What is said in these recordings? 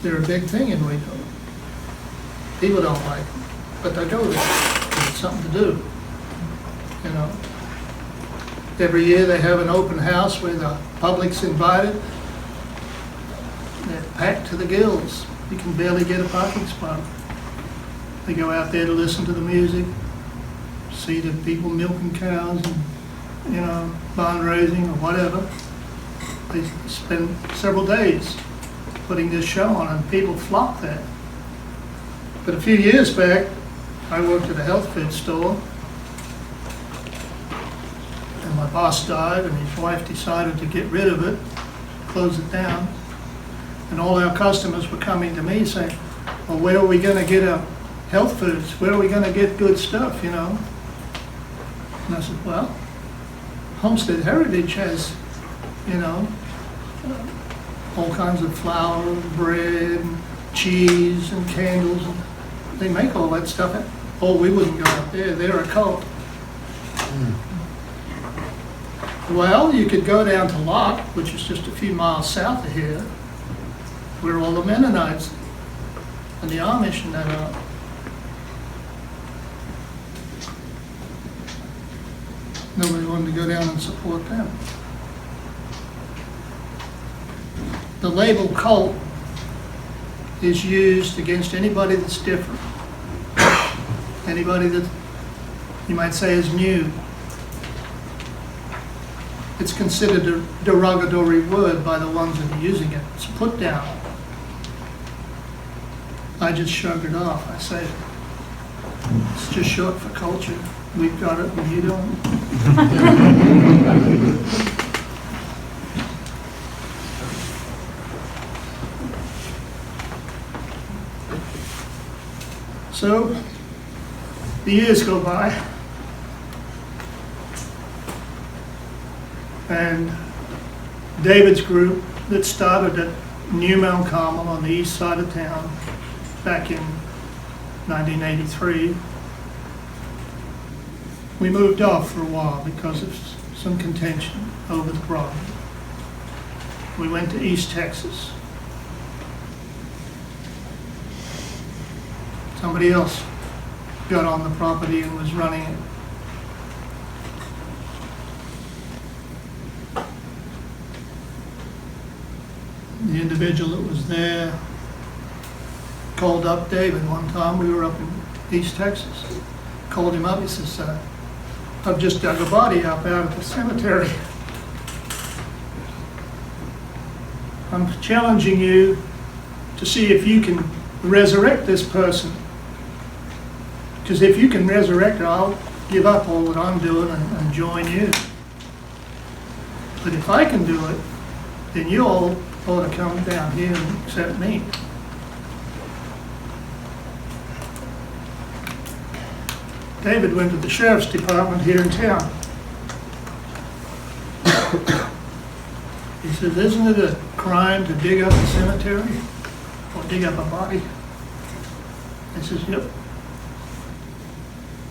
They're a big thing in Waco. People don't like them, but they go there. It's something to do, you know. Every year they have an open house where the public's invited. They're packed to the gills. You can barely get a parking spot. They go out there to listen to the music, see the people milking cows and, you know, barn raising or whatever. They spend several days putting this show on and people flock there. But a few years back, I worked at a health food store and my boss died and his wife decided to get rid of it, close it down. And all our customers were coming to me saying, well, where are we going to get our health foods? Where are we going to get good stuff, you know? And I said, well, Homestead Heritage has, you know, all kinds of flour, bread, and cheese, and candles. They make all that stuff. Oh, we wouldn't go out there. They're a cult. Well, you could go down to Locke, which is just a few miles south of here, where all the Mennonites and the Amish and that are. Nobody wanted to go down and support them. The label cult is used against anybody that's different. Anybody that you might say is new. It's considered a derogatory word by the ones that are using it. It's a put down. I just shrugged it off. I say, it's just short for culture. We've got it and you don't. So, the years go by, and David's group that started at New Mount Carmel on the east side of town back in 1983, we moved off for a while because of some contention over the problem. We went to East Texas. Somebody else got on the property and was running it. The individual that was there called up David one time. We were up in East Texas. Called him up. He says, I've just dug a body up out of the cemetery. I'm challenging you to see if you can resurrect this person. Because if you can resurrect her, I'll give up all that I'm doing and join you. But if I can do it, then you all ought to come down here and accept me. David went to the sheriff's department here in town. He says, isn't it a crime to dig up a cemetery or dig up a body? I says, yep.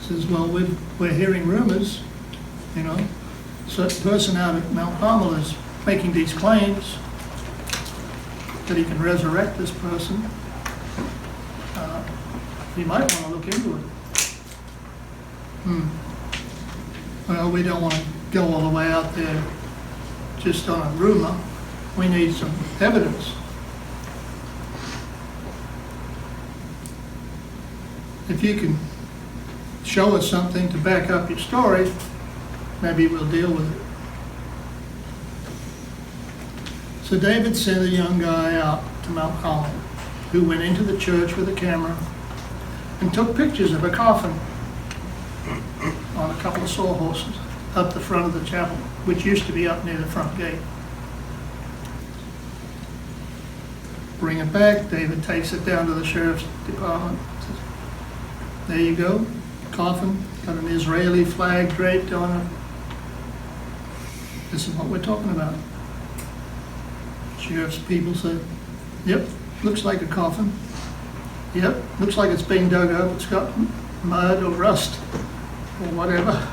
He says, well, we're hearing rumors, you know, certain person out at Mount Carmel is making these claims that he can resurrect this person. You might want to look into it. Well, we don't want to go all the way out there just on a rumor. We need some evidence. If you can show us something to back up your story, maybe we'll deal with it. So David sent a young guy out to Mount Carmel who went into the church with a camera and took pictures of a coffin on a couple of sawhorses up the front of the chapel, which used to be up near the front gate. Bring it back. David takes it down to the sheriff's department. Says, there you go, coffin, got an Israeli flag draped on it. This is what we're talking about. Sheriff's people say, yep, looks like a coffin. Yep, looks like it's being dug up. It's got mud or rust or whatever.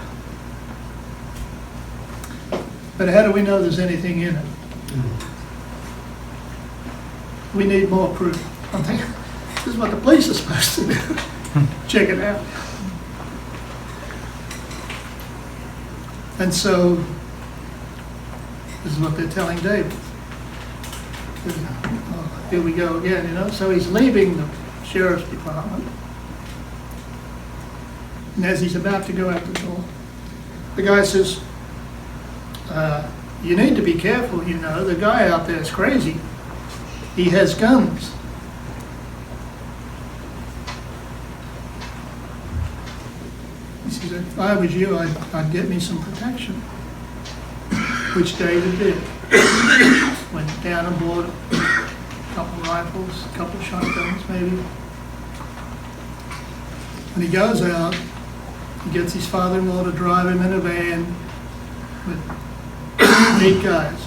But how do we know there's anything in it? we need more proof. I'm thinking, this is what the police are supposed to do. Check it out. And so, this is what they're telling David. Oh, here we go again, you know. So he's leaving the sheriff's department. And as he's about to go out the door, the guy says, you need to be careful, you know. The guy out there is crazy. He has guns. He says, if I was you, I'd get me some protection, which David did. Went down and bought a couple rifles, a couple shotguns maybe. When he goes out, he gets his father-in-law to drive him in a van with 8 guys.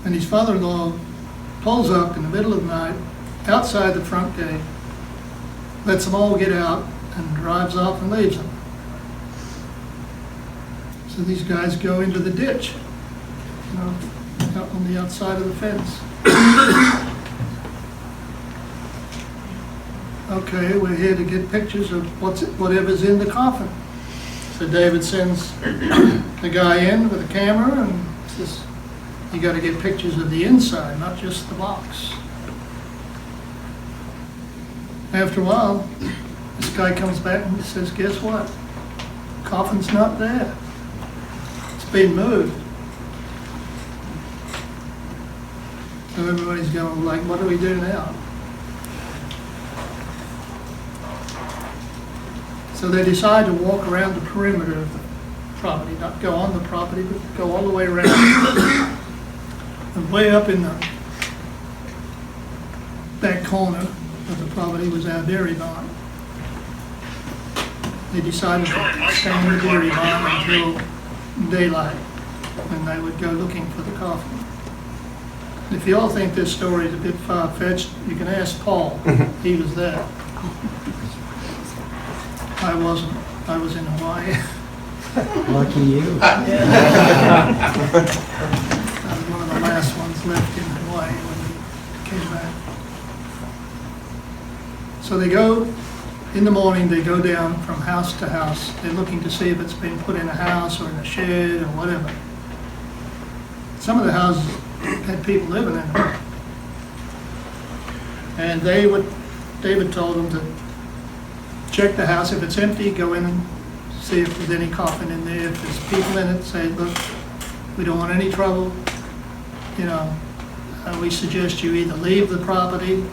And his father-in-law pulls up in the middle of the night outside the front gate, lets them all get out, and drives off and leaves them. So these guys go into the ditch, you know, out on the outside of the fence. Okay, we're here to get pictures of whatever's in the coffin. So David sends the guy in with a camera and says, you got to get pictures of the inside, not just the box. After a while, this guy comes back and says, guess what? Coffin's not there. It's been moved. So everybody's going like, what do we do now? So they decide to walk around the perimeter of the property, not go on the property, but go all the way around. And way up in the back corner of the property was our dairy barn. They decided to stay in the dairy barn until daylight, when they would go looking for the coffin. If you all think this story is a bit far-fetched, you can ask Paul. He was there. I wasn't. I was in Hawaii. Lucky you. I was one of the last ones left in Hawaii when we came back. So they go, in the morning, they go down from house to house. They're looking to see if it's been put in a house or in a shed or whatever. Some of the houses had people living in them. And David told them to check the house. If it's empty, go in and see if there's any coffin in there. If there's people in it, say, look, we don't want any trouble. You know, we suggest you either leave the property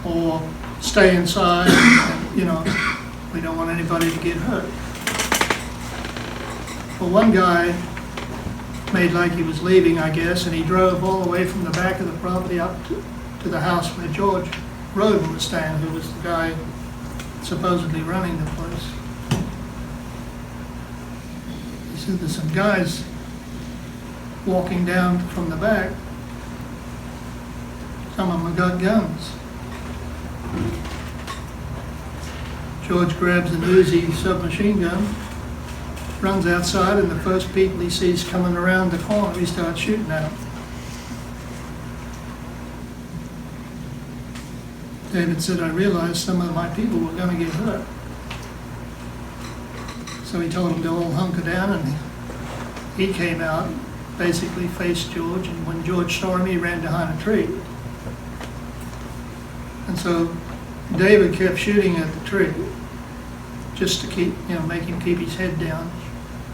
or stay inside. And, you know, we don't want anybody to get hurt. Well, one guy made like he was leaving, I guess, and he drove all the way from the back of the property up to the house where George Roden was staying, who was the guy supposedly running the place. He said there's some guys walking down from the back. Some of them have got guns. George grabs an Uzi submachine gun, runs outside, and the first people he sees coming around the corner, he starts shooting at them. David said, I realized some of my people were going to get hurt. So he told them to all hunker down, and he came out, basically faced George, and when George saw him, he ran behind a tree. And so David kept shooting at the tree, just to keep, you know, make him keep his head down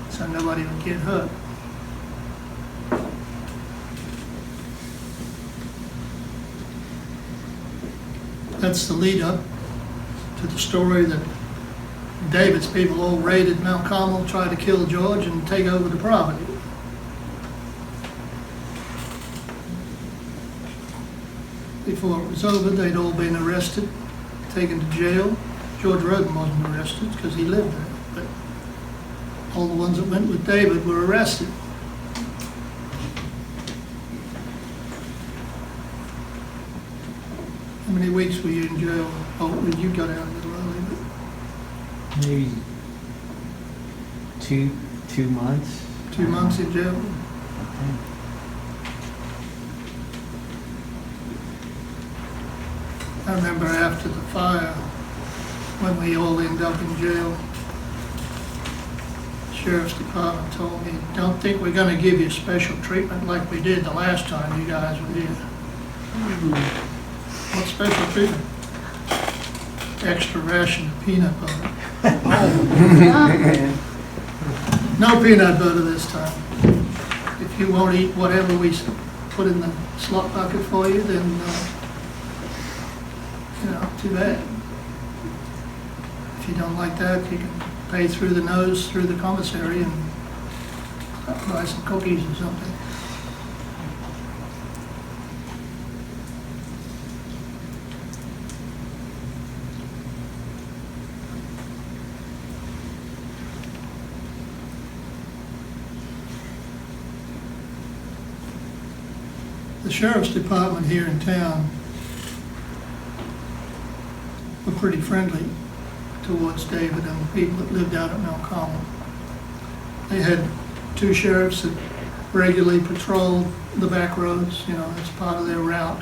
so nobody would get hurt. That's the lead up to the story that David's people all raided Mount Carmel, tried to kill George and take over the property. Before it was over, they'd all been arrested, taken to jail. George Roden wasn't arrested because he lived there, but all the ones that went with David were arrested. How many weeks were you in jail? Oh, you got out a little early, but Maybe 2 months. 2 months in jail. I remember after the fire, when we all ended up in jail, the Sheriff's Department told me, don't think we're gonna give you special treatment like we did the last time you guys were here. What special treatment? Extra ration of peanut butter. No peanut butter this time. If you won't eat whatever we put in the slot bucket for you, then, too bad. If you don't like that, you can pay through the nose, through the commissary, and buy some cookies or something. The Sheriff's Department here in town were pretty friendly towards David and the people that lived out at Mount Carmel. They had 2 sheriffs that regularly patrolled the back roads, as part of their route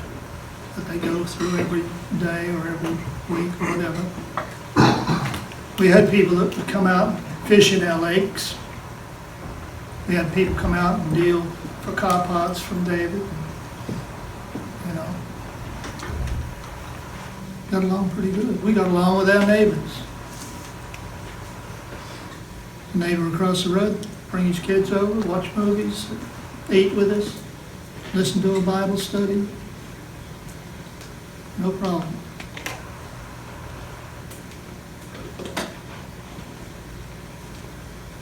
that they go through every day or every week or whatever. We had people that would come out and fish in our lakes. We had people come out and deal for car parts from David. Got along pretty good. We got along with our neighbors. The neighbor across the road, bring his kids over, watch movies, eat with us, listen to a Bible study. No problem.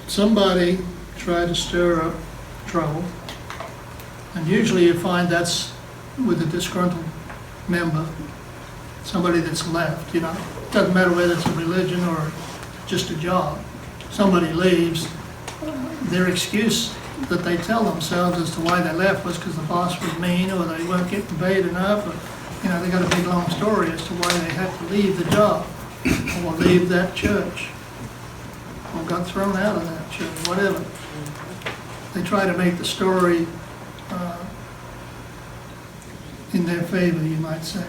Somebody tried to stir up trouble, and usually you find that's with a disgruntled member. Somebody that's left, doesn't matter whether it's a religion or just a job. Somebody leaves, their excuse that they tell themselves as to why they left was because the boss was mean or they weren't getting paid enough, or, they got a big long story as to why they had to leave the job or leave that church or got thrown out of that church, whatever. They try to make the story in their favor, you might say.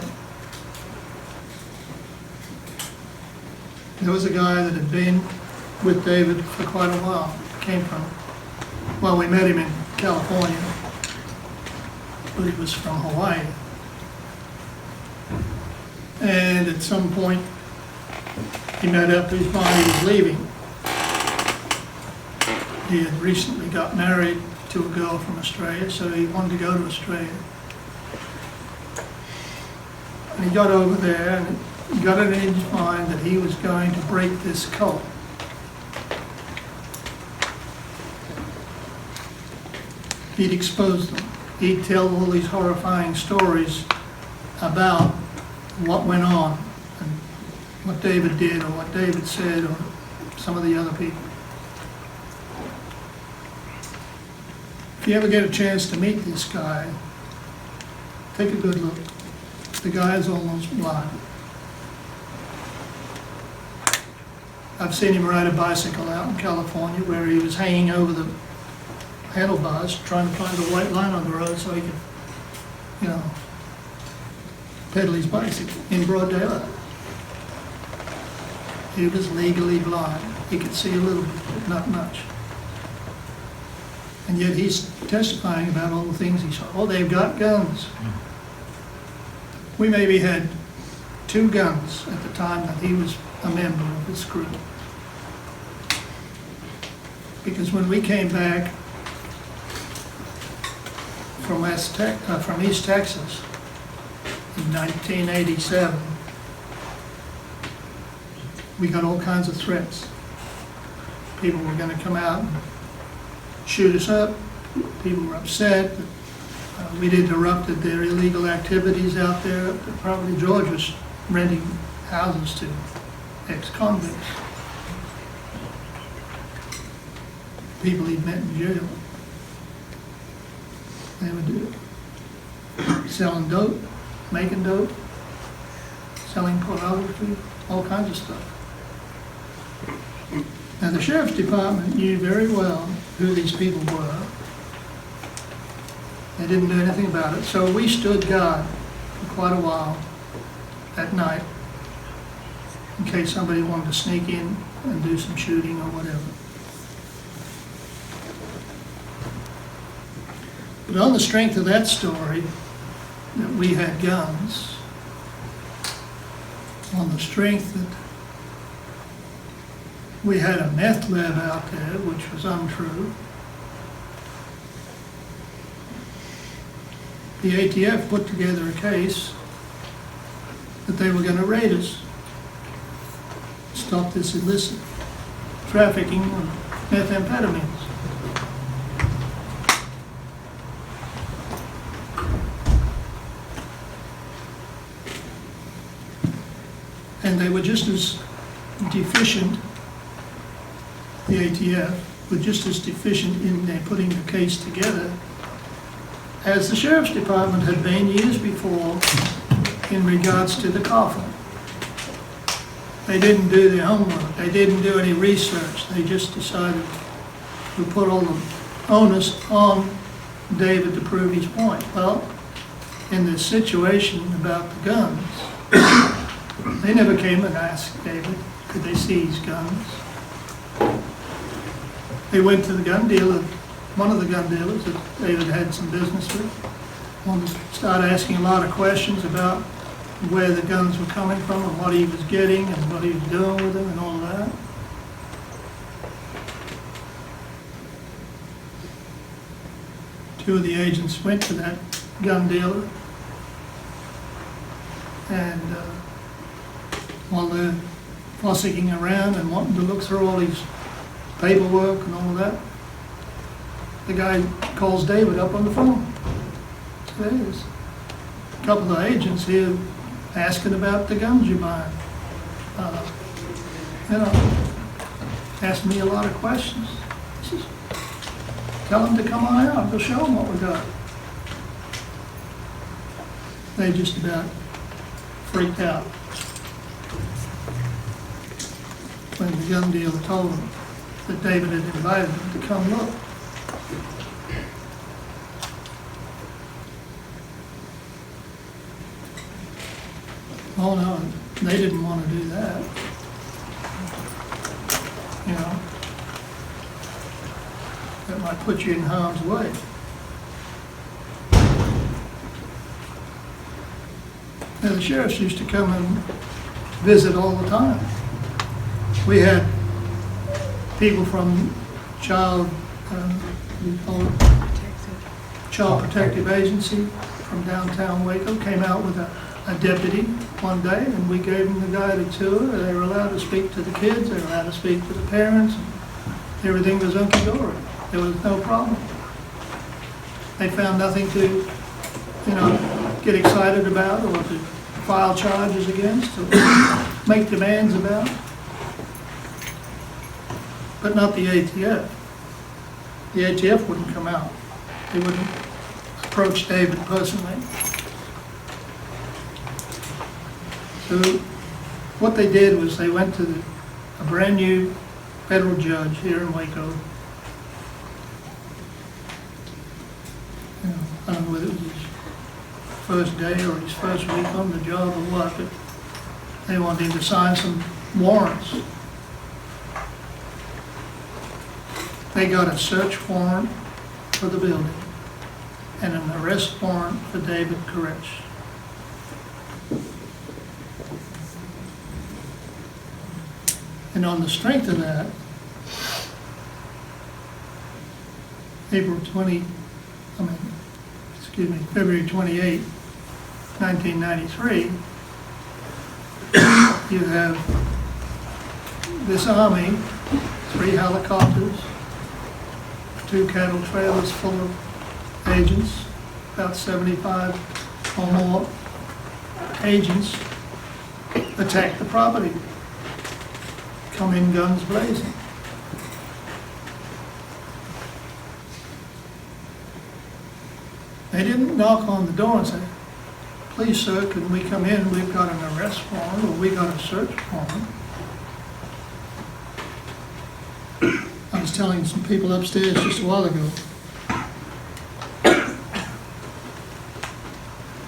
There was a guy that had been with David for quite a while. We met him in California, but he was from Hawaii. And at some point, he made up his mind he was leaving. He had recently got married to a girl from Australia, so he wanted to go to Australia. And he got over there and got it in his mind that he was going to break this cult. He'd expose them. He'd tell all these horrifying stories about what went on and what David did or what David said or some of the other people. If you ever get a chance to meet this guy, take a good look. The guy is almost blind. I've seen him ride a bicycle out in California where he was hanging over the handlebars trying to find a white line on the road so he could, pedal his bicycle in broad daylight. He was legally blind. He could see a little bit, but not much. And yet he's testifying about all the things he saw. Oh, they've got guns. We maybe had 2 guns at the time that he was a member of this group. Because when we came back from East Texas in 1987, we got all kinds of threats. People were going to come out and shoot us up. People were upset that we'd interrupted their illegal activities out there. Probably George was renting houses to ex-convicts, people he'd met in jail. They would do it. Selling dope, making dope, selling pornography, all kinds of stuff. Now the Sheriff's Department knew very well who these people were. They didn't do anything about it, so we stood guard for quite a while at night in case somebody wanted to sneak in and do some shooting or whatever. But on the strength of that story, that we had guns, on the strength that we had a meth lab out there, which was untrue, the ATF put together a case that they were going to raid us, stop this illicit trafficking of methamphetamines. And they were just as deficient, the ATF were just as deficient in their putting the case together as the Sheriff's Department had been years before in regards to the coffin. They didn't do their homework, they didn't do any research, they just decided to put all the onus on David to prove his point. Well, in this situation about the guns, they never came and asked David, could they see his guns? They went to the gun dealer, one of the gun dealers that David had some business with, wanted to start asking a lot of questions about where the guns were coming from and what he was getting and what he was doing with them and all that. Two of the agents went to that gun dealer, and while they're fussing around and wanting to look through all his paperwork and all that, the guy calls David up on the phone. There's a couple of agents here asking about the guns you're buying. Asking me a lot of questions. Tell them to come on out, we'll show them what we got. They just about freaked out when the gun dealer told them that David had invited them to come look. Oh no, they didn't want to do that. You know, that might put you in harm's way. Now, the sheriffs used to come and visit all the time. We had people from Child Protective Agency from downtown Waco came out with a deputy one day, and we gave them the guided tour. They were allowed to speak to the kids, they were allowed to speak to the parents, and everything was hunky-dory. There was no problem. They found nothing to, get excited about or to file charges against or make demands about. But not the ATF. The ATF wouldn't come out. They wouldn't approach David personally. So what they did was they went to a brand new federal judge here in Waco. I don't know whether it was his first day or his first week on the job or what, but they wanted him to sign some warrants. They got a search warrant for the building and an arrest warrant for David Koresh. And on the strength of that, February 28, 1993, you have this army, 3 helicopters, 2 cattle trailers full of agents, about 75 or more agents, attack the property, come in guns blazing. They didn't knock on the door and say, please sir, can we come in? We've got an arrest warrant or we got a search warrant. I was telling some people upstairs just a while ago.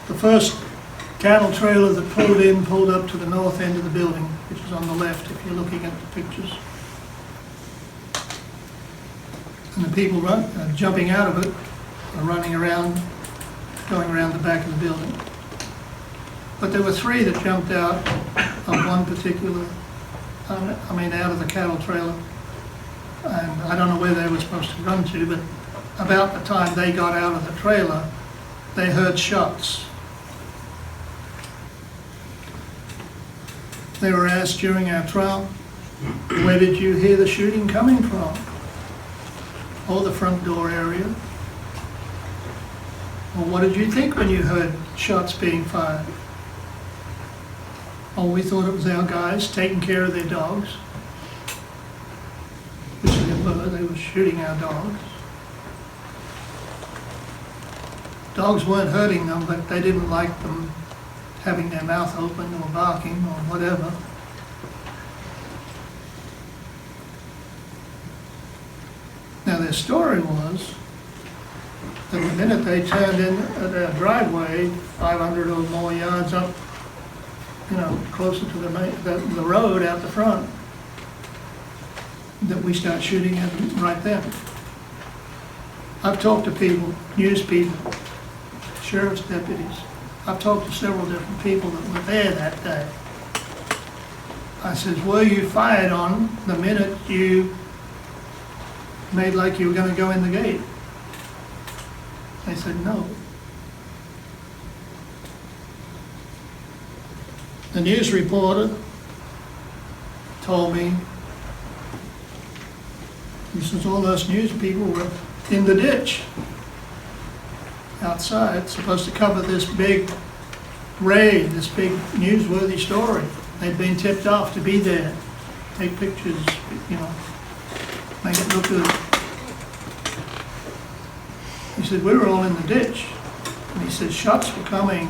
The first cattle trailer that pulled up to the north end of the building, which is on the left if you're looking at the pictures. And the people jumping out of it are running around, going around the back of the building. But there were 3 that jumped out of one particular, out of the cattle trailer. And I don't know where they were supposed to run to, but about the time they got out of the trailer, they heard shots. They were asked during our trial, where did you hear the shooting coming from? Oh, the front door area. Well, what did you think when you heard shots being fired? Oh, we thought it was our guys taking care of their dogs. Which they were shooting our dogs. Dogs weren't hurting them, but they didn't like them having their mouth open or barking or whatever. Now their story was that the minute they turned in their driveway, 500 or more yards up, closer to the road out the front, that we start shooting at them right then. I've talked to people, news people, sheriff's deputies. I've talked to several different people that were there that day. I said, were you fired on the minute you made like you were going to go in the gate? They said, no. The news reporter told me, he says, all those news people were in the ditch outside, supposed to cover this big raid, this big newsworthy story. They'd been tipped off to be there, take pictures, make it look good. He said, we were all in the ditch. And he said, shots were coming,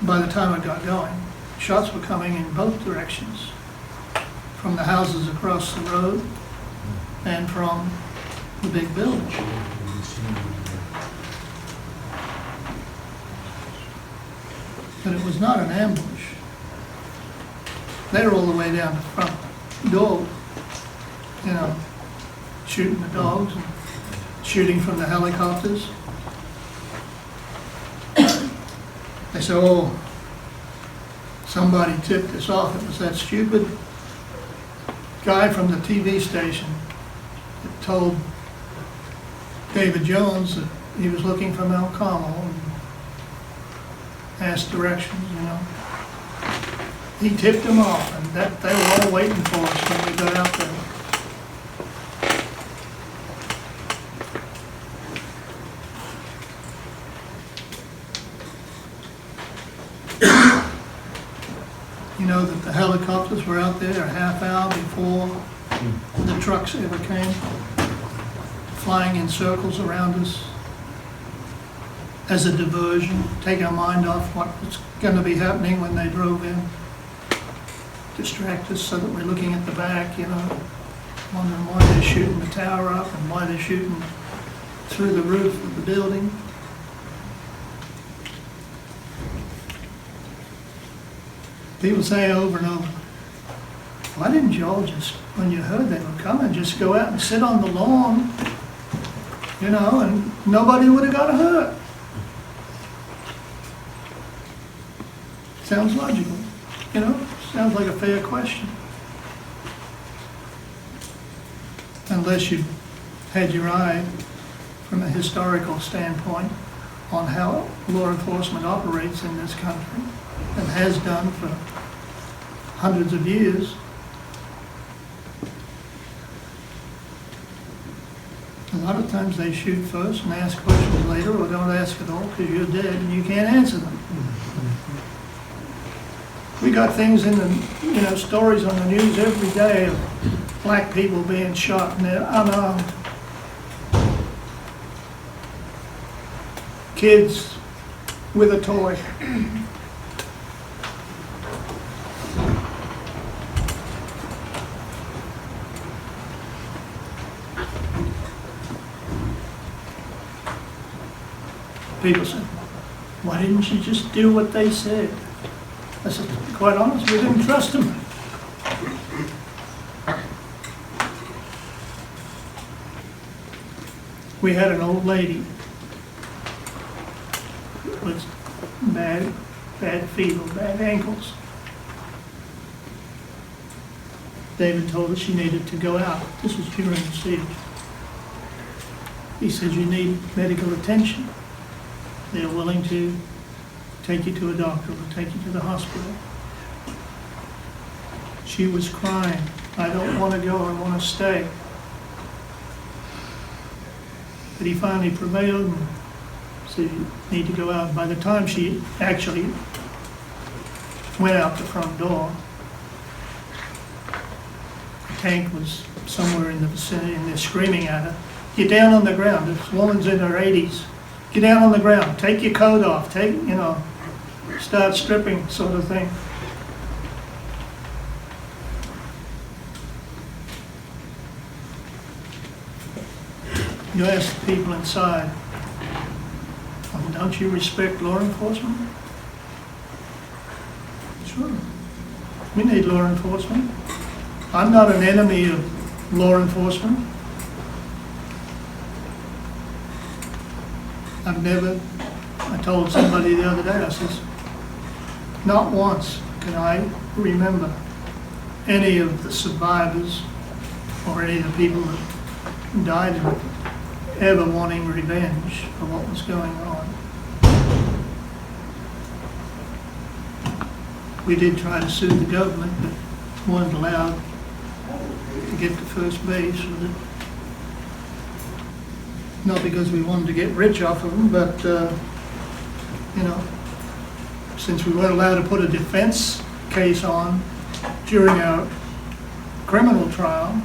by the time it got going, shots were coming in both directions, from the houses across the road and from the big building. But it was not an ambush. They were all the way down the front door, shooting the dogs and shooting from the helicopters. They said, oh, somebody tipped us off. It was that stupid guy from the TV station that told David Jones that he was looking for Mel Carmel and asked directions, He tipped them off, and that they were all waiting for us when we got out there. You know that the helicopters were out there a half hour before the trucks ever came, flying in circles around us as a diversion, take our mind off what was going to be happening when they drove in, distract us so that we're looking at the back, wondering why they're shooting the tower up and why they're shooting through the roof of the building. People say over and over, why didn't you all just, when you heard they were coming, just go out and sit on the lawn, and nobody would have got hurt? Sounds logical, sounds like a fair question. Unless you had your eye from a historical standpoint on how law enforcement operates in this country and has done for hundreds of years. A lot of times they shoot first and ask questions later, or don't ask at all because you're dead and you can't answer them. We got things in the, stories on the news every day of black people being shot and they're unarmed. Kids with a toy. People say, Why didn't you just do what they said? I said, quite honest, we didn't trust them. We had an old lady with bad feet, bad ankles. David told her she needed to go out. This was during the siege. He said, you need medical attention. They're willing to take you to a doctor or take you to the hospital. She was crying, I don't want to go, I want to stay. But he finally prevailed and said, you need to go out. By the time she actually went out the front door, the tank was somewhere in the vicinity and they're screaming at her, get down on the ground. This woman's in her 80s. Get down on the ground, take your coat off, start stripping sort of thing. You ask the people inside, well, don't you respect law enforcement? Sure. We need law enforcement. I'm not an enemy of law enforcement. I told somebody the other day, I says, not once can I remember any of the survivors or any of the people that died in it ever wanting revenge for what was going on. We did try to sue the government, but weren't allowed to get to first base with it. Not because we wanted to get rich off of them, but, since we weren't allowed to put a defense case on during our criminal trial,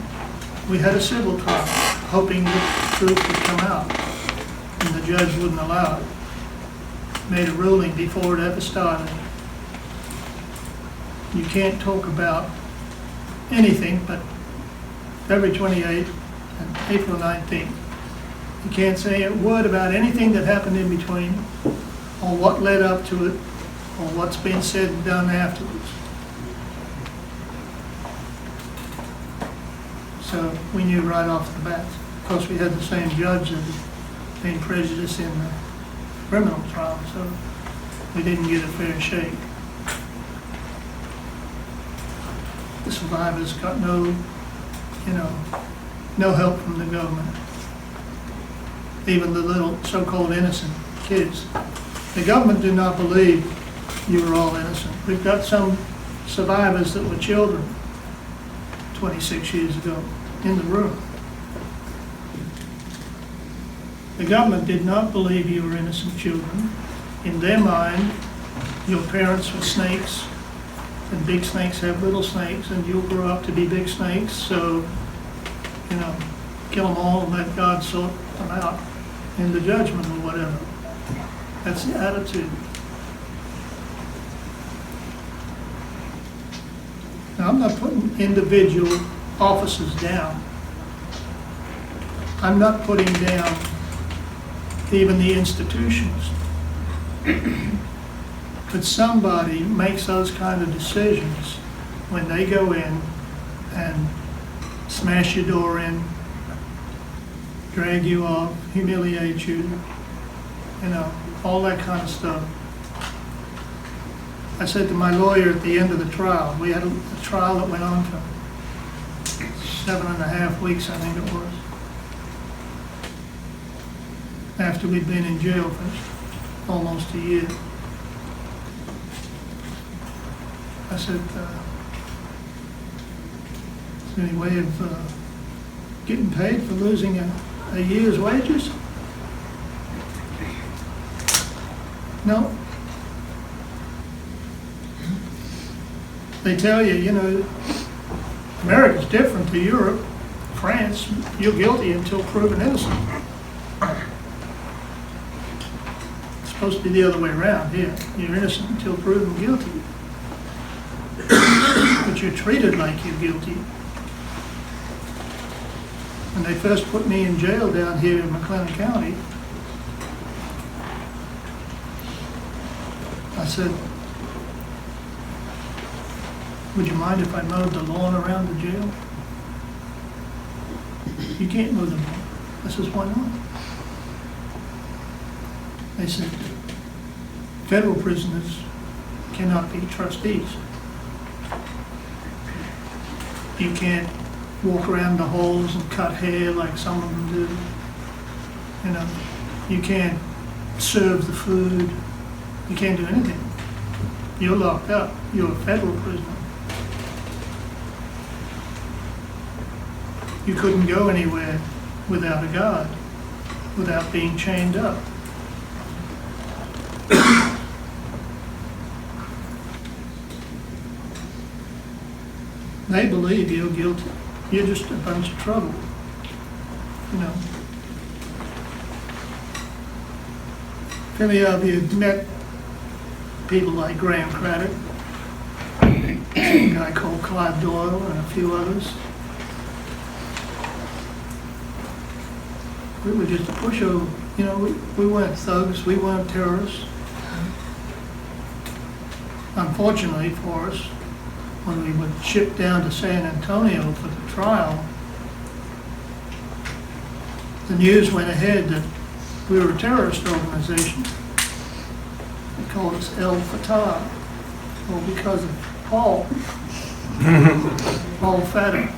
we had a civil trial, hoping that the truth would come out, and the judge wouldn't allow it. Made a ruling before it ever started. You can't talk about anything but February 28th and April 19th. You can't say a word about anything that happened in between, or what led up to it, or what's been said and done afterwards. So we knew right off the bat. Of course, we had the same judge that had been prejudiced in the criminal trial, so we didn't get a fair shake. The survivors got no help from the government. Even the little so-called innocent kids. The government did not believe you were all innocent. We've got some survivors that were children 26 years ago in the room. The government did not believe you were innocent children. In their mind, your parents were snakes, and big snakes have little snakes, and you'll grow up to be big snakes, so, kill them all and let God sort them out in the judgment or whatever. That's the attitude. Now, I'm not putting individual officers down. I'm not putting down even the institutions. But somebody makes those kind of decisions when they go in and smash your door in, drag you off, humiliate you, all that kind of stuff. I said to my lawyer at the end of the trial, we had a trial that went on for 7.5 weeks, I think it was, after we'd been in jail for almost a year. I said, is there any way of getting paid for losing a year's wages? No. They tell you, America's different to Europe, France. You're guilty until proven innocent. It's supposed to be the other way around here. You're innocent until proven guilty. But you're treated like you're guilty. When they first put me in jail down here in McLennan County, I said, would you mind if I mowed the lawn around the jail? You can't mow the lawn. I says, why not? They said, federal prisoners cannot be trustees. You can't walk around the halls and cut hair like some of them do. You know, you can't serve the food. You can't do anything. You're locked up. You're a federal prisoner. You couldn't go anywhere without a guard, without being chained up. They believe you're guilty. You're just a bunch of trouble, you know. If any of you have met people like Graham Craddock, a guy called Clive Doyle, and a few others, we were just a pushover. You know, we weren't thugs, we weren't terrorists. Unfortunately for us, when we were shipped down to San Antonio for the trial, the news went ahead that we were a terrorist organization. They called us El Fatah, well, because of Paul. Paul Fatah.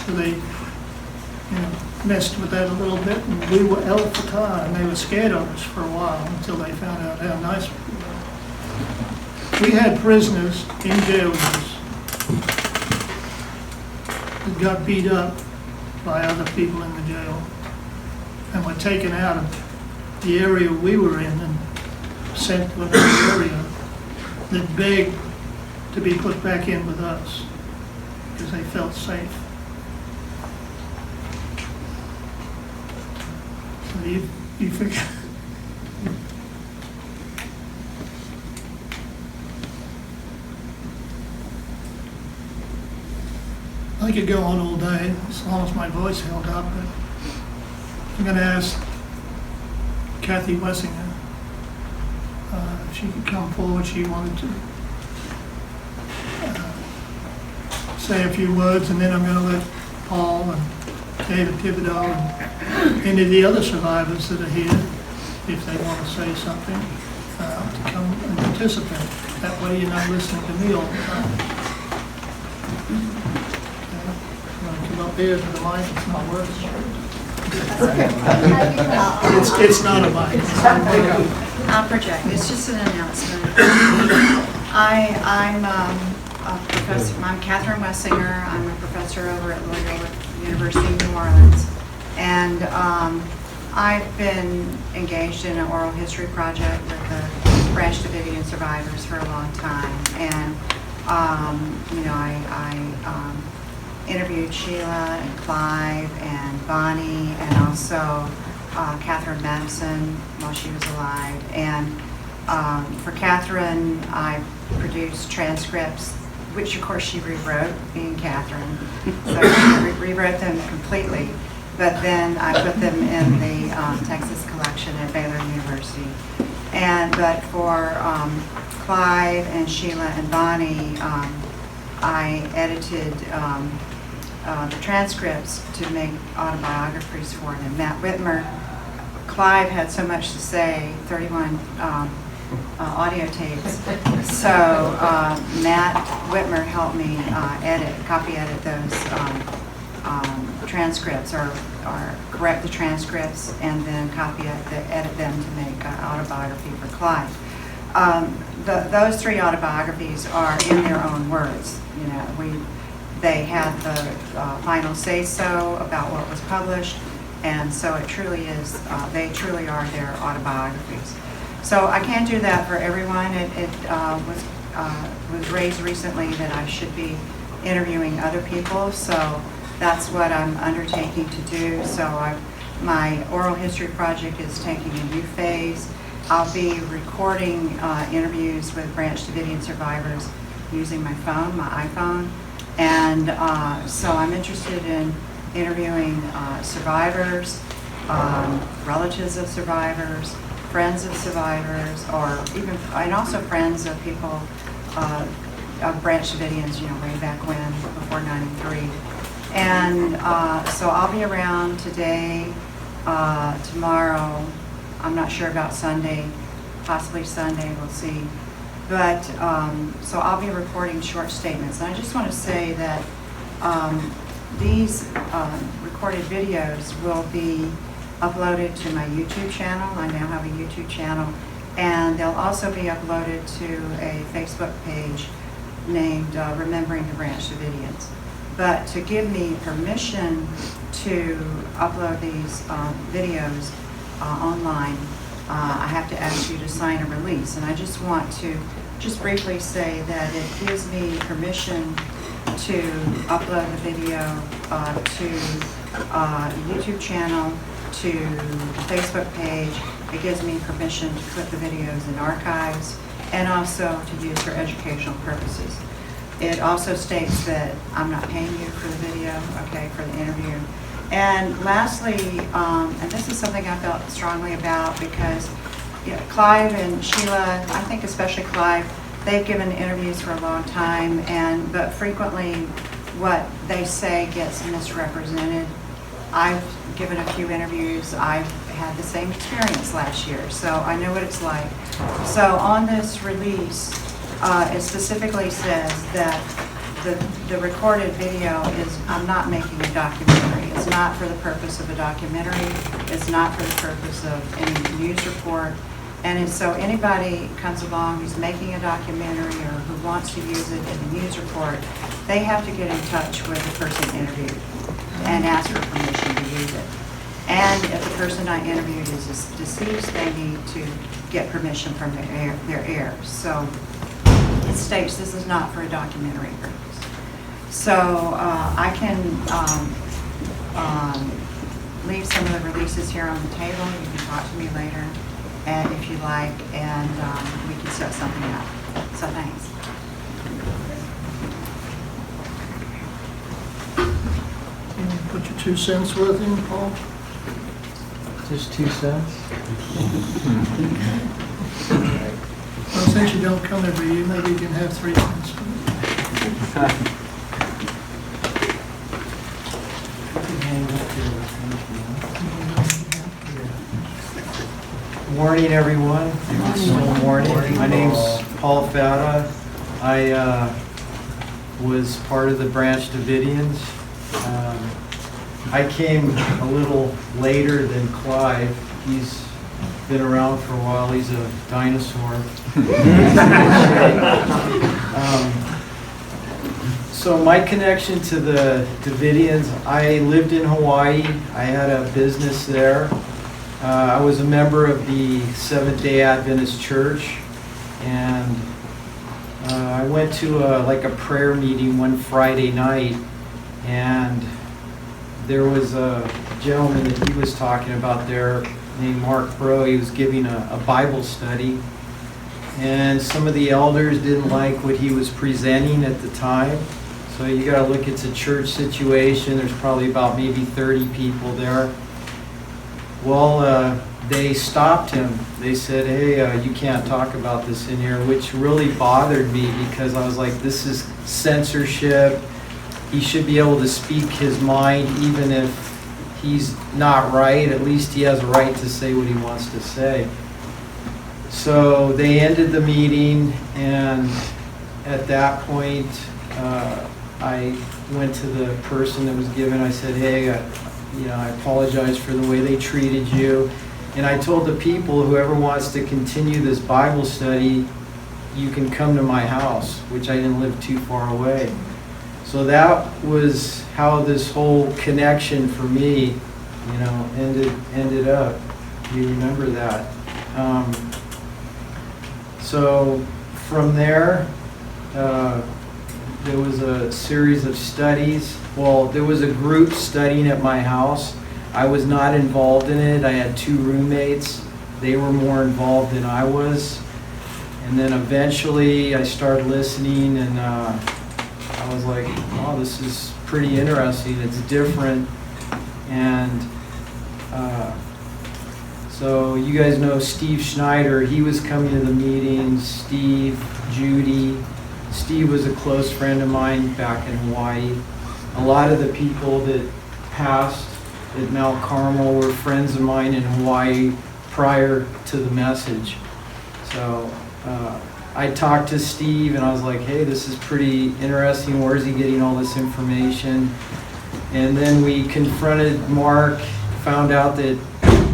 So they, you know, messed with that a little bit, and we were El Fatah, and they were scared of us for a while until they found out how nice we were. We had prisoners in jails that got beat up by other people in the jail and were taken out of the area we were in and sent to another area that begged to be put back in with us because they felt safe. So you figure. I could go on all day as long as my voice held up, but I'm going to ask Kathy Wessinger if she could come forward. She wanted to say a few words, and then I'm going to let Paul and David Thibodeau and any of the other survivors that are here, if they want to say something, to come and participate. That way you're not listening to me all the time. Come up here to the mic, it's not working. It's not a mic. I'll project. It's just an announcement. I'm a professor. I'm Catherine Wessinger. I'm a professor over at Loyola University of New Orleans, and I've been engaged in an oral history project with the Branch Davidian survivors for a long time, and you know, I interviewed Sheila and Clive and Bonnie and also Catherine Madison while she was alive. And for Catherine, I produced transcripts, which of course she rewrote, being Catherine. So she rewrote them completely, but then I put them in the Texas collection at Baylor University. But for Clive and Sheila and Bonnie, I edited the transcripts to make autobiographies for them. Matt Whitmer, Clive had so much to say, 31 audio tapes. So Matt Whitmer helped me copy edit those transcripts, or correct the transcripts, and then edit them to make an autobiography for Clive. Those three autobiographies are in their own words. You know, they had the final say-so about what was published, and so it truly is, they truly are their autobiographies. So I can't do that for everyone. It was raised recently that I should be interviewing other people, so that's what I'm undertaking to do. So my oral history project is taking a new phase. I'll be recording interviews with Branch Davidian survivors using my phone, my iPhone. And so I'm interested in interviewing survivors, relatives of survivors, friends of survivors, or even, and also friends of people, of Branch Davidians, way back when, before '93. And so I'll be around today, tomorrow. I'm not sure about Sunday, possibly Sunday, we'll see. But, so I'll be recording short statements. And I just want to say that these recorded videos will be uploaded to my YouTube channel. I now have a YouTube channel. And they'll also be uploaded to a Facebook page named Remembering the Branch Davidians. But to give me permission to upload these videos online, I have to ask you to sign a release. And I just want to just briefly say that it gives me permission to upload the video to YouTube channel, to Facebook page. It gives me permission to put the videos in archives and also to use for educational purposes. It also states that I'm not paying you for the video, okay, for the interview. And lastly, and this is something I felt strongly about because Clive and Sheila, I think especially Clive, they've given interviews for a long time, but frequently what they say gets misrepresented. I've given a few interviews. I've had the same experience last year, so I know what it's like. So on this release, it specifically says that the recorded video is, I'm not making a documentary. It's not for the purpose of a documentary. It's not for the purpose of any news report. And so anybody comes along who's making a documentary or who wants to use it in a news report, they have to get in touch with the person interviewed and ask for permission to use it. And if the person I interviewed is deceased, they need to get permission from their heirs. So it states this is not for a documentary purpose. So I can leave some of the releases here on the table. You can talk to me later, and if you like, and we can set something up. So thanks. Can you put your 2 cents worth in, Paul? Just 2 cents? Well, since you don't come every year, maybe you can have 3 cents. Morning, everyone. Good morning. My name's Paul Fata. I was part of the Branch Davidians. I came a little later than Clive. He's been around for a while. He's a dinosaur. So my connection to the Davidians, I lived in Hawaii. I had a business there. I was a member of the Seventh-day Adventist Church, and I went to a prayer meeting one Friday night, and there was a gentleman that he was talking about there named Mark Bro. He was giving a Bible study, and some of the elders didn't like what he was presenting at the time. So you got to look, it's a church situation. There's probably about maybe 30 people there. Well, they stopped him. They said, hey, you can't talk about this in here, which really bothered me because I was like, this is censorship. He should be able to speak his mind even if he's not right. At least he has a right to say what he wants to say. So they ended the meeting, and at that point, I went to the person that was given. I said, hey, I apologize for the way they treated you. And I told the people, whoever wants to continue this Bible study, you can come to my house, which I didn't live too far away. So that was how this whole connection for me, ended up. You remember that. So from there, there was a series of studies. Well, there was a group studying at my house. I was not involved in it. I had 2 roommates. They were more involved than I was. And then eventually I started listening, and I was like, oh, this is pretty interesting. It's different. And So you guys know Steve Schneider, he was coming to the meetings, Steve, Judy. Steve was a close friend of mine back in Hawaii. A lot of the people that passed at Mount Carmel were friends of mine in Hawaii prior to the message. So I talked to Steve and I was like, hey, this is pretty interesting. Where's he getting all this information? And then we confronted Mark, found out that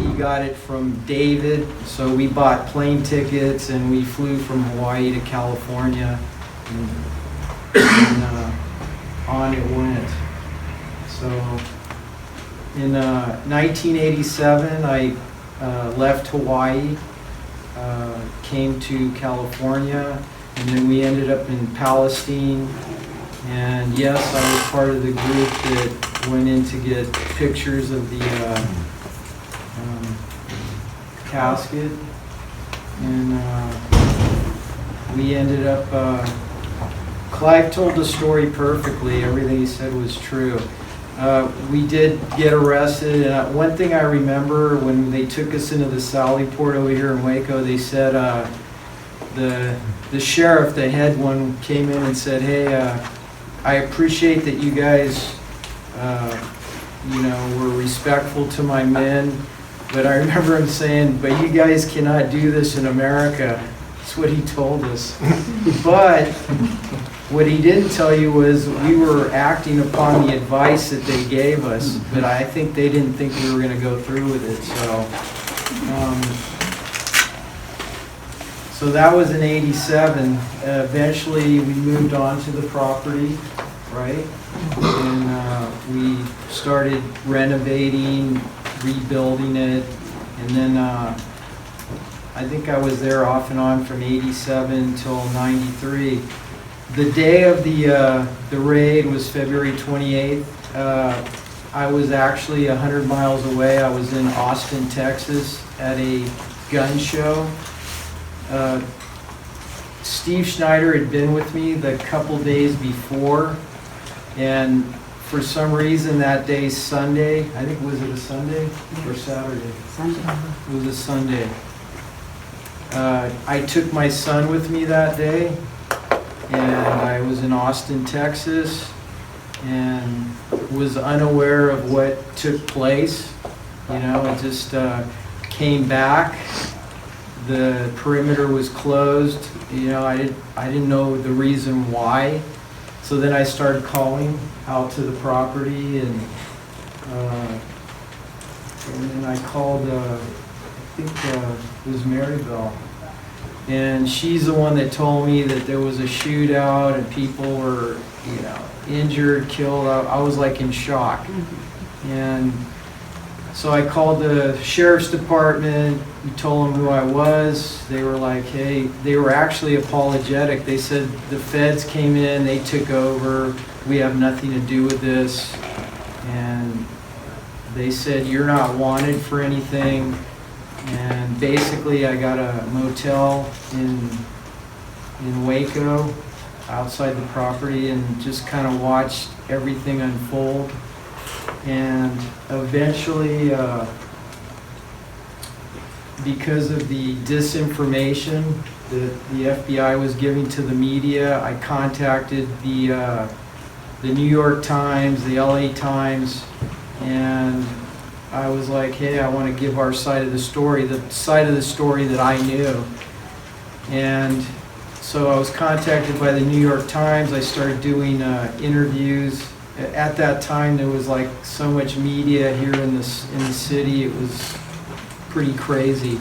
he got it from David. So we bought plane tickets and we flew from Hawaii to California. And on it went. So in 1987, I left Hawaii, came to California, and then we ended up in Palestine. And yes, I was part of the group that went in to get pictures of the casket. And we ended up, Clive told the story perfectly. Everything he said was true. We did get arrested, and one thing I remember when they took us into the Sally Port over here in Waco, they said the sheriff, the head one, came in and said, hey, I appreciate that you guys were respectful to my men, but I remember him saying, but you guys cannot do this in America. That's what he told us. But what he didn't tell you was we were acting upon the advice that they gave us, but I think they didn't think we were going to go through with it. So that was in '87. Eventually, we moved on to the property, right? And we started renovating, rebuilding it, and then I think I was there off and on from '87 till '93. The day of the raid was February 28th. I was actually 100 miles away. I was in Austin, Texas at a gun show. Steve Schneider had been with me the couple days before, and for some reason that day, Sunday, I think, was it a Sunday or Saturday? Sunday. It was a Sunday. I took my son with me that day, and I was in Austin, Texas, and was unaware of what took place. You know, it just came back. The perimeter was closed. You know, I didn't know the reason why. So then I started calling out to the property, and then I called, I think it was Marybelle. And she's the one that told me that there was a shootout and people were, injured, killed. I was like in shock. And so I called the sheriff's department, told them who I was. They were like, hey, they were actually apologetic. They said the feds came in, they took over, we have nothing to do with this. And they said, you're not wanted for anything. And basically I got a motel in Waco outside the property and just kind of watched everything unfold. And eventually, because of the disinformation that the FBI was giving to the media, I contacted the New York Times, the LA Times, and I was like, hey, I want to give our side of the story that I knew. And so I was contacted by the New York Times. I started doing interviews. At that time, there was like so much media here in the city. It was pretty crazy.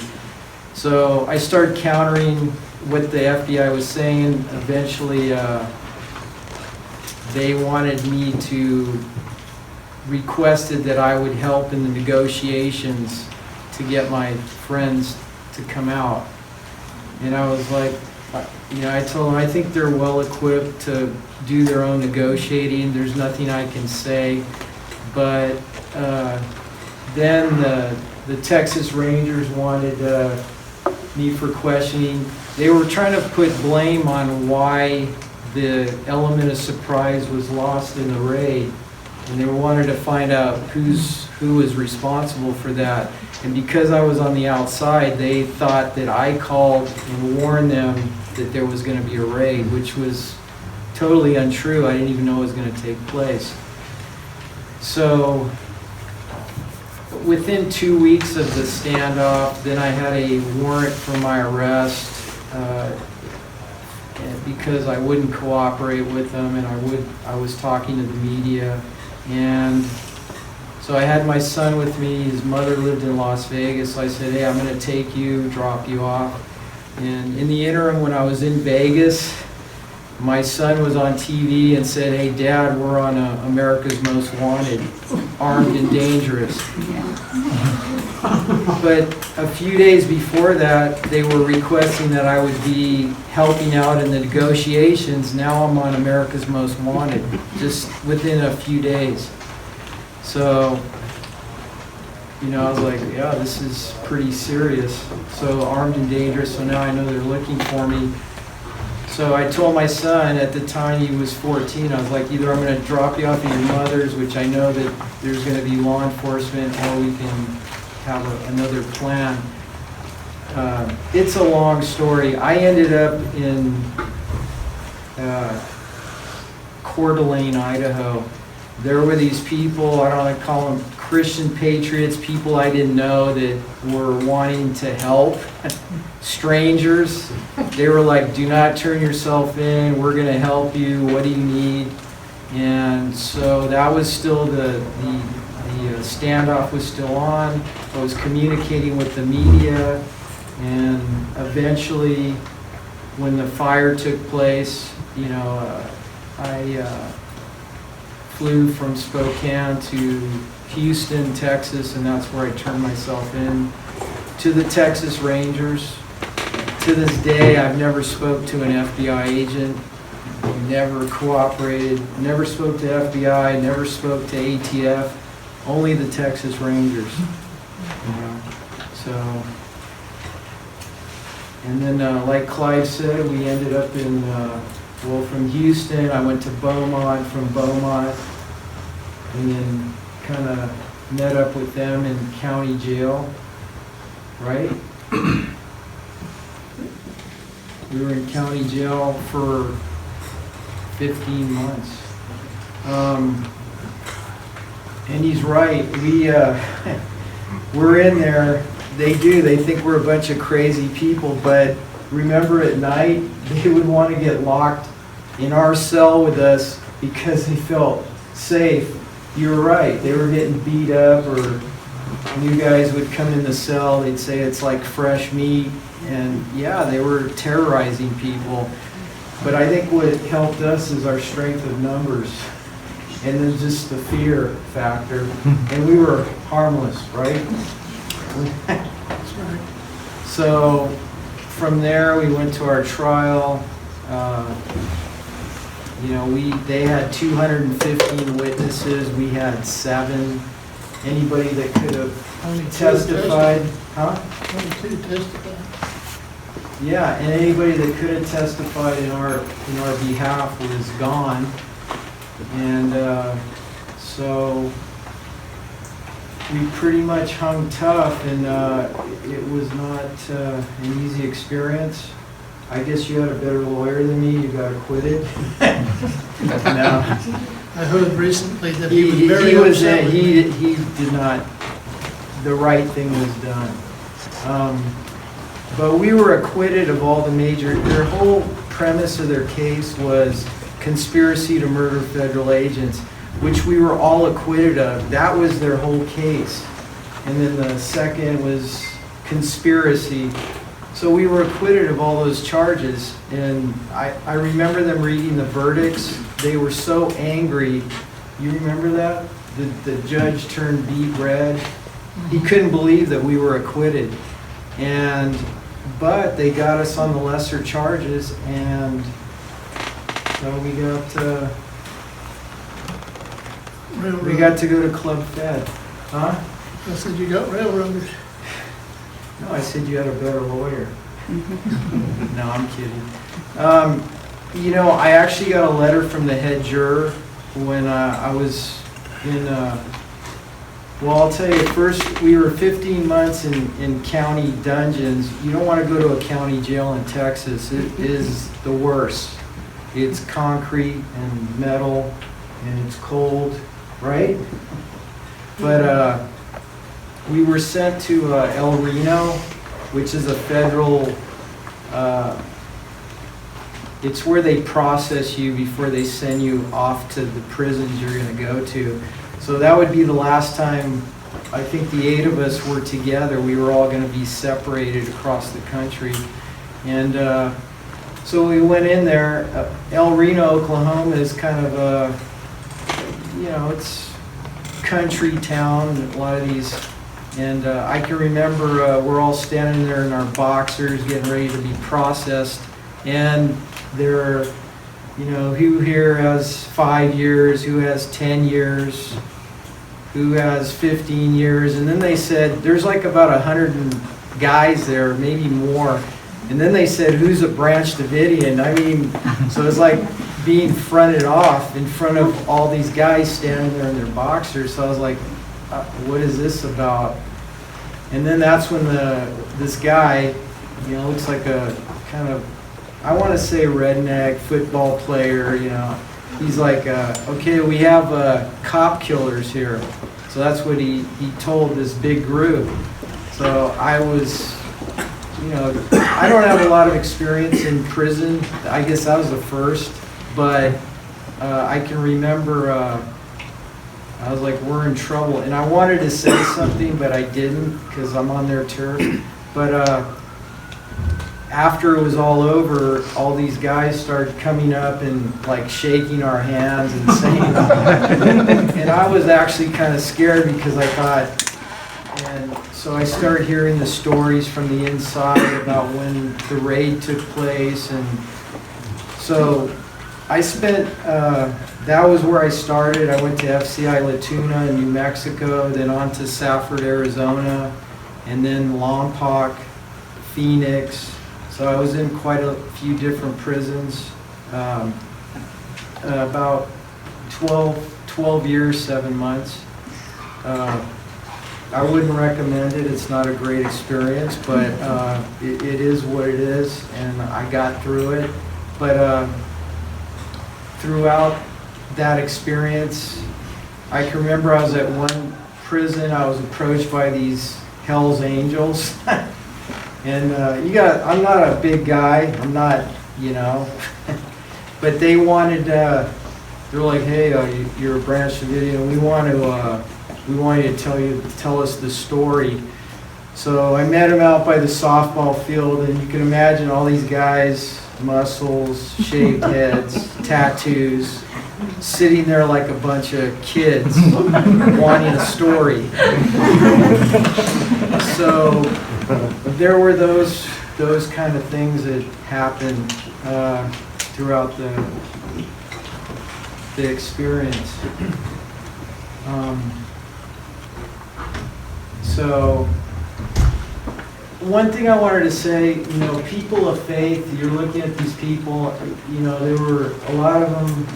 So I started countering what the FBI was saying. Eventually, they wanted me to, requested that I would help in the negotiations to get my friends to come out. And I was like, I told them I think they're well equipped to do their own negotiating. There's nothing I can say. But then the Texas Rangers wanted me for questioning. They were trying to put blame on why the element of surprise was lost in the raid. And they wanted to find out whose who was responsible for that. And because I was on the outside, they thought that I called and warned them that there was going to be a raid, which was totally untrue. I didn't even know it was going to take place. So within 2 weeks of the standoff, then I had a warrant for my arrest because I wouldn't cooperate with them, and I was talking to the media. And so I had my son with me. His mother lived in Las Vegas. So I said, hey, I'm going to take you, drop you off. And in the interim, when I was in Vegas, my son was on TV and said, hey, Dad, we're on America's Most Wanted, armed and dangerous. But a few days before that, they were requesting that I would be helping out in the negotiations. Now I'm on America's Most Wanted, just within a few days. So, I was like, yeah, this is pretty serious. So armed and dangerous, so now I know they're looking for me. So I told my son, at the time he was 14, I was like, either I'm going to drop you off at your mother's, which I know that there's going to be law enforcement, or we can have another plan. It's a long story. I ended up in Coeur d'Alene, Idaho. There were these people, I don't want to call them Christian patriots, people I didn't know that were wanting to help strangers. They were like, do not turn yourself in, we're going to help you, what do you need? And so that was still the standoff was still on. I was communicating with the media, and eventually when the fire took place, I flew from Spokane to Houston, Texas, and that's where I turned myself in to the Texas Rangers. To this day, I've never spoke to an FBI agent, never cooperated, never spoke to FBI, never spoke to ATF, only the Texas Rangers. So, and then like Clive said, we ended up in, from Houston, I went to Beaumont, from Beaumont, and then kind of met up with them in county jail, right? We were in county jail for 15 months. And he's right, we're in there, they think we're a bunch of crazy people, but remember at night, they would want to get locked in our cell with us because they felt safe. You were right, they were getting beat up, or new guys would come in the cell, they'd say it's like fresh meat, and yeah, they were terrorizing people. But I think what helped us is our strength of numbers, and then just the fear factor, and we were harmless, right? That's right. So from there, we went to our trial. They had 215 witnesses. We had 7. Anybody that could have Only 2 testified, huh? Only 2 testified. Yeah, and anybody that could have testified in our behalf was gone. And so we pretty much hung tough, and it was not an easy experience. I guess you had a better lawyer than me. You got acquitted. No. I heard recently that he was very upset with me. He did not. The right thing was done. But we were acquitted of all the major. Their whole premise of their case was conspiracy to murder federal agents, which we were all acquitted of. That was their whole case. And then the second was conspiracy. So we were acquitted of all those charges. And I remember them reading the verdicts. They were so angry. You remember that? The judge turned beet red. He couldn't believe that we were acquitted. But they got us on the lesser charges, and so we got to go to Club Fed. Huh? I said, you got railroaded. No, I said you had a better lawyer. No, I'm kidding. I actually got a letter from the head juror when I was in Well, I'll tell you, first, we were 15 months in county dungeons. You don't want to go to a county jail in Texas. It is the worst. It's concrete and metal, and it's cold, right? But we were sent to El Reno, which is a federal, it's where they process you before they send you off to the prisons you're going to go to. So that would be the last time, I think the 8 of us were together. We were all going to be separated across the country. And so we went in there. El Reno, Oklahoma is kind of a, you know, it's country town, a lot of these. And I can remember we're all standing there in our boxers getting ready to be processed. And there are, you know, who here has 5 years, who has 10 years, who has 15 years. And then they said, there's like about 100 guys there, maybe more. And then they said, who's a Branch Davidian? I mean, so it's like being fronted off in front of all these guys standing there in their boxers. So I was like, what is this about? And then that's when this guy, you know, looks like a kind of, I want to say redneck football player, you know. He's like, okay, we have cop killers here. So that's what he told this big group. So I was, you know, I don't have a lot of experience in prison. I guess I was the first. But I can remember I was like, we're in trouble. And I wanted to say something, but I didn't because I'm on their turf. But after it was all over, all these guys started coming up and like shaking our hands and saying, and I was actually kind of scared because I thought, and so I started hearing the stories from the inside about when the raid took place. And so I spent, that was where I started. I went to FCI La Tuna in New Mexico, then on to Safford, Arizona, and then Lompoc, Phoenix. So I was in quite a few different prisons, about 12 years, 7 months. I wouldn't recommend it. It's not a great experience, but it is what it is, and I got through it. But throughout that experience, I can remember I was at one prison. I was approached by these Hell's Angels. And I'm not a big guy, I'm not, you know, but they wanted, they're like, hey, you're a Branch Davidian, we want you to tell us the story. So I met him out by the softball field, and you can imagine all these guys, muscles, shaved heads, tattoos, sitting there like a bunch of kids wanting a story. So there were those kind of things that happened throughout the experience. So one thing I wanted to say, you know, people of faith, you're looking at these people, you know, there were a lot of them,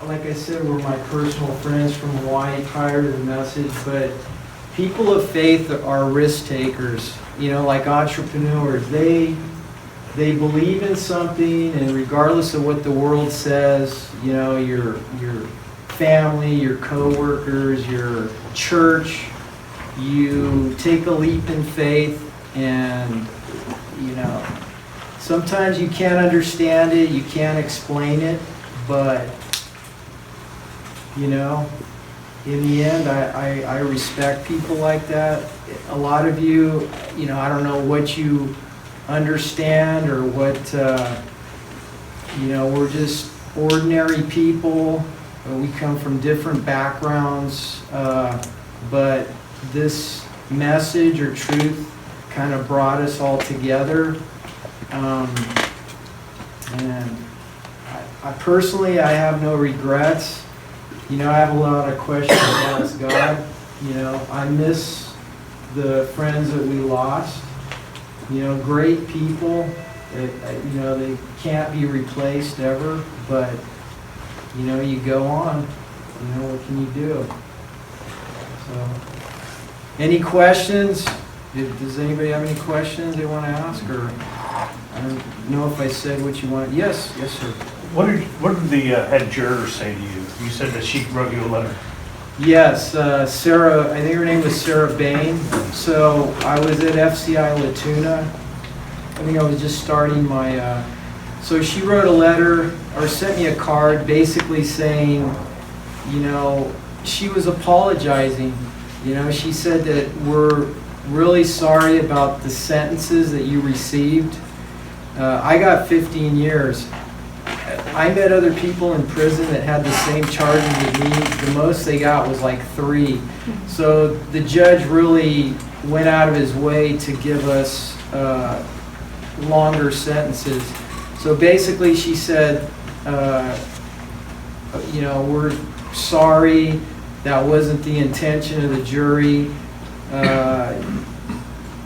like I said, were my personal friends from Hawaii prior to the message, but people of faith are risk takers, you know, like entrepreneurs. They believe in something, and regardless of what the world says, you know, your family, your coworkers, your church, you take a leap in faith, and, you know, sometimes you can't understand it, you can't explain it, but, you know, in the end, I respect people like that. A lot of you, you know, I don't know what you understand or what, you know, we're just ordinary people. We come from different backgrounds, but this message or truth kind of brought us all together. And I personally, I have no regrets. You know, I have a lot of questions to ask God. You know, I miss the friends that we lost. You know, great people. You know, they can't be replaced ever. But, you know, you go on. You know, what can you do? So, any questions? Does anybody have any questions they want to ask, or I don't know if I said what you wanted? Yes, yes, sir. What did the head juror say to you? You said that she wrote you a letter. Yes, Sarah, I think her name was Sarah Bain. So I was at FCI Latuna. I think I was just starting my, so she wrote a letter, or sent me a card basically saying, you know, she was apologizing. You know, she said that we're really sorry about the sentences that you received. I got 15 years. I met other people in prison that had the same charges as me. The most they got was like 3. So the judge really went out of his way to give us longer sentences. So basically she said, you know, we're sorry, that wasn't the intention of the jury.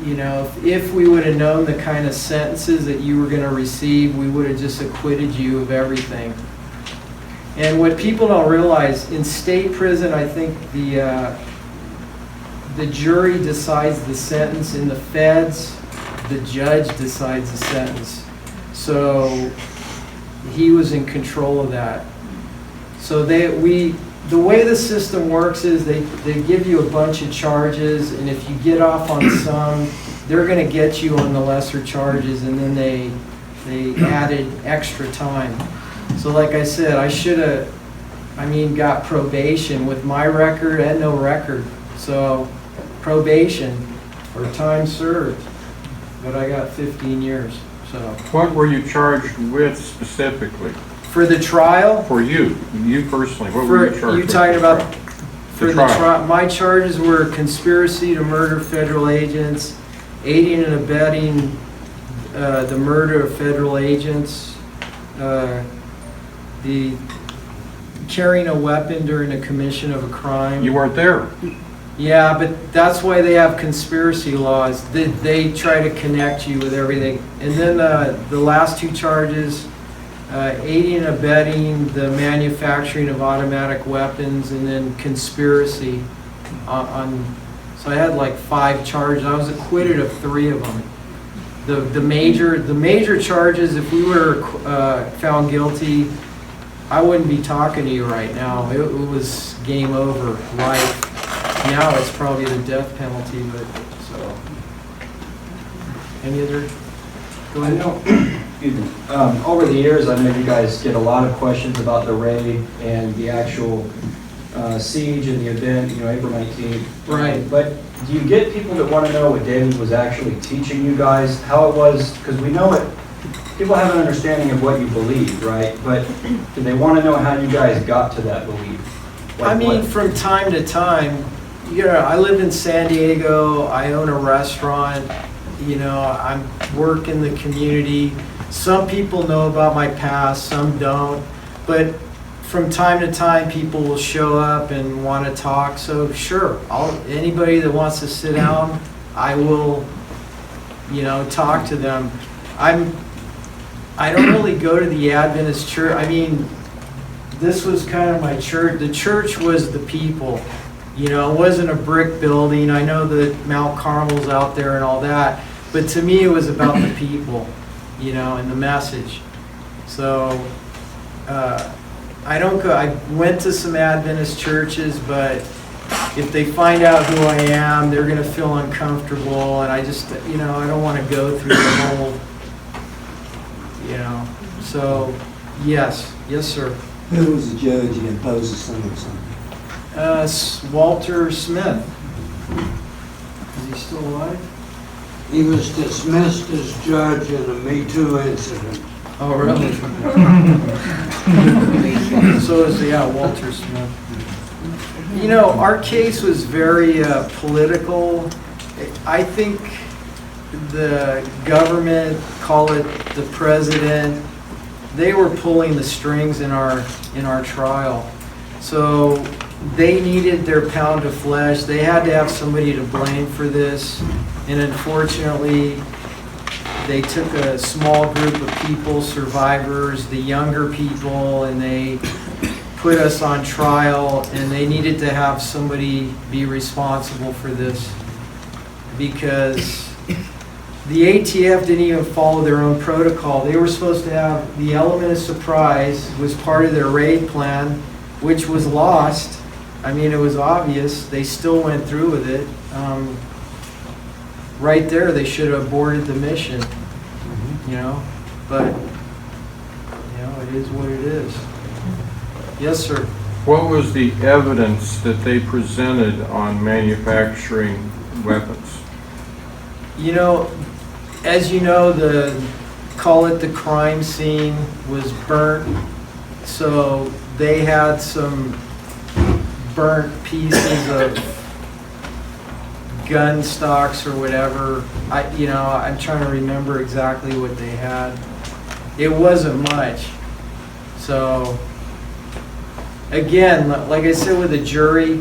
You know, if we would have known the kind of sentences that you were going to receive, we would have just acquitted you of everything. And what people don't realize, in state prison, I think the jury decides the sentence. In the feds, the judge decides the sentence. So he was in control of that. So the way the system works is they give you a bunch of charges, and if you get off on some, they're going to get you on the lesser charges, and then they added extra time. So like I said, I should have, got probation with my record and no record. So probation or time served, but I got 15 years. So What were you charged with specifically? for the trial, For you personally, what were you charged with? you talking about for the trial. trial? My charges were conspiracy to murder federal agents, aiding and abetting the murder of federal agents, the carrying a weapon during the commission of a crime. You weren't there. Yeah, but that's why they have conspiracy laws. They try to connect you with everything. And then the last 2 charges, aiding and abetting the manufacturing of automatic weapons, and then conspiracy so I had like 5 charges. I was acquitted of 3 of them. The major charges, if we were found guilty, I wouldn't be talking to you right now. It was game over, life. Now it's probably the death penalty, but so. Any other? Go I ahead. know, excuse me, over the years, I know you guys get a lot of questions about the raid and the actual siege and the event, April 19th. Right. But do you get people that want to know what David was actually teaching you guys, how it was? Because we know it, people have an understanding of what you believe, right? But do they want to know how you guys got to that belief? From time to time, I live in San Diego, I own a restaurant, I work in the community. Some people know about my past, some don't, but from time to time, people will show up and want to talk, so sure, anybody that wants to sit down, I will, talk to them. I don't really go to the Adventist church. This was kind of my church. The church was the people. It wasn't a brick building. I know that Mount Carmel's out there and all that, but to me it was about the people, and the message. So I don't go. I went to some Adventist churches, but if they find out who I am, they're going to feel uncomfortable, and I just, I don't want to go through the whole, So yes, sir. Who was the judge that imposed the sentence on you? Walter Smith. Is he still alive? He was dismissed as judge in a Me Too incident. Oh, really? So is Walter Smith. Our case was very political. I think the government, call it the president, they were pulling the strings in our trial. So they needed their pound of flesh. They had to have somebody to blame for this. And unfortunately, they took a small group of people, survivors, the younger people, and they put us on trial, and they needed to have somebody be responsible for this, because the ATF didn't even follow their own protocol. They were supposed to have the element of surprise was part of their raid plan, which was lost. I mean, it was obvious. They still went through with it. Right there, they should have aborted the mission, you know, but, you know, it is what it is. Yes, sir. What was the evidence that they presented on manufacturing weapons? You know, as you know, call it the crime scene was burnt, so they had some burnt pieces of gun stocks or whatever. I'm trying to remember exactly what they had. It wasn't much. So, again, like I said with the jury,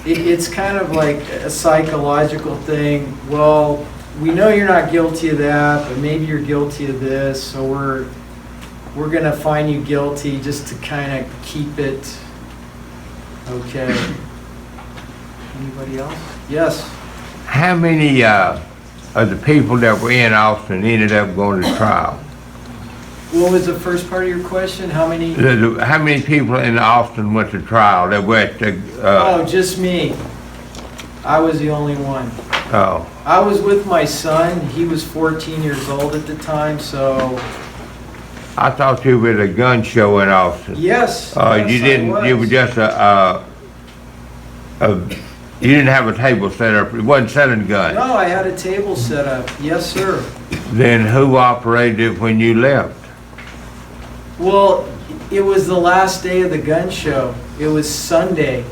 it's kind of like a psychological thing. Well, we know you're not guilty of that, but maybe you're guilty of this, so we're gonna find you guilty just to kind of keep it okay. Anybody else? Yes. How many of the people that were in Austin ended up going to trial? What was the first part of your question? How many? How many people in Austin went to trial that were at the... Oh, just me. I was the only one. Oh. I was with my son. He was 14 years old at the time, so... I thought you were at a gun show in Austin. Yes. You didn't, you were just you didn't have a table set up, it wasn't selling guns. No, I had a table set up. Yes, sir. Then who operated it when you left? Well, it was the last day of the gun show. It was Sunday.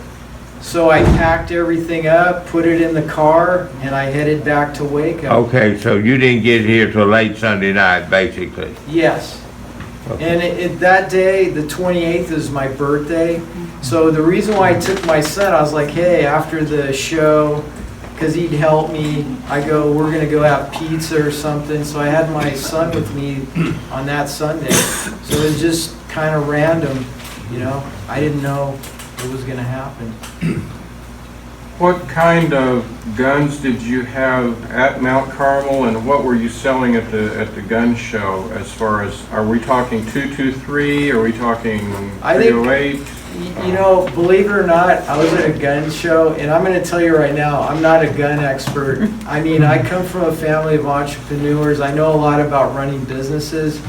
So I packed everything up, put it in the car, and I headed back to Waco. Okay, so you didn't get here till late Sunday night, basically. Yes. Okay. And that day, the 28th, is my birthday. So the reason why I took my son, I was like, hey, after the show, because he'd help me, we're going to go have pizza or something. So I had my son with me on that Sunday. So it was just kind of random, you know. I didn't know it was going to happen. What kind of guns did you have at Mount Carmel, and what were you selling at the gun show? As far as, are we talking 223? Are we talking 308? You know, believe it or not, I was at a gun show, and I'm going to tell you right now, I'm not a gun expert. I mean, I come from a family of entrepreneurs. I know a lot about running businesses,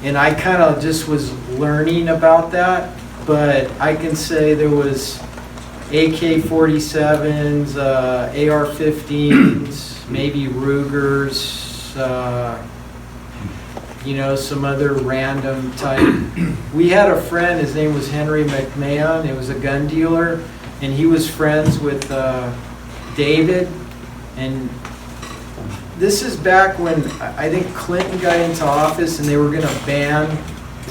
and I kind of just was learning about that. But I can say there was AK-47s, AR-15s, maybe Rugers, you know, some other random type. We had a friend, his name was Henry McMahon. It was a gun dealer, and he was friends with David. And this is back when I think Clinton got into office, and they were going to ban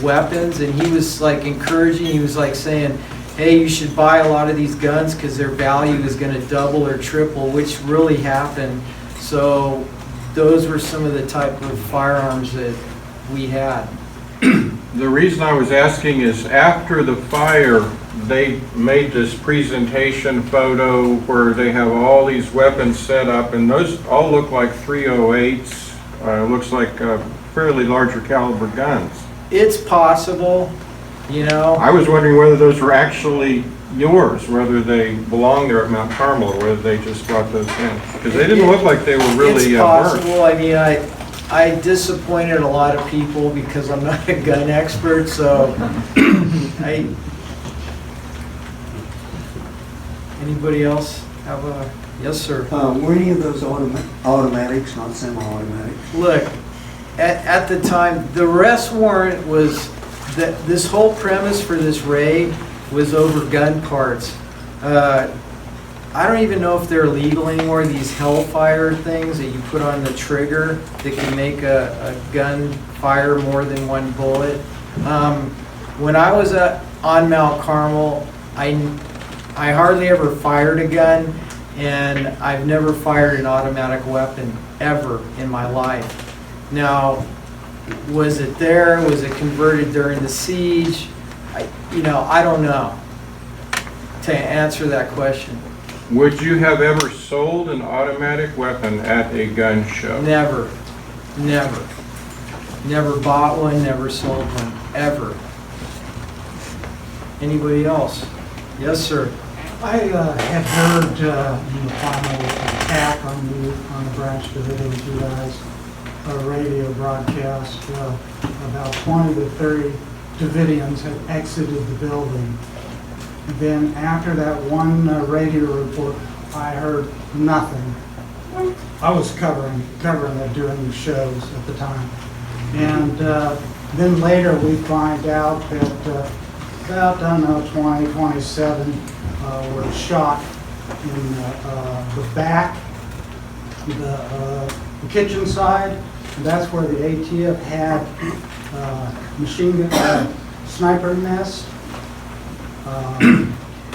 weapons, and he was like encouraging, he was like saying, hey, you should buy a lot of these guns because their value is going to double or triple, which really happened. So those were some of the type of firearms that we had. The reason I was asking is after the fire, they made this presentation photo where they have all these weapons set up, and those all look like 308s. Looks like fairly larger caliber guns. It's possible, you know. I was wondering whether those were actually yours, whether they belong there at Mount Carmel, or whether they just brought those in. Because they didn't look like they were really It's possible. I mean, I disappointed a lot of people because I'm not a gun expert, so Anybody else have a, yes, sir? Were any of those automatics, not semi-automatic? Look, at the time, the arrest warrant was, that this whole premise for this raid was over gun parts. I don't even know if they're legal anymore, these Hellfire things that you put on the trigger that can make a gun fire more than one bullet. When I was on Mount Carmel, I hardly ever fired a gun, and I've never fired an automatic weapon ever in my life. Now, Was it there? Was it converted during the siege? I don't know to answer that question. Would you have ever sold an automatic weapon at a gun show? Never, never. Never bought one, never sold one, ever. Anybody else? Yes, sir. I had heard the final attack on the branch Davidians, you guys, a radio broadcast, about 20 to 30 Davidians had exited the building. Then after that one radio report, I heard nothing. I was covering it during the shows at the time. And then later we find out that about, I don't know, 20, 27 were shot in the back, the kitchen side. And that's where the ATF had machine gun sniper nest.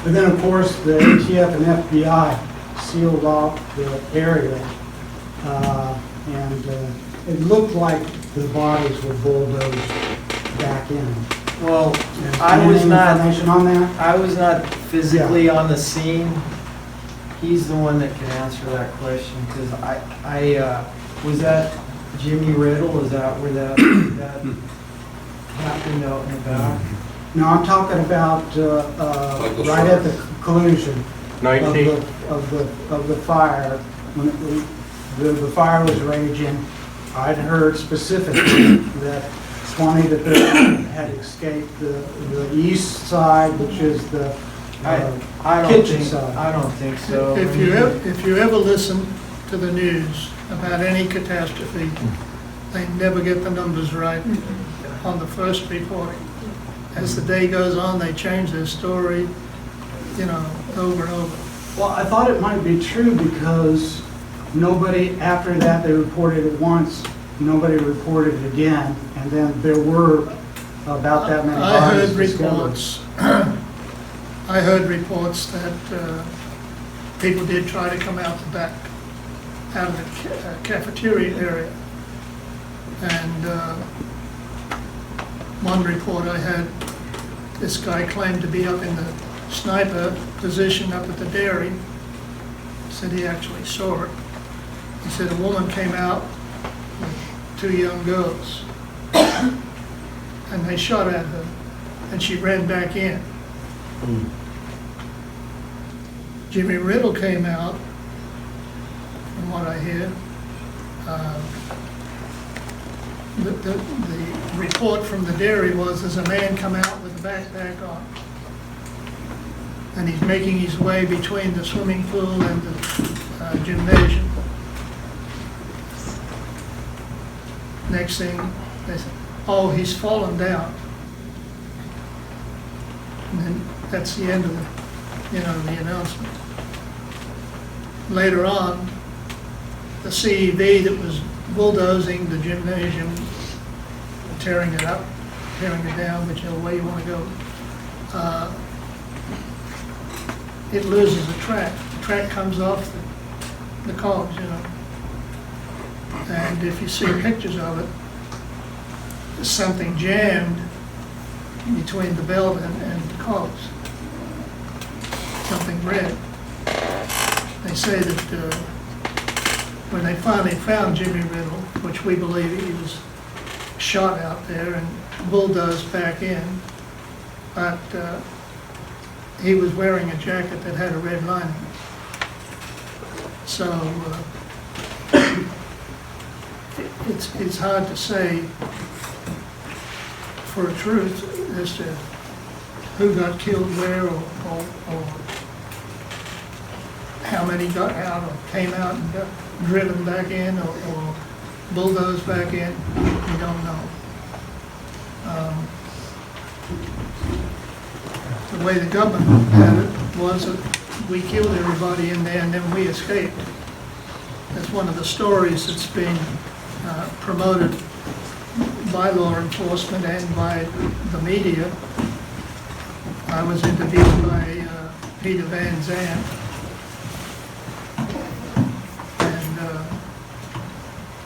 But then, of course, the ATF and FBI sealed off the area, and it looked like the bodies were bulldozed back in. Well, Any information on that? I was not physically on the scene. He's the one that can answer that question, because was that Jimmy Riddle? Is that where that happened out in the back? No, I'm talking about right at the collusion 19. of the fire. When the fire was raging, I'd heard specifically that 20 to 30 had escaped the east side, which is the kitchen side. I don't think so. If you ever listen to the news about any catastrophe, they never get the numbers right on the first reporting. As the day goes on, they change their story, over and over. Well, I thought it might be true because nobody, after that, they reported it once, nobody reported it again, and then there were about that many bodies discovered. I heard reports that people did try to come out the back, out of the cafeteria area. And one report I had, this guy claimed to be up in the sniper position up at the dairy. Said he actually saw it. He said a woman came out with 2 young girls and they shot at her and she ran back in. Jimmy Riddle came out, from what I hear. The report from the dairy was there's a man come out with a backpack on. And he's making his way between the swimming pool and the gymnasium. Next thing, they said, oh, he's fallen down. And then that's the end of the announcement. Later on, the CEV that was bulldozing the gymnasium, tearing it up, tearing it down, whichever way you want to go, it loses the track. The track comes off the cogs, And if you see pictures of it, there's something jammed between the belt and the cogs. Something red. They say that when they finally found Jimmy Riddle, which we believe he was shot out there and bulldozed back in, but he was wearing a jacket that had a red lining. So it's hard to say for a truth as to who got killed where or how many got out or came out and got driven back in or bulldozed back in. We don't know. The way the government had it was that we killed everybody in there and then we escaped. That's one of the stories that's being promoted by law enforcement and by the media. I was interviewed by Peter Van Zandt, and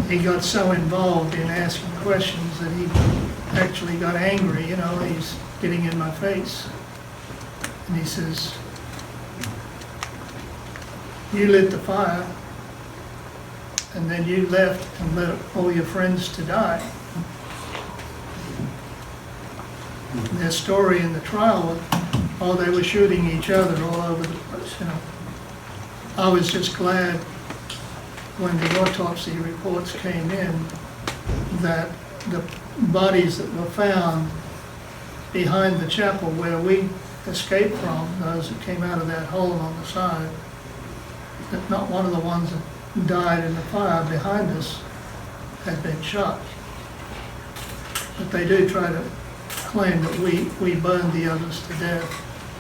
he got so involved in asking questions that he actually got angry, you know, he's getting in my face. And he says, "You lit the fire, and then you left and let all your friends to die." And their story in the trial was, oh, they were shooting each other all over the place, you know. I was just glad when the autopsy reports came in that the bodies that were found behind the chapel where we escaped from, those that came out of that hole on the side, that not one of the ones that died in the fire behind us had been shot. But they do try to claim that we burned the others to death.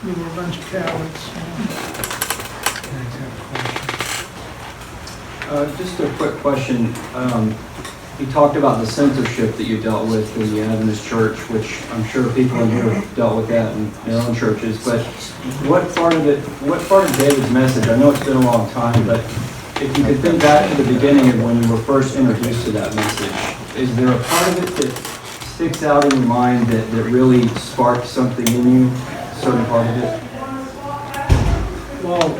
We were a bunch of cowards. Just a quick question. You talked about the censorship that you dealt with in the Adventist church, which I'm sure people in here have dealt with that in their own churches. But what part of David's message, I know it's been a long time, but if you could think back to the beginning of when you were first introduced to that message, is there a part of it that sticks out in your mind that really sparked something in you, a certain part of it? Well,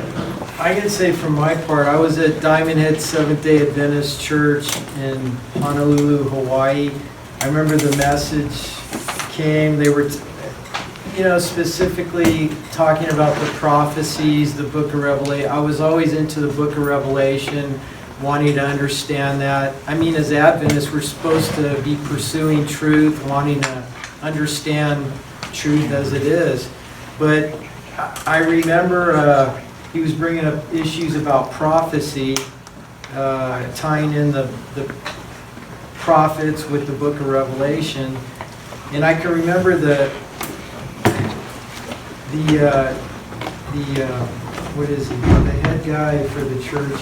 I can say from my part, I was at Diamond Head Seventh-day Adventist Church in Honolulu, Hawaii. I remember the message came, they were, specifically talking about the prophecies, the book of Revelation. I was always into the book of Revelation, wanting to understand that. I mean, as Adventists, we're supposed to be pursuing truth, wanting to understand truth as it is. But I remember he was bringing up issues about prophecy, tying in the prophets with the book of Revelation. And I can remember what is he? The head guy for the church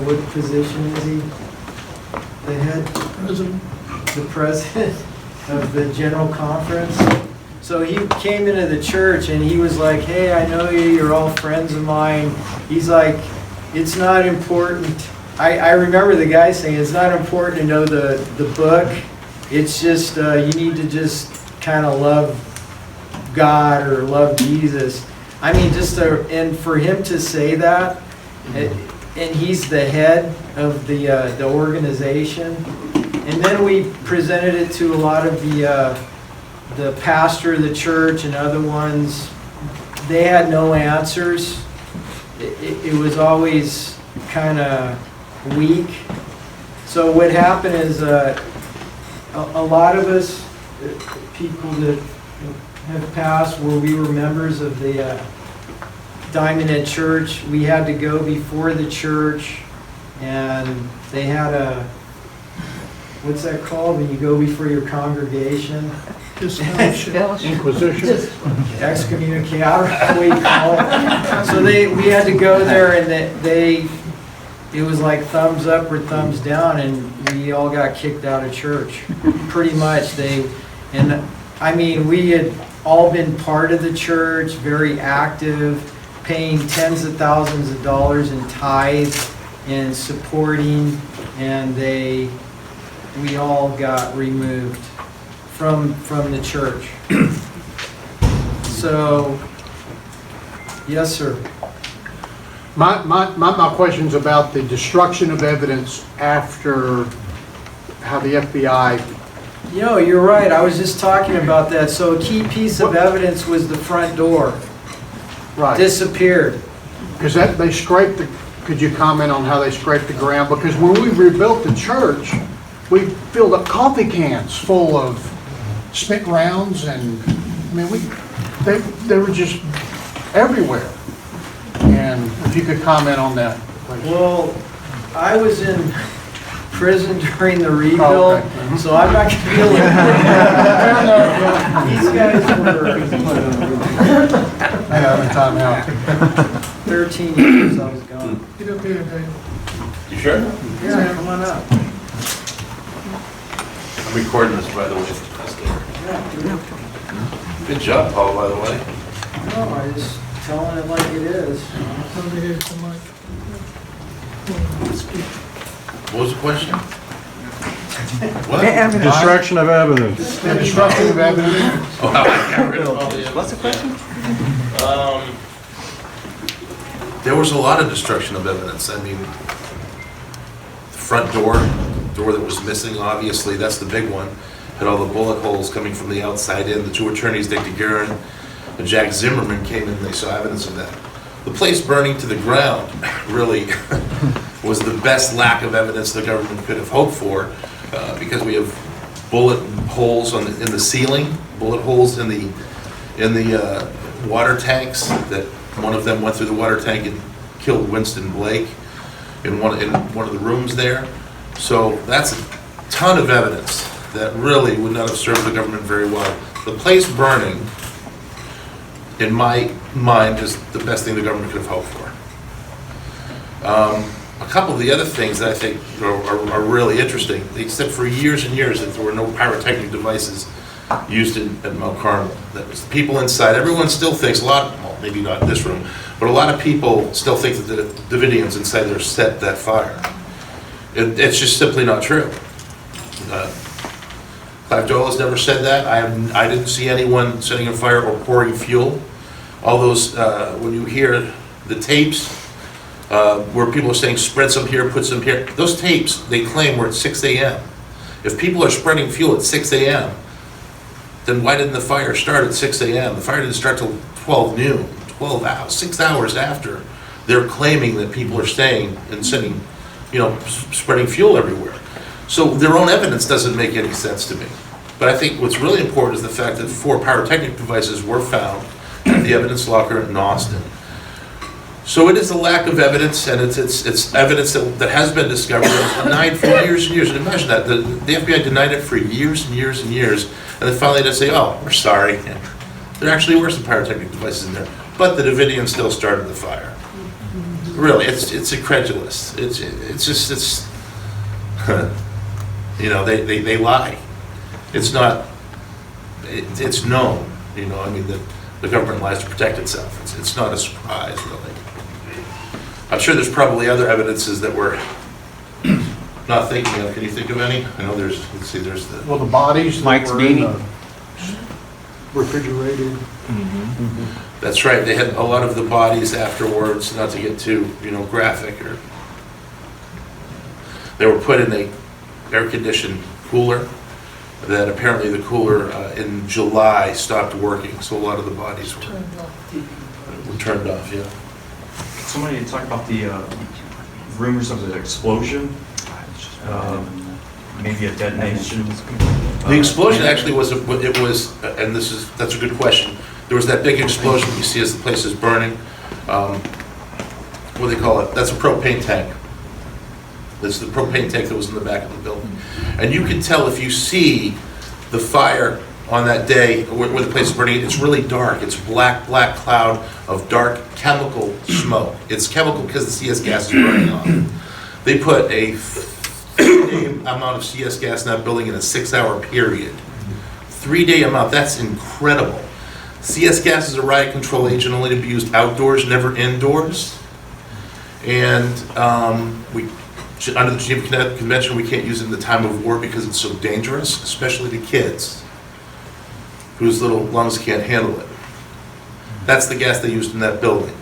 what position is he? The head president, the president of the general conference. So he came into the church and he was like, "Hey, I know you, you're all friends of mine." He's like, "It's not important." I remember the guy saying, "It's not important to know the book. It's just, you need to just kind of love God or love Jesus." I mean, and for him to say that, and he's the head of the organization. And then we presented it to a lot of the pastor of the church and other ones. They had no answers. It was always kind of weak. So what happened is a lot of us, people that have passed where we were members of the Diamond Head Church, we had to go before the church, and they had what's that called when you go before your congregation? Inquisition. Excommunicate, I don't know what you call it. So we had to go there, and it was like thumbs up or thumbs down, and we all got kicked out of church. Pretty much, and I mean, we had all been part of the church, very active, paying tens of thousands of dollars in tithes and supporting, and we all got removed from the church. So, yes, sir. My question's about the destruction of evidence after how the FBI... You're right. I was just talking about that. So a key piece of evidence was the front door. Right. Disappeared. Because they scraped could you comment on how they scraped the ground? Because when we rebuilt the church, we filled up coffee cans full of spent rounds, and I mean, they were just everywhere. And if you could comment on that, please. Well, I was in prison during the rebuild, Oh, okay. so I'm not going to be able to. These guys were Yeah, time out. 13 years I was gone. Get up here, Dave. You sure? Yeah, come on up. I'm recording this, by the way. Good job, Paul, by the way. No, I just telling it like it is. Over here to the mic. Speak. What was the question? What? Destruction of evidence. The destruction of evidence. Oh, I got rid of all the- What's the question? There was a lot of destruction of evidence. I mean, the front door that was missing, obviously, that's the big one. Had all the bullet holes coming from the outside in. The two attorneys, Dick DeGuerin and Jack Zimmerman, came in and they saw evidence of that. The place burning to the ground really was the best lack of evidence the government could have hoped for, because we have bullet holes in the ceiling, bullet holes in the water tanks. That one of them went through the water tank and killed Winston Blake in one of the rooms there. So that's a ton of evidence that really would not have served the government very well. The place burning, in my mind, is the best thing the government could have hoped for. A couple of the other things that I think are really interesting, they said for years and years that there were no pyrotechnic devices used at Mount Carmel. That was the people inside. Everyone still thinks, well, maybe not in this room, but a lot of people still think that the Davidians inside there set that fire. It's just simply not true. Clive Doyle has never said that. I didn't see anyone setting a fire or pouring fuel. All those, when you hear the tapes where people are saying spread some here, put some here, those tapes, they claim were at 6 a.m. If people are spreading fuel at 6 a.m., then why didn't the fire start at 6 a.m.? The fire didn't start till 12 noon, 12 hours, 6 hours after. They're claiming that people are staying and sitting, spreading fuel everywhere. So their own evidence doesn't make any sense to me. But I think what's really important is the fact that 4 pyrotechnic devices were found at the evidence locker in Austin. So it is a lack of evidence, and it's evidence that has been discovered and was denied for years and years. And imagine that, the FBI denied it for years and years and years, and then finally they say, oh, we're sorry. There actually were some pyrotechnic devices in there, but the Davidians still started the fire. Really, it's incredulous. It's they lie. It's not, it's known, the government lies to protect itself. It's not a surprise, really. I'm sure there's probably other evidences that we're not thinking of. Can you think of any? I know there's the... Well, the bodies that Mike's were in beanie. the refrigerated. That's right, they had a lot of the bodies afterwards, not to get too, graphic, or they were put in a air-conditioned cooler that apparently the cooler in July stopped working, so a lot of the bodies were turned off, yeah. Somebody talked about the rumors of the explosion, maybe a detonation. The explosion actually was, and that's a good question. There was that big explosion that you see as the place is burning. What do they call it? That's a propane tank. That's the propane tank that was in the back of the building. And you can tell if you see the fire on that day where the place is burning, it's really dark. It's black cloud of dark chemical smoke. It's chemical because the CS gas is burning off. They put a 3-day amount of CS gas in that building in a 6-hour period. 3-day amount, that's incredible. CS gas is a riot control agent only to be used outdoors, never indoors. And under the Geneva Convention, we can't use it in the time of war because it's so dangerous, especially to kids whose little lungs can't handle it. That's the gas they used in that building.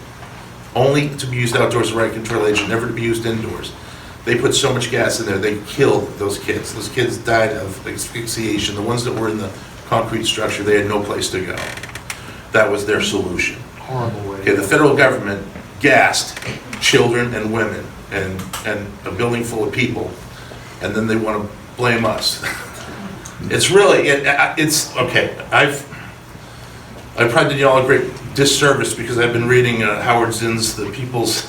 Only to be used outdoors as a riot control agent, never to be used indoors. They put so much gas in there, they killed those kids. Those kids died of asphyxiation. The ones that were in the concrete structure, they had no place to go. That was their solution. Horrible way. Okay, the federal government gassed children and women and a building full of people, and then they want to blame us. It's really, it's, okay, I've probably done you all a great disservice because I've been reading Howard Zinn's The People's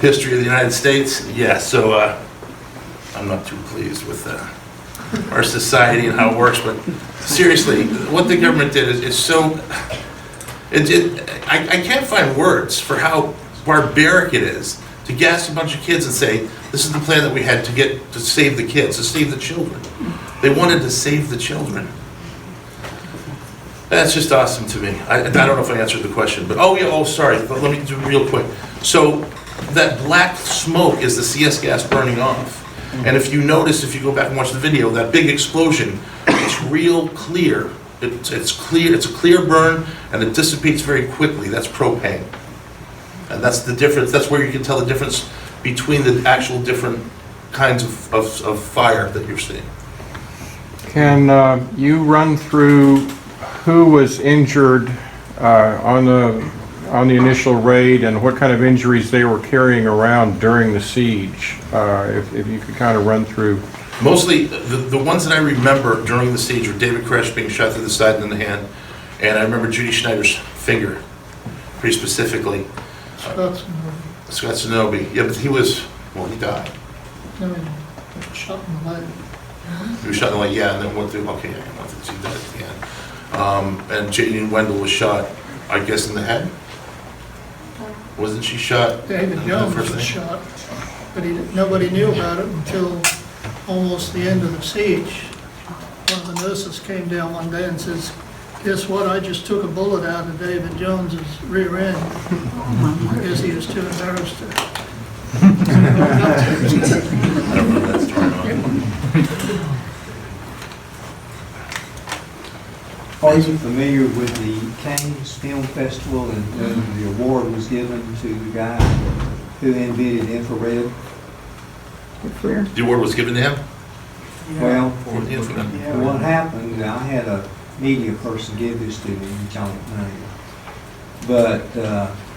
History of the United States. Yeah, so I'm not too pleased with our society and how it works, but seriously, what the government did is so, I can't find words for how barbaric it is to gas a bunch of kids and say, this is the plan that we had to save the kids, to save the children. They wanted to save the children. That's just awesome to me. I don't know if I answered the question, but sorry, let me do it real quick. So that black smoke is the CS gas burning off. And if you notice, if you go back and watch the video, that big explosion, it's real clear. It's clear, it's a clear burn, and it dissipates very quickly. That's propane. And that's the difference, that's where you can tell the difference between the actual different kinds of fire that you're seeing. Can you run through who was injured on the initial raid and what kind of injuries they were carrying around during the siege? If you could kind of run through. Mostly, the ones that I remember during the siege were David Koresh being shot through the side and in the hand, and I remember Judy Schneider's finger, pretty specifically. Scott Sonobi. Yeah, but he was, well, he died. I mean, shot in the leg. He was shot in the leg, yeah, and then went through, okay, yeah, I went through that at the end. And Jane Wendell was shot, I guess, in the head? Wasn't she shot? David Jones was shot, but nobody knew about it until almost the end of the siege. One of the nurses came down one day and says, guess what, I just took a bullet out of David Jones's rear end. I guess he was too embarrassed to. I don't remember that story. Are you familiar with the Cannes Film Festival and the award was given to the guy who invented infrared? The award was given to him? Well, For the infrared. what happened, I had a media person give this to me, which I don't know. But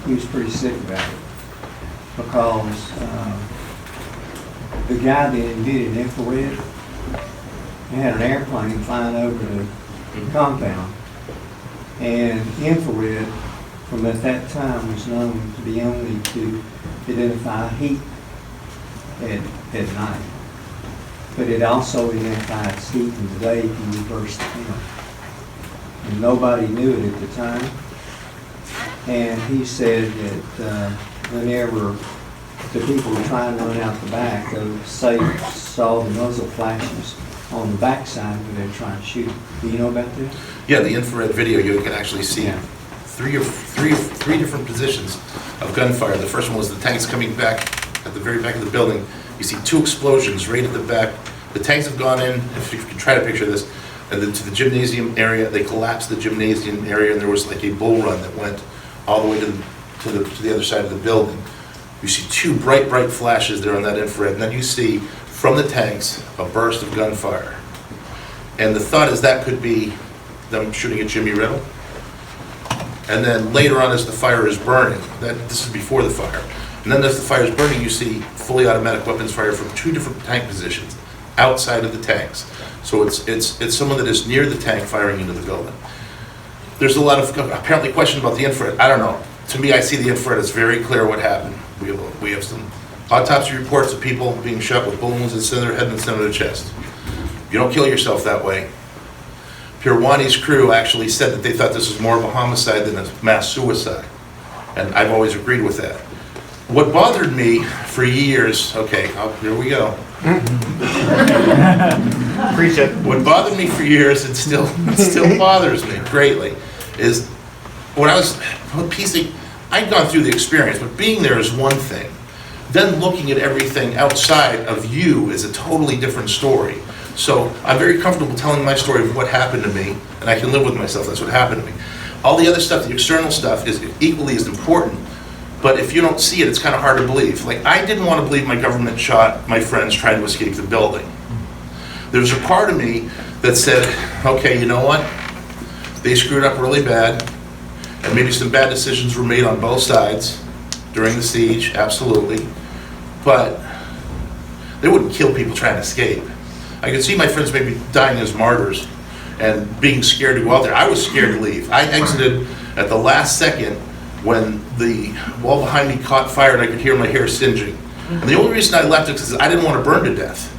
he was pretty sick about it because the guy that invented infrared had an airplane flying over the compound, and infrared from at that time was known to be only to identify heat at night. But it also identifies heat in the day if you reverse the count. And nobody knew it at the time. And he said that whenever the people were trying to run out the back, they saw the muzzle flashes on the backside when they were trying to shoot. Do you know about this? Yeah, the infrared video, you can actually see three different positions of gunfire. The first one was the tanks coming back at the very back of the building. You see two explosions right at the back. The tanks have gone in, if you can try to picture this, and then to the gymnasium area. They collapsed the gymnasium area, and there was like a bull run that went all the way to the other side of the building. You see two bright flashes there on that infrared, and then you see from the tanks a burst of gunfire. And the thought is that could be them shooting at Jimmy Riddle. And then later on, as the fire is burning, this is before the fire, and then as the fire is burning, you see fully automatic weapons fire from two different tank positions outside of the tanks. So it's someone that is near the tank firing into the building. There's a lot of apparently questions about the infrared. I don't know. To me, I see the infrared as very clear what happened. We have some autopsy reports of people being shot with bullet wounds in the center of their head and the center of their chest. You don't kill yourself that way. Pirwani's crew actually said that they thought this was more of a homicide than a mass suicide. And I've always agreed with that. What bothered me for years, okay, here we go. Preach it. What bothered me for years, it still bothers me greatly, is when I was piecing, I'd gone through the experience, but being there is one thing. Then looking at everything outside of you is a totally different story. So I'm very comfortable telling my story of what happened to me, and I can live with myself, that's what happened to me. All the other stuff, the external stuff, is equally as important, but if you don't see it, it's kind of hard to believe. Like, I didn't want to believe my government shot my friends trying to escape the building. There's a part of me that said, okay, you know what? They screwed up really bad, and maybe some bad decisions were made on both sides during the siege, absolutely, but they wouldn't kill people trying to escape. I could see my friends maybe dying as martyrs and being scared to go out there. I was scared to leave. I exited at the last second when the wall behind me caught fire and I could hear my hair singeing. And the only reason I left is because I didn't want to burn to death.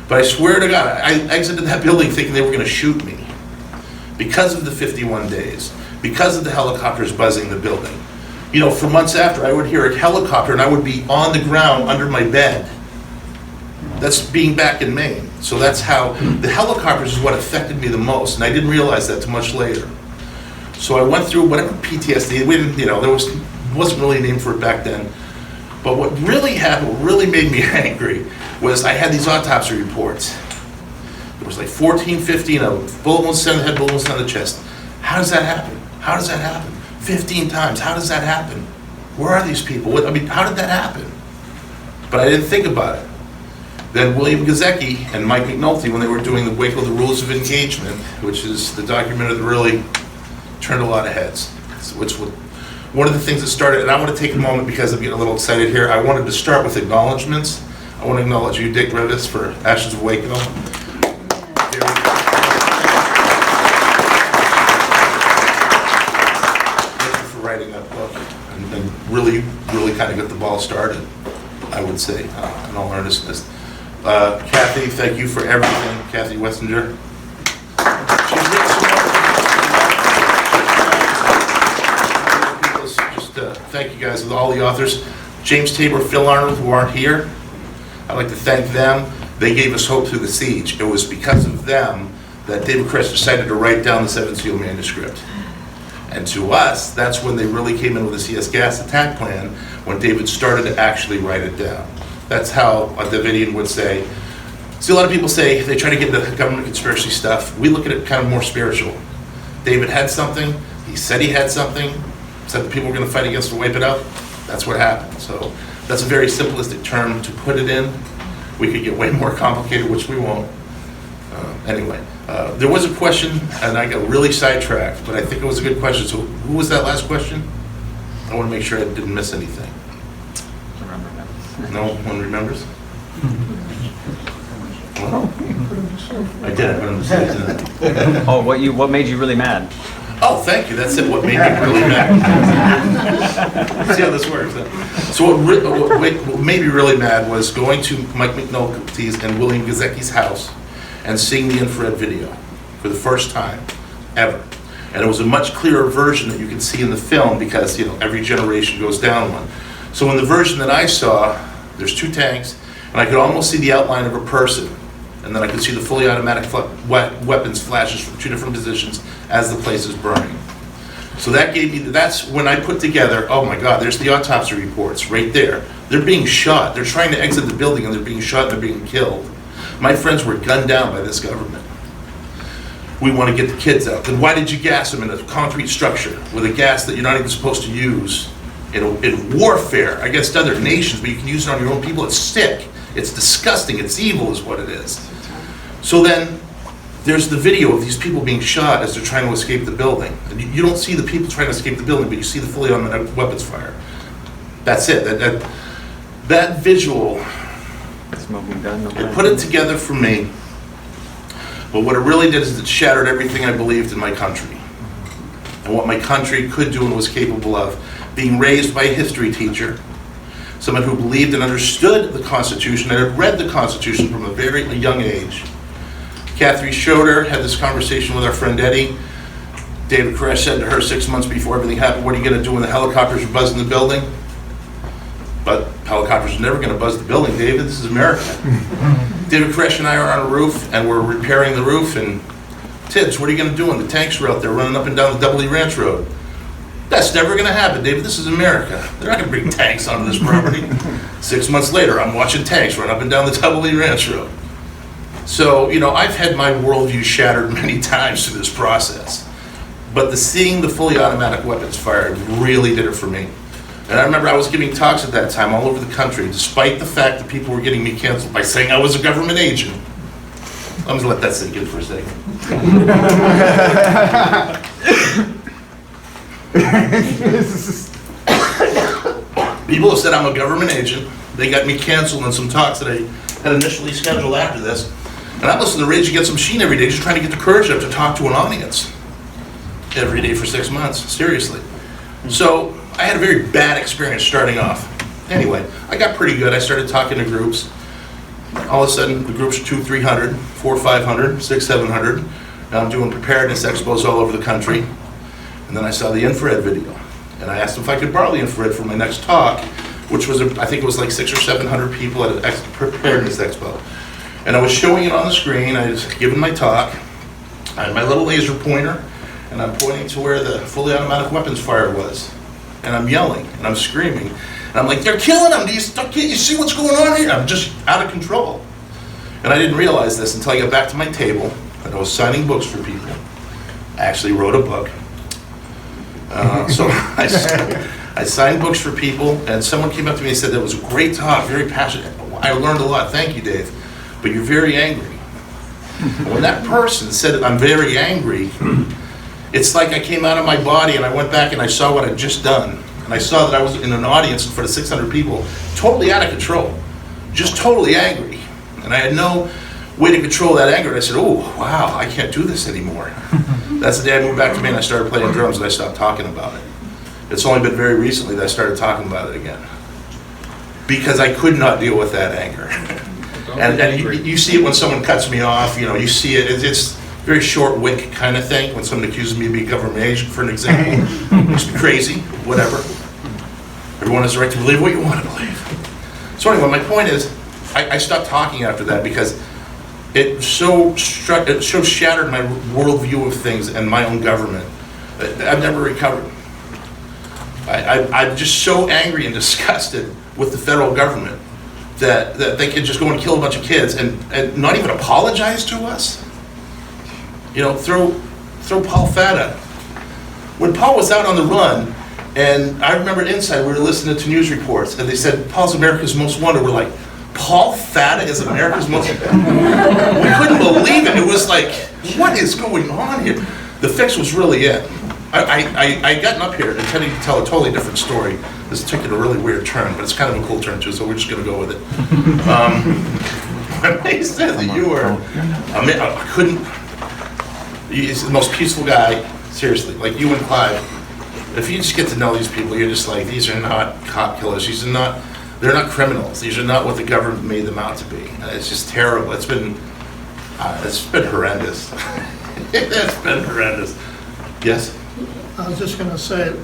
But I swear to God, I exited that building thinking they were going to shoot me because of the 51 days, because of the helicopters buzzing the building. You know, for months after, I would hear a helicopter and I would be on the ground under my bed. That's being back in Maine. So that's how, the helicopters is what affected me the most, and I didn't realize that till much later. So I went through whatever PTSD, we didn't, you know, wasn't really a name for it back then, But what really happened, what really made me angry, was I had these autopsy reports. There was like 14, 15 of them. Bullet wounds to the head, bullet wounds to the chest. How does that happen? How does that happen? 15 times. How does that happen? Where are these people? I mean, how did that happen? But I didn't think about it. Then William Gazecki and Mike McNulty, when they were doing the Waco, the Rules of Engagement, which is the document that really turned a lot of heads. One of the things that started, and I want to take a moment because I'm getting a little excited here. I wanted to start with acknowledgements. I want to acknowledge you, Dick Rivas, for Ashes of Waco. Writing that book and really kind of got the ball started, I would say, in all earnestness. Kathy, thank you for everything. Kathy Wessinger. She's written some more. Thank you guys, with all the authors. James Tabor, Phil Arnold, who aren't here. I'd like to thank them. They gave us hope through the siege. It was because of them that David Koresh decided to write down the Seven Seal manuscript. And to us, that's when they really came in with the CS gas attack plan, when David started to actually write it down. That's how a Davidian would say. See, a lot of people say they try to get the government conspiracy stuff. We look at it kind of more spiritual. David had something, he said he had something, said the people were going to fight against to wipe it out. That's what happened. So that's a very simplistic term to put it in. We could get way more complicated, which we won't. Anyway. There was a question, and I got really sidetracked, but I think it was a good question. So who was that last question? I want to make sure I didn't miss anything. No one remembers? Well, I did, I put him to sleep tonight. Oh, what made you really mad? Oh, thank you, that's it, what made me really mad. See how this works. So what made me really mad was going to Mike McNulty's and William Gazecki's house and seeing the infrared video for the first time ever. And it was a much clearer version that you can see in the film because, you know, every generation goes down one. So in the version that I saw, there's two tanks, and I could almost see the outline of a person. And then I could see the fully automatic weapons flashes from two different positions as the place is burning. So that gave me, that's when I put together, oh my God, there's the autopsy reports right there. They're being shot. They're trying to exit the building and they're being shot and they're being killed. My friends were gunned down by this government. We want to get the kids out. Then why did you gas them in a concrete structure with a gas that you're not even supposed to use in warfare against other nations, but you can use it on your own people? It's sick. It's disgusting. It's evil is what it is. So then there's the video of these people being shot as they're trying to escape the building. And you don't see the people trying to escape the building, but you see the fully automatic weapons fire. That's it. That visual, Smoking gun. it put it together for me. But what it really did is it shattered everything I believed in my country and what my country could do and was capable of. Being raised by a history teacher, someone who believed and understood the Constitution and had read the Constitution from a very young age. Catherine Schroeder had this conversation with our friend Eddie. David Koresh said to her 6 months before everything happened, what are you going to do when the helicopters are buzzing the building? But helicopters are never going to buzz the building, David. This is America. David Koresh and I are on a roof, and we're repairing the roof, and Tibbs, what are you going to do when the tanks are out there running up and down the Double E Ranch Road? That's never going to happen, David. This is America. They're not going to bring tanks onto this property. 6 months later, I'm watching tanks run up and down the Double E Ranch Road. So, you know, I've had my worldview shattered many times through this process. But seeing the fully automatic weapons fired really did it for me. And I remember I was giving talks at that time all over the country, despite the fact that people were getting me canceled by saying I was a government agent. I'm going to let that sink in for a second. People have said I'm a government agent. They got me canceled on some talks that I had initially scheduled after this. And I'm listening to Rage Against the Machine every day, just trying to get the courage up to talk to an audience every day for 6 months, seriously. So I had a very bad experience starting off. Anyway, I got pretty good. I started talking to groups. All of a sudden, the groups are 200, 300, 400, 500, 600, 700. Now I'm doing preparedness expos all over the country. And then I saw the infrared video. And I asked them if I could borrow the infrared for my next talk, which was, I think it was like 600 or 700 people at a preparedness expo. And I was showing it on the screen. I was giving my talk. I had my little laser pointer, and I'm pointing to where the fully automatic weapons fire was. And I'm yelling, and I'm screaming. And I'm like, they're killing him. Can't you see what's going on here? I'm just out of control. And I didn't realize this until I got back to my table and I was signing books for people. I actually wrote a book. So I signed books for people, and someone came up to me and said, that was a great talk, very passionate. I learned a lot. Thank you, Dave. But you're very angry. And when that person said, I'm very angry, it's like I came out of my body and I went back and I saw what I'd just done. And I saw that I was in an audience in front of 600 people, totally out of control, just totally angry. And I had no way to control that anger. And I said, oh, wow, I can't do this anymore. That's the day I moved back to Maine. I started playing drums and I stopped talking about it. It's only been very recently that I started talking about it again. Because I could not deal with that anger. And you see it when someone cuts me off, you see it, it's very short wick kind of thing. When someone accuses me of being government agent, for an example, it's crazy, whatever. Everyone has the right to believe what you want to believe. So anyway, my point is, I stopped talking after that because it so shattered my worldview of things and my own government. I've never recovered. I'm just so angry and disgusted with the federal government that they can just go and kill a bunch of kids and not even apologize to us. Throw Paul Fata. When Paul was out on the run, and I remember inside we were listening to news reports, and they said Paul's America's Most Wanted. We're like, Paul Fata is America's Most Wanted? We couldn't believe it. It was like, what is going on here? The fix was really it. I gotten up here intending to tell a totally different story. This took it a really weird turn, but it's kind of a cool turn too, so we're just going to go with it. When they said that you were, I couldn't, he's the most peaceful guy, seriously, like you and Clive. If you just get to know these people, you're just like, these are not cop killers, they're not criminals, these are not what the government made them out to be. It's just terrible. It's been horrendous. It's been horrendous. Yes? I was just going to say,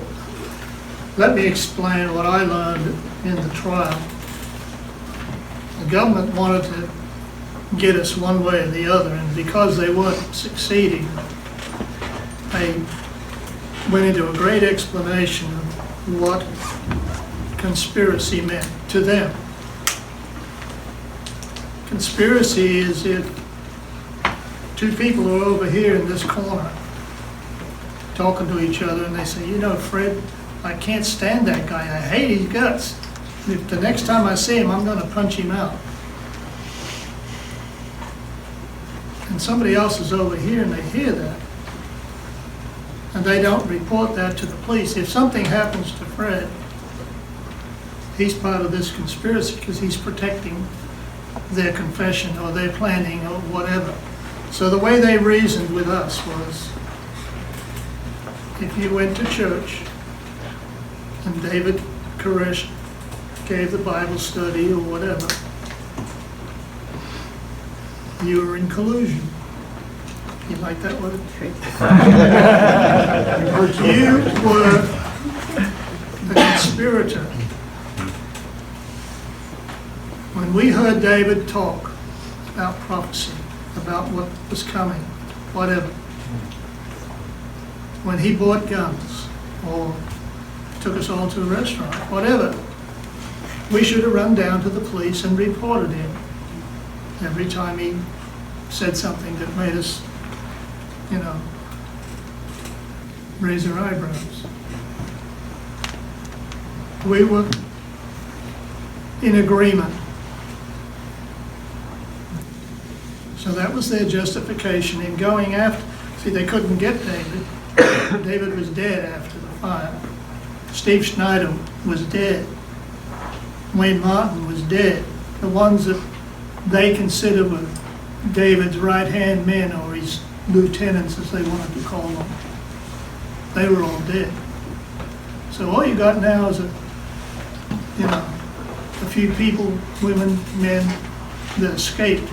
let me explain what I learned in the trial. The government wanted to get us one way or the other, and because they weren't succeeding, they went into a great explanation of what conspiracy meant to them. Conspiracy is if two people are over here in this corner talking to each other and they say, Fred, I can't stand that guy. I hate his guts. If the next time I see him, I'm going to punch him out. And somebody else is over here and they hear that. And they don't report that to the police. If something happens to Fred, he's part of this conspiracy because he's protecting their confession or their planning or whatever. So the way they reasoned with us was, if you went to church and David Koresh gave the Bible study or whatever, you were in collusion. You like that word? You were the conspirator. When we heard David talk about prophecy, about what was coming, whatever, when he bought guns or took us all to a restaurant, whatever, we should have run down to the police and reported him every time he said something that made us, raise our eyebrows. We were in agreement. So that was their justification in going after. See, they couldn't get David. David was dead after the fire. Steve Schneider was dead. Wayne Martin was dead. The ones that they considered were David's right-hand men, or his lieutenants, as they wanted to call them. They were all dead. So all you got now is a few people, women, men, that escaped.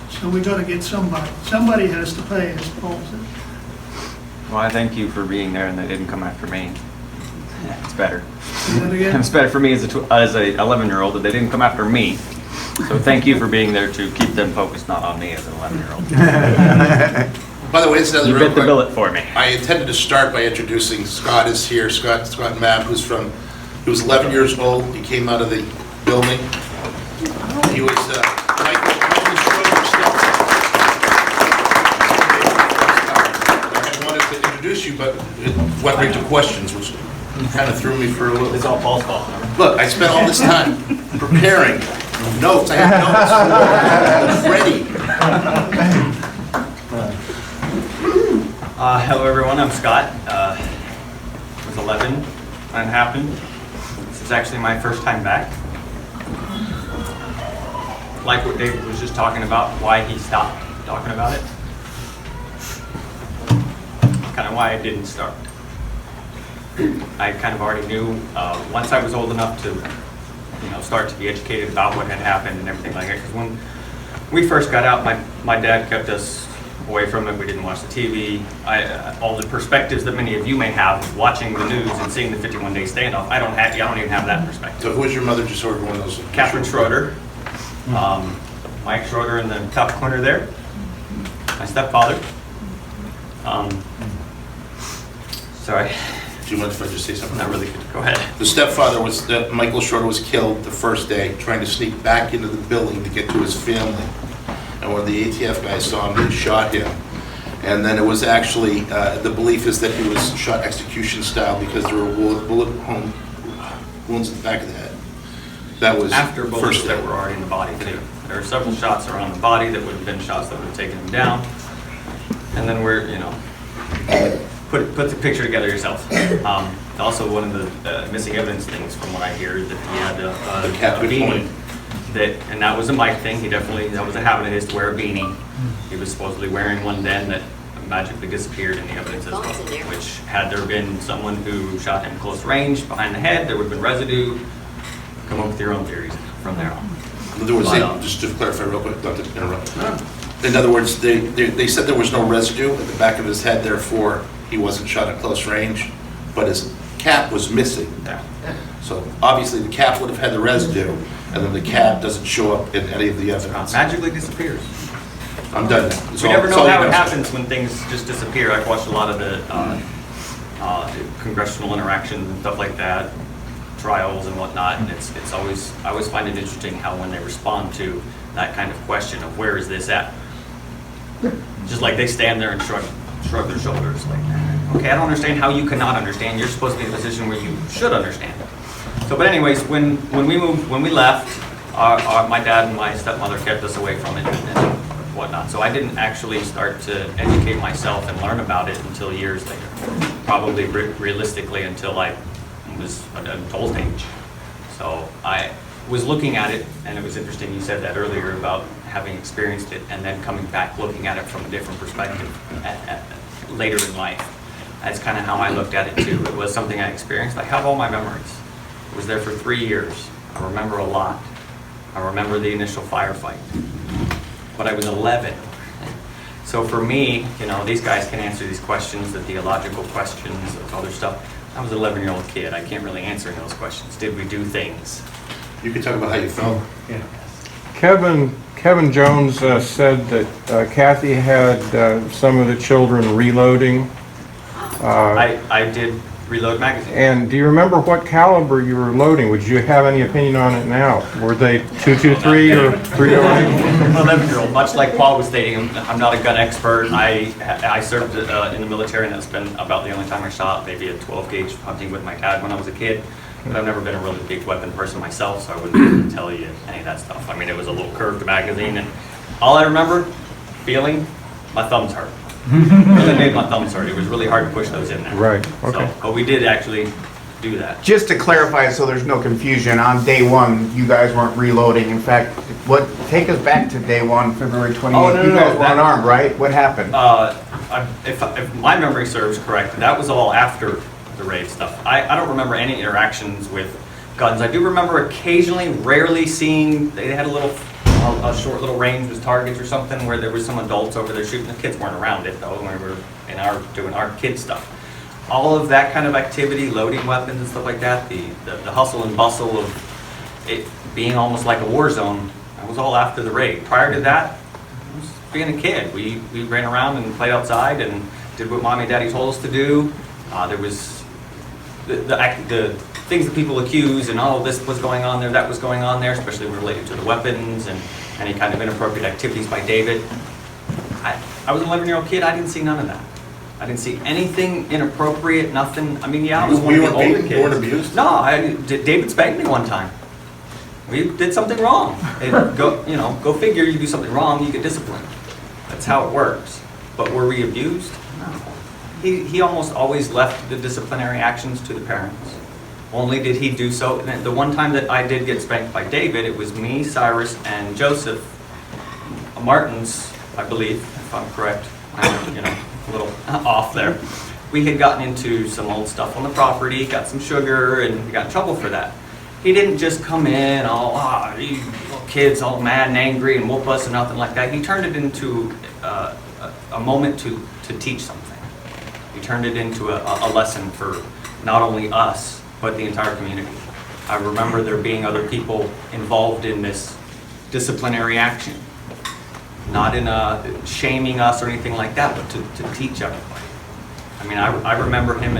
So we got to get somebody. Somebody has to pay, as Paul said. Well, I thank you for being there and they didn't come after me. It's better. Say that again? It's better for me as a 11-year-old that they didn't come after me. So thank you for being there to keep them focused not on me as an 11-year-old. By the way, it's another You real bit the quick. bullet for me. I intended to start by introducing Scott is here. Scott Mapp, he was 11 years old. He came out of the building. He was Michael Schroeder's stepson. I wanted to introduce you, but it went right to questions, which kind of threw me for a little. It's all Paul's fault. Look, I spent all this time preparing notes. I had notes ready. Hello, everyone. I'm Scott. I was 11 when it happened. This is actually my first time back. Like what David was just talking about, why he stopped talking about it. Kind of why I didn't start. I kind of already knew once I was old enough to, start to be educated about what had happened and everything like that. Because when we first got out, my dad kept us away from it. We didn't watch the TV. All the perspectives that many of you may have of watching the news and seeing the 51-day standoff, I don't even have that perspective. So who was your mother, just so everyone knows? Catherine Schroeder, Mike Schroeder in the top corner there, my stepfather. Sorry. Do you mind if I just say something? Not really good. Go ahead. The stepfather was, Michael Schroeder was killed the first day, trying to sneak back into the building to get to his family. And when the ATF guys saw him, they shot him. And then it was actually, the belief is that he was shot execution style because there were bullet hole wounds in the back of the head. That was After bullets first that day. were already in the body too. There were several shots around the body that would have been shots that would have taken him down. And then put the picture together yourself. Also, one of the missing evidence things from what I hear is that he had The cap a would beanie. point. And that was a Mike thing. That was a habit of his to wear a beanie. He was supposedly wearing one then that magically disappeared in the evidence as well. Which, had there been someone who shot him close range behind the head, there would have been residue. Come up with your own theories from there on. In other words, just to clarify real quick, not to interrupt. In other words, they said there was no residue at the back of his head, therefore he wasn't shot at close range, but his cap was missing. Yeah. So obviously the cap would have had the residue, and then the cap doesn't show up in any of the evidence. Magically disappears. I'm done now. We never know how it happens when things just disappear. I've watched a lot of the congressional interactions and stuff like that, trials and whatnot, and I always find it interesting how when they respond to that kind of question of where is this at, just like they stand there and shrug their shoulders like, okay, I don't understand how you cannot understand. You're supposed to be in a position where you should understand. So, but anyways, when we left, my dad and my stepmother kept us away from it and whatnot. So I didn't actually start to educate myself and learn about it until years later. Probably realistically until I was an adult age. So I was looking at it, and it was interesting you said that earlier about having experienced it and then coming back looking at it from a different perspective later in life. That's kind of how I looked at it too. It was something I experienced. I have all my memories. I was there for 3 years. I remember a lot. I remember the initial firefight. But I was 11. So for me, these guys can answer these questions, the theological questions, other stuff. I was an 11-year-old kid. I can't really answer those questions. Did we do things? You can talk about how you felt. Yeah. Kevin Jones said that Kathy had some of the children reloading. I did reload magazines. And do you remember what caliber you were loading? Would you have any opinion on it now? Were they .223 or .308? 11-year-old, much like Paul was stating, I'm not a gun expert. I served in the military, and that's been about the only time I shot maybe a 12-gauge hunting with my dad when I was a kid. But I've never been a really big weapon person myself, so I wouldn't be able to tell you any of that stuff. I mean, it was a little curved magazine, and all I remember feeling, my thumbs hurt. Really made my thumbs hurt. It was really hard to push those in there. Right, okay. So, but we did actually do that. Just to clarify, so there's no confusion, on day one, you guys weren't reloading. In fact, take us back to day one, February 28th. Oh, no, you guys were that- unarmed, right? What happened? If my memory serves correct, that was all after the raid stuff. I don't remember any interactions with guns. I do remember occasionally, rarely seeing, they had a short little range with targets or something where there was some adults over there shooting. The kids weren't around it though, when we were doing our kid stuff. All of that kind of activity, loading weapons and stuff like that, the hustle and bustle of it being almost like a war zone, that was all after the raid. Prior to that, it was being a kid. We ran around and played outside and did what mommy and daddy told us to do. There was the things that people accuse and, oh, this was going on there, that was going on there, especially related to the weapons and any kind of inappropriate activities by David. I was an 11-year-old kid, I didn't see none of that. I didn't see anything inappropriate, nothing. I mean, yeah, I was one of the older kids. You weren't abused? No, David spanked me one time. We did something wrong. And go figure, you do something wrong, you get disciplined. That's how it works. But were we abused? No. He almost always left the disciplinary actions to the parents. Only did he do so, and the one time that I did get spanked by David, it was me, Cyrus, and Joseph Martins, I believe, if I'm correct. I'm, a little off there. We had gotten into some old stuff on the property, got some sugar, and we got in trouble for that. He didn't just come in all, you little kids all mad and angry and whoop us and nothing like that. He turned it into a moment to teach something. He turned it into a lesson for not only us, but the entire community. I remember there being other people involved in this disciplinary action. Not in shaming us or anything like that, but to teach everybody. I mean, I remember him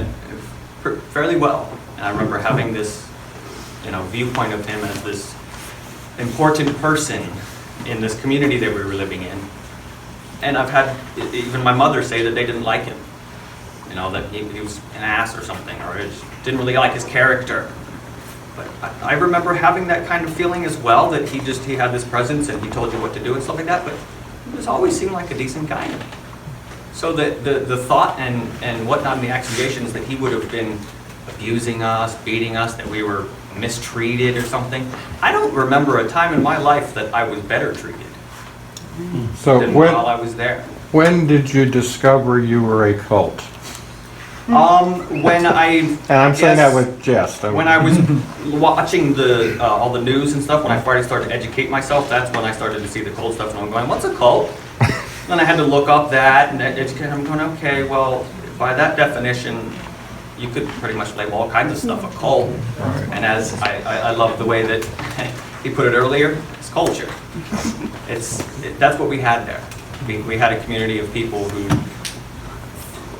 fairly well, and I remember having this, viewpoint of him as this important person in this community that we were living in. And I've had even my mother say that they didn't like him, that he was an ass or something, or didn't really like his character. But I remember having that kind of feeling as well, that he had this presence and he told you what to do and stuff like that, but he was always seemed like a decent guy to me. So the thought and whatnot, and the accusations that he would have been abusing us, beating us, that we were mistreated or something, I don't remember a time in my life that I was better treated than while I was there. When did you discover you were a cult? When And I'm saying that with jest. When I was watching all the news and stuff, when I finally started to educate myself, that's when I started to see the cult stuff, and I'm going, what's a cult? Then I had to look up that and educate. I'm going, okay, well, by that definition, you could pretty much label all kinds of stuff a cult. And as I love the way that he put it earlier, it's culture. That's what we had there. We had a community of people who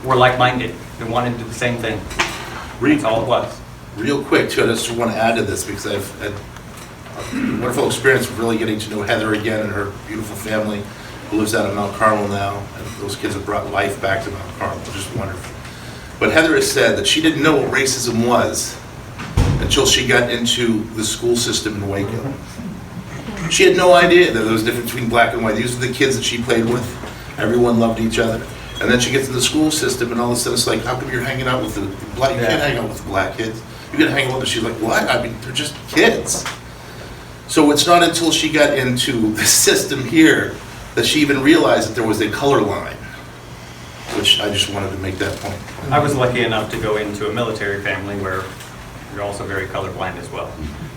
were like-minded, who wanted to do the same thing. That's all it was. Real quick, too, I just want to add to this because I've had a wonderful experience of really getting to know Heather again and her beautiful family who lives out in Mount Carmel now. And those kids have brought life back to Mount Carmel, just wonderful. But Heather has said that she didn't know what racism was until she got into the school system in Waco. She had no idea that there was a difference between black and white. These were the kids that she played with. Everyone loved each other. And then she gets in the school system, and all of a sudden it's like, how come you're hanging out with the black? You can't hang out with black kids. You can hang out with them. She's like, what? I mean, they're just kids. So it's not until she got into the system here that she even realized that there was a color line, which I just wanted to make that point. I was lucky enough to go into a military family where you're also very colorblind as well.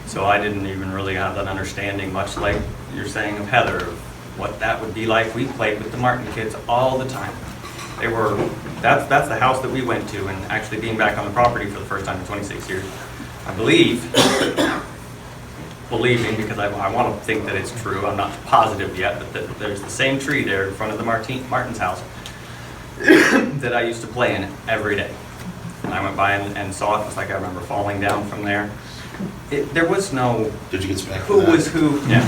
So I didn't even really have that understanding, much like you're saying of Heather, of what that would be like. We played with the Martin kids all the time. That's the house that we went to, and actually being back on the property for the first time in 26 years, I believing, because I want to think that it's true, I'm not positive yet, but that there's the same tree there in front of the Martin's house that I used to play in every day. And I went by and saw it. It was like I remember falling down from there. There was no Did you get spanked who was who. Yeah.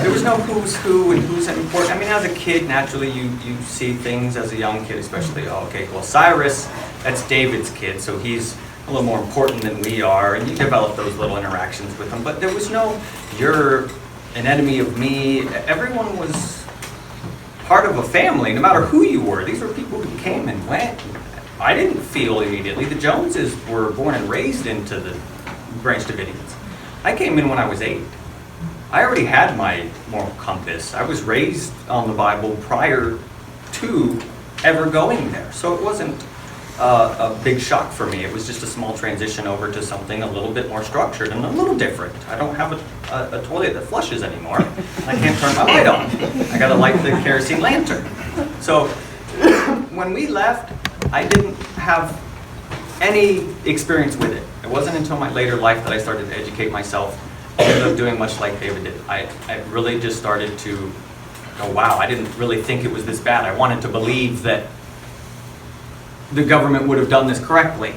There was no who's who and who's important. I mean, as a kid, naturally, you see things as a young kid, especially. Oh, okay, well, Cyrus, that's David's kid, so he's a little more important than we are, and you develop those little interactions with them. But there was no, you're an enemy of me. Everyone was part of a family, no matter who you were. These were people who came and went. I didn't feel immediately. The Joneses were born and raised into the Branch Davidians. I came in when I was 8. I already had my moral compass. I was raised on the Bible prior to ever going there. So it wasn't a big shock for me. It was just a small transition over to something a little bit more structured and a little different. I don't have a toilet that flushes anymore. I can't turn my light on. I gotta light the kerosene lantern. So when we left, I didn't have any experience with it. It wasn't until my later life that I started to educate myself. I ended up doing much like David did. I really just started to oh wow, I didn't really think it was this bad. I wanted to believe that the government would have done this correctly,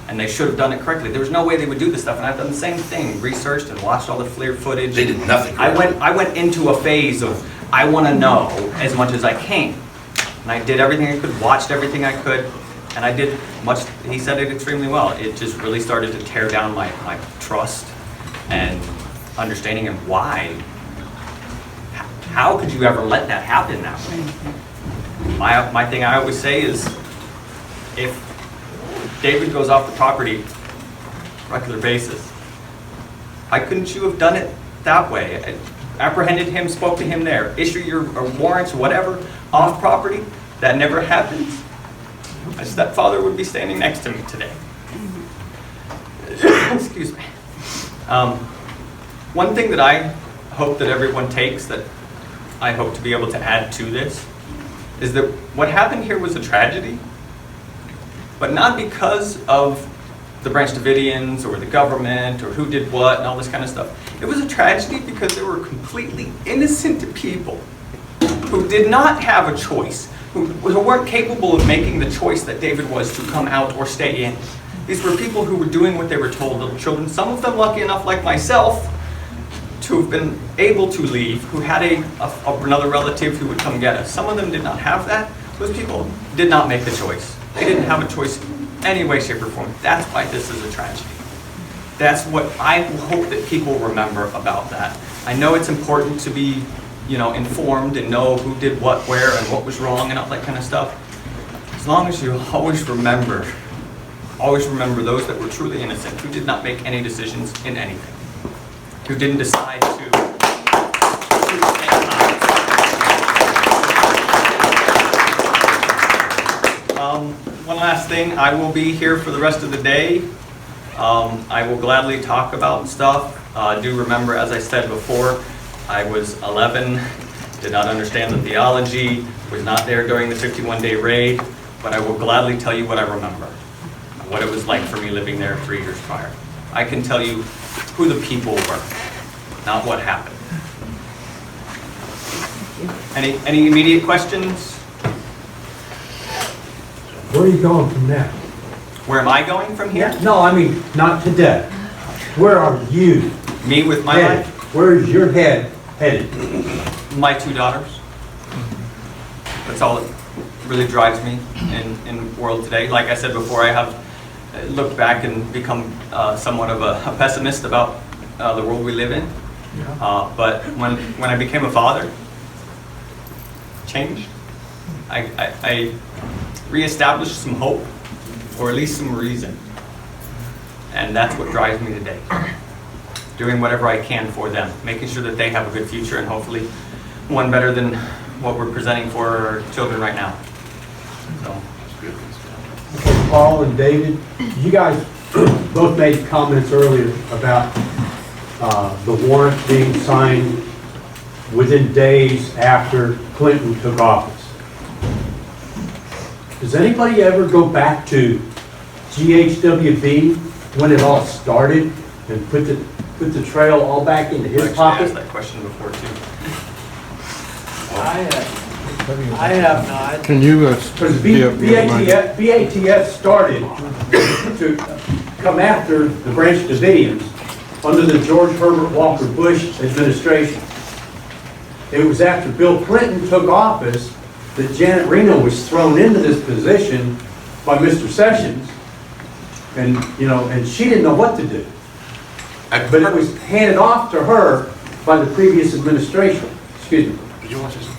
and they should have done it correctly. There was no way they would do this stuff, and I've done the same thing, researched and watched all the FLIR footage. They did nothing I correctly. went into a phase of, I want to know as much as I can. And I did everything I could, watched everything I could, and I did much, he said it extremely well. It just really started to tear down my trust and understanding of why. How could you ever let that happen that way? My thing I always say is, if David goes off the property on a regular basis, why couldn't you have done it that way? Apprehended him, spoke to him there, issue your warrants or whatever off property. That never happens. My stepfather would be standing next to me today. Excuse me. One thing that I hope that everyone takes, that I hope to be able to add to this, is that what happened here was a tragedy, but not because of the Branch Davidians or the government or who did what and all this kind of stuff. It was a tragedy because there were completely innocent people who did not have a choice, who weren't capable of making the choice that David was to come out or stay in. These were people who were doing what they were told, little children, some of them lucky enough, like myself, to have been able to leave, who had another relative who would come get us. Some of them did not have that. Those people did not make the choice. They didn't have a choice in any way, shape, or form. That's why this is a tragedy. That's what I hope that people remember about that. I know it's important to be, informed and know who did what, where, and what was wrong and all that kind of stuff. As long as you always remember those that were truly innocent, who did not make any decisions in anything, who didn't decide to one last thing, I will be here for the rest of the day. I will gladly talk about stuff. Do remember, as I said before, I was 11, did not understand the theology, was not there during the 51-day raid, but I will gladly tell you what I remember, what it was like for me living there 3 years prior. I can tell you who the people were, not what happened. Any immediate questions? Where are you going from there? Where am I going from here? No, I mean, not today. Where are you? Me with my headed? life? Where is your head headed? My 2 daughters. That's all that really drives me in the world today. Like I said before, I have looked back and become somewhat of a pessimist about the world we live in. But when I became a father, changed. I reestablished some hope, or at least some reason. And that's what drives me today. Doing whatever I can for them, making sure that they have a good future, and hopefully one better than what we're presenting for our children right now. So. Okay, Paul and David, you guys both made comments earlier about the warrant being signed within days after Clinton took office. Does anybody ever go back to GHWB when it all started and put the trail all back into his I pocket? asked that question before too. I have not. Can you, Because BATF started to come after the Branch Davidians under the George Herbert Walker Bush administration. It was after Bill Clinton took office that Janet Reno was thrown into this position by Mr. Sessions, and and she didn't know what to do. But it was handed off to her by the previous administration. Excuse me. Did you want to say something?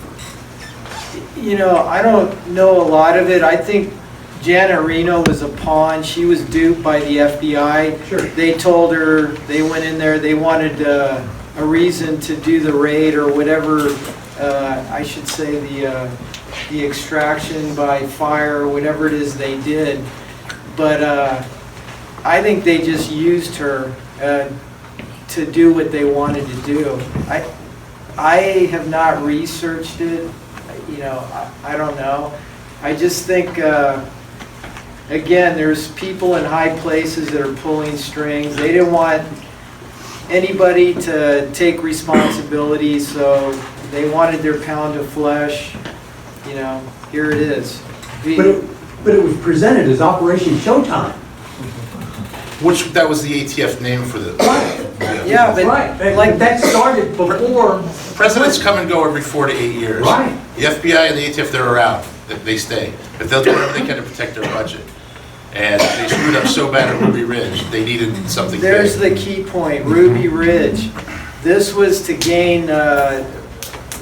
I don't know a lot of it. I think Janet Reno was a pawn. She was duped by the FBI. Sure. They told her, they went in there, they wanted a reason to do the raid or whatever, I should say the extraction by fire or whatever it is they did. But I think they just used her to do what they wanted to do. I have not researched it. I don't know. I just think, again, there's people in high places that are pulling strings. They didn't want anybody to take responsibility, so they wanted their pound of flesh, you know, here it is. But it was presented as Operation Showtime. Which, that was the ATF name for the. Yeah, but Right, like that started before. Presidents come and go every 4 to 8 years. Right. The FBI and the ATF, they're around, they stay. But they'll do whatever they can to protect their budget. And they screwed up so bad at Ruby Ridge, they needed something big. there's the key point, Ruby Ridge. This was to gain,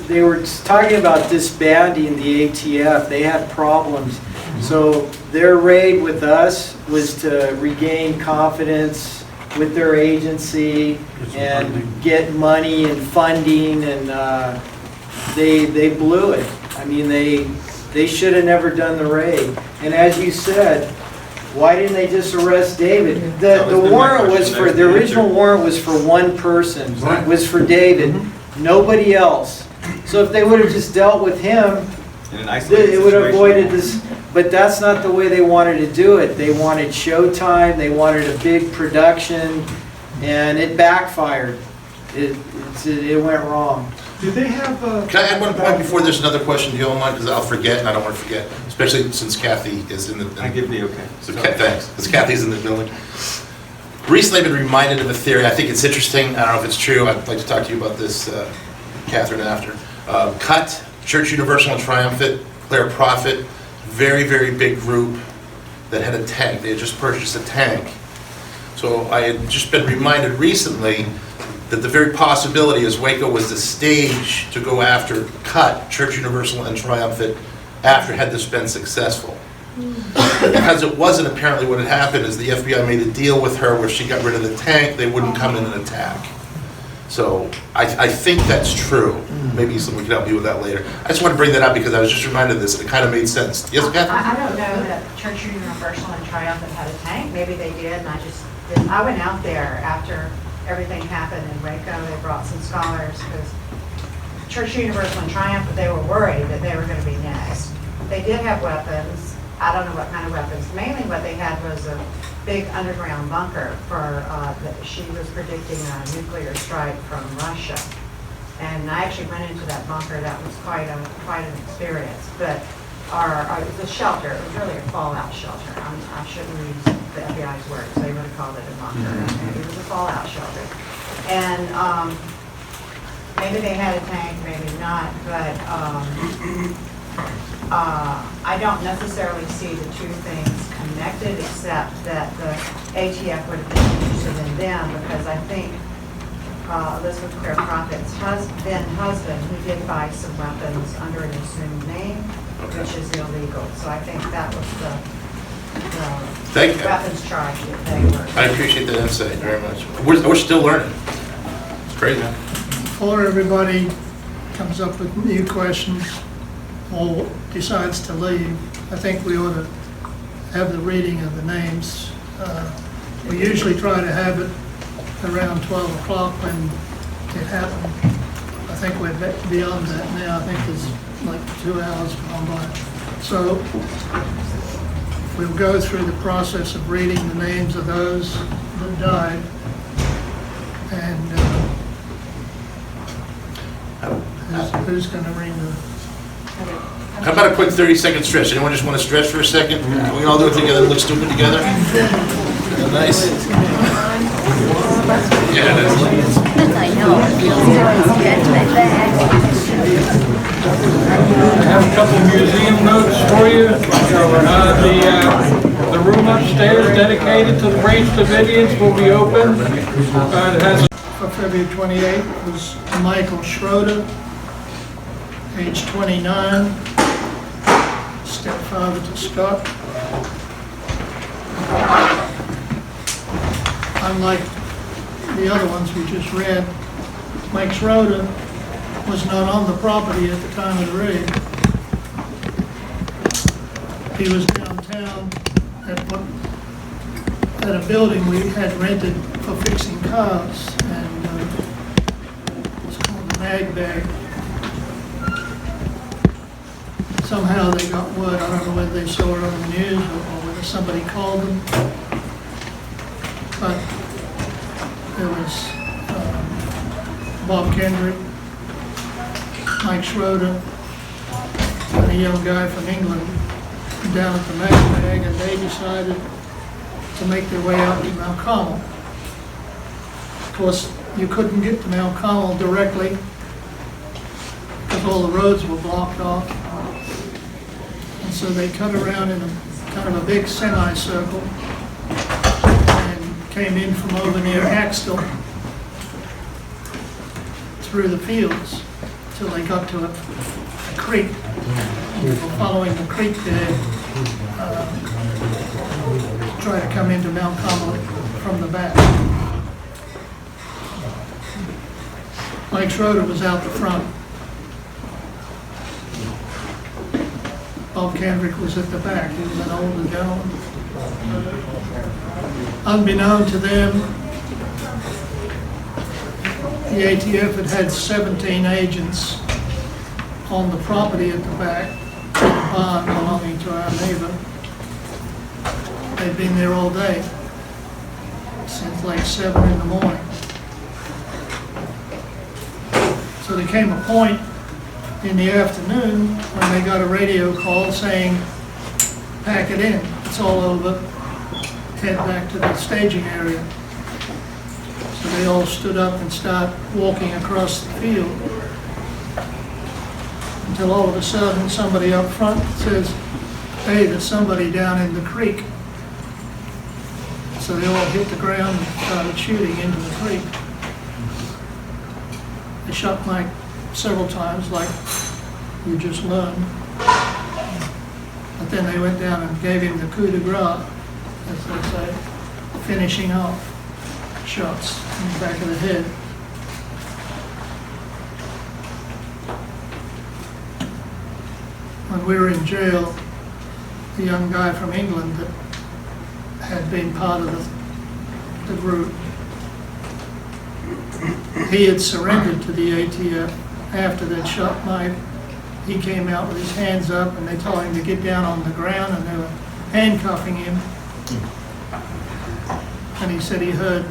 they were talking about disbanding the ATF. They had problems. So their raid with us was to regain confidence with their agency and get money and funding, and they blew it. I mean, they should have never done the raid. And as you said, why didn't they just arrest David? The warrant was for, the original warrant was for one person, was for David, nobody else. So if they would have just dealt with him, it would have avoided this. But that's not the way they wanted to do it. They wanted showtime, they wanted a big production, and it backfired. It went wrong. Do they have a... Can I add one point before there's another question, do you don't mind? Because I'll forget, and I don't want to forget, especially since Kathy is in the... I give the okay. So, thanks, because Kathy's in the building. Recently, I've been reminded of a theory. I think it's interesting. I don't know if it's true. I'd like to talk to you about this, Catherine, after. CUT, Church Universal and Triumphant, Claire Prophet, very, very big group that had a tank. They had just purchased a tank. So I had just been reminded recently that the very possibility is Waco was the stage to go after CUT, Church Universal and Triumphant, after had this been successful. Because it wasn't, apparently what had happened is the FBI made a deal with her where she got rid of the tank, they wouldn't come in and attack. So I think that's true. Maybe someone can help me with that later. I just want to bring that up because I was just reminded of this and it kind of made sense. Yes, Catherine? I don't know that Church Universal and Triumphant had a tank. Maybe they did, and I went out there after everything happened in Waco. They brought some scholars because Church Universal and Triumphant, they were worried that they were going to be next. They did have weapons. I don't know what kind of weapons. Mainly what they had was a big underground bunker for, she was predicting a nuclear strike from Russia. And I actually went into that bunker. That was quite an experience. But it was a shelter. It was really a fallout shelter. I shouldn't use the FBI's words. They would have called it a bunker. It was a fallout shelter. And maybe they had a tank, maybe not. But I don't necessarily see the two things connected, except that the ATF would have been interested in them, because I think Elizabeth Claire Prophet's husband, he did buy some weapons under an assumed name, which is illegal. So I think that was the weapons charge that they were. I appreciate that insight very much. We're still learning. It's crazy. Before everybody comes up with new questions or decides to leave, I think we ought to have the reading of the names. We usually try to have it around 12 o'clock when it happened. I think we're beyond that now. I think it's like 2 hours gone by. So we'll go through the process of reading the names of those that died. And who's going to read the... How about a quick 30-second stretch? Anyone just want to stretch for a second? We can all do it together, look stupid together. Nice. Yeah, it is. I know, it feels good to my back. I have a couple museum notes for you. The room upstairs dedicated to the Branch Davidians will be open. It has For February 28th was Michael Schroeder, age 29, stepfather to Scott. Unlike the other ones we just read, Mike Schroeder was not on the property at the time of the raid. He was downtown at a building we had rented for fixing cars, and it's called the Mag Bag. Somehow they got word, I don't know whether they saw it on the news or whether somebody called them, but there was Bob Kendrick, Mike Schroeder and a young guy from England down at the Mag, and they decided to make their way out to Mount Carmel. Of course, you couldn't get to Mount Carmel directly because all the roads were blocked off. And so they cut around in a kind of a big semicircle and came in from over near Axtell through the fields till they got to a creek. Following the creek there, try to come into Mount Carmel from the back. Mike Schroeder was out the front. Bob Kendrick was at the back. He was an older gentleman. Unbeknown to them, the ATF had 17 agents on the property at the back, in a barn belonging to our neighbor. They'd been there all day, since like 7 in the morning. So there came a point in the afternoon when they got a radio call saying, pack it in, it's all over, head back to the staging area. So they all stood up and started walking across the field until all of a sudden somebody up front says, hey, there's somebody down in the creek. So they all hit the ground and started shooting into the creek. They shot Mike several times, like you just learned. But then they went down and gave him the coup de grace, as they say, finishing off shots in the back of the head. When we were in jail, the young guy from England that had been part of the group, he had surrendered to the ATF after they'd shot Mike. He came out with his hands up and they told him to get down on the ground and they were handcuffing him. And he said he heard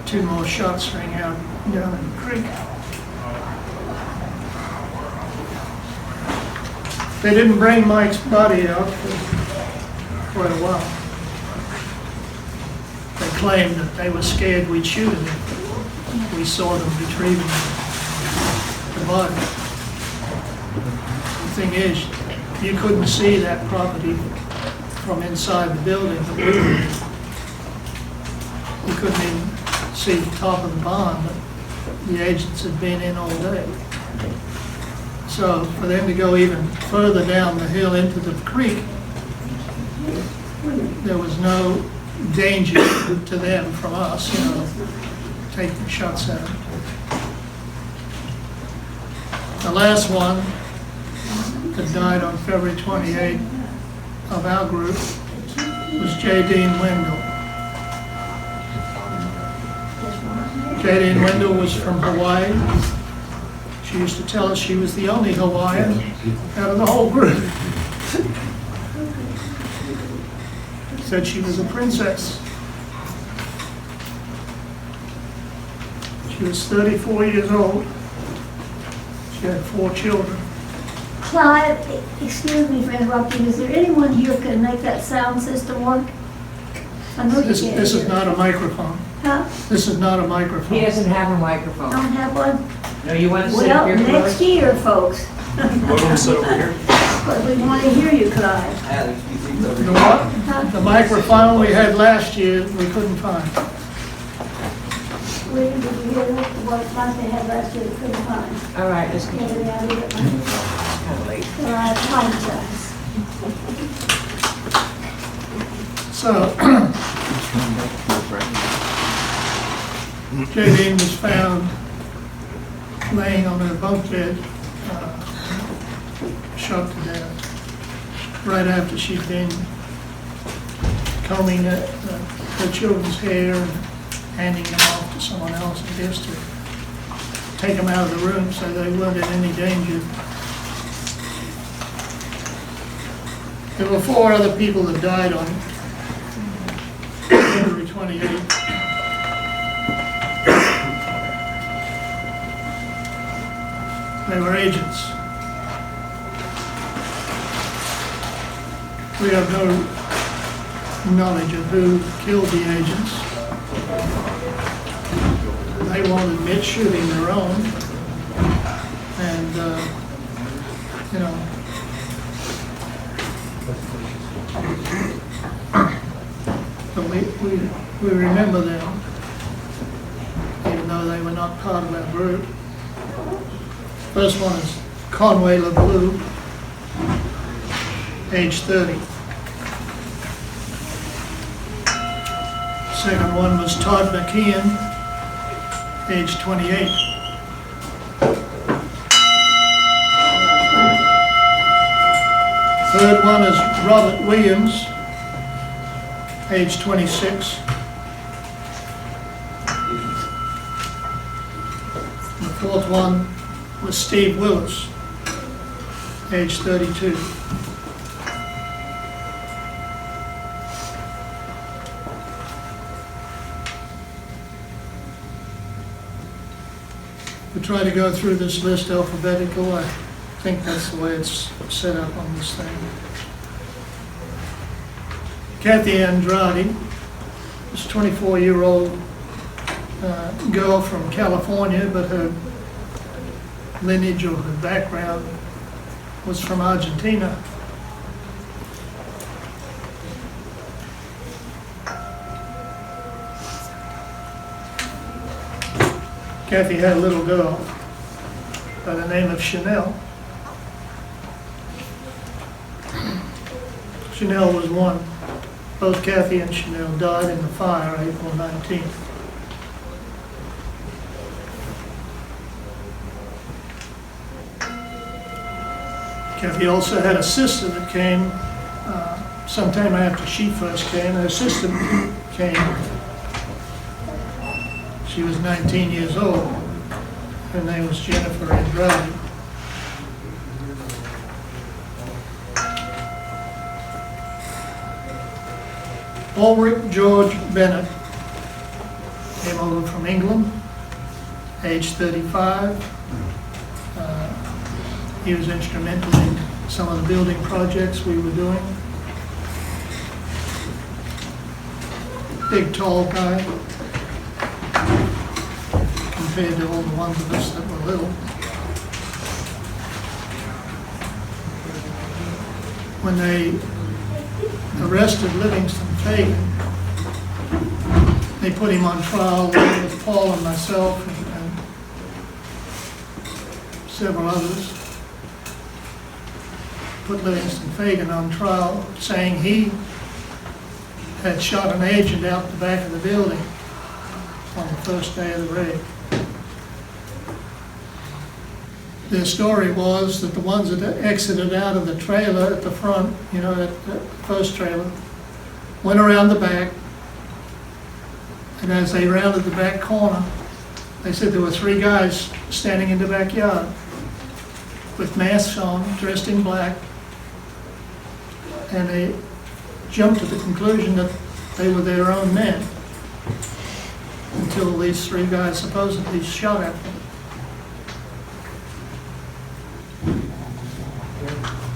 2 more shots ring out down in the creek. They didn't bring Mike's body out for quite a while. They claimed that they were scared we'd shoot him. We saw them retrieving the body. The thing is, you couldn't see that property from inside the building that we were in. You couldn't even see the top of the barn, but the agents had been in all day. So for them to go even further down the hill into the creek, there was no danger to them from us, taking shots at them. The last one that died on February 28th of our group was J. Dean Wendell. J. Dean Wendell was from Hawaii. She used to tell us she was the only Hawaiian out of the whole group. Said she was a princess. She was 34 years old. She had 4 children. Clive, excuse me for interrupting. Is there anyone here who can make that sound system work? I know you This can. is not a microphone. Huh? This is not a microphone. He doesn't have a microphone. Don't have one? No, you want to sit up Well, here? next year, folks. What do we sit over here? But we want to hear you, Clive. You know what? The microphone we had last year, we couldn't find. Where did you hear what like they had last year, couldn't find? All right, let's continue. Maybe I did it. Kind of late. So I apologize. So, J. Dean was found laying on her bunk bed, shot to death, right after she'd been combing her children's hair and handing them off to someone else, I guess, to take them out of the room so they weren't in any danger. There were 4 other people that died on February 28th. They were agents. We have no knowledge of who killed the agents. They won't admit shooting their own. And, you know, but we remember them, even though they were not part of our group. First one is Conway LeBlue, age 30. Second one was Todd McKeon, age 28. Third one is Robert Williams, age 26. The fourth one was Steve Willis, age 32. We try to go through this list alphabetical. I think that's the way it's set up on this thing. Kathy Andrade, this 24-year-old girl from California, but her lineage or her background was from Argentina. Kathy had a little girl by the name of Chanel. Chanel was one. Both Kathy and Chanel died in the fire April 19th. Kathy also had a sister that came sometime after she first came. Her sister came. She was 19 years old. Her name was Jennifer Andrade. Ulrich George Bennett came over from England, age 35. He was instrumental in some of the building projects we were doing. Big, tall guy, compared to all the ones of us that were little. When they arrested Livingston Fagan, they put him on trial with Paul and myself and several others. Put Livingston Fagan on trial, saying he had shot an agent out the back of the building on the first day of the raid. Their story was that the ones that exited out of the trailer at the front, you know, that first trailer, went around the back, and as they rounded the back corner, they said there were 3 guys standing in the backyard with masks on, dressed in black, and they jumped to the conclusion that they were their own men until these 3 guys supposedly shot at them.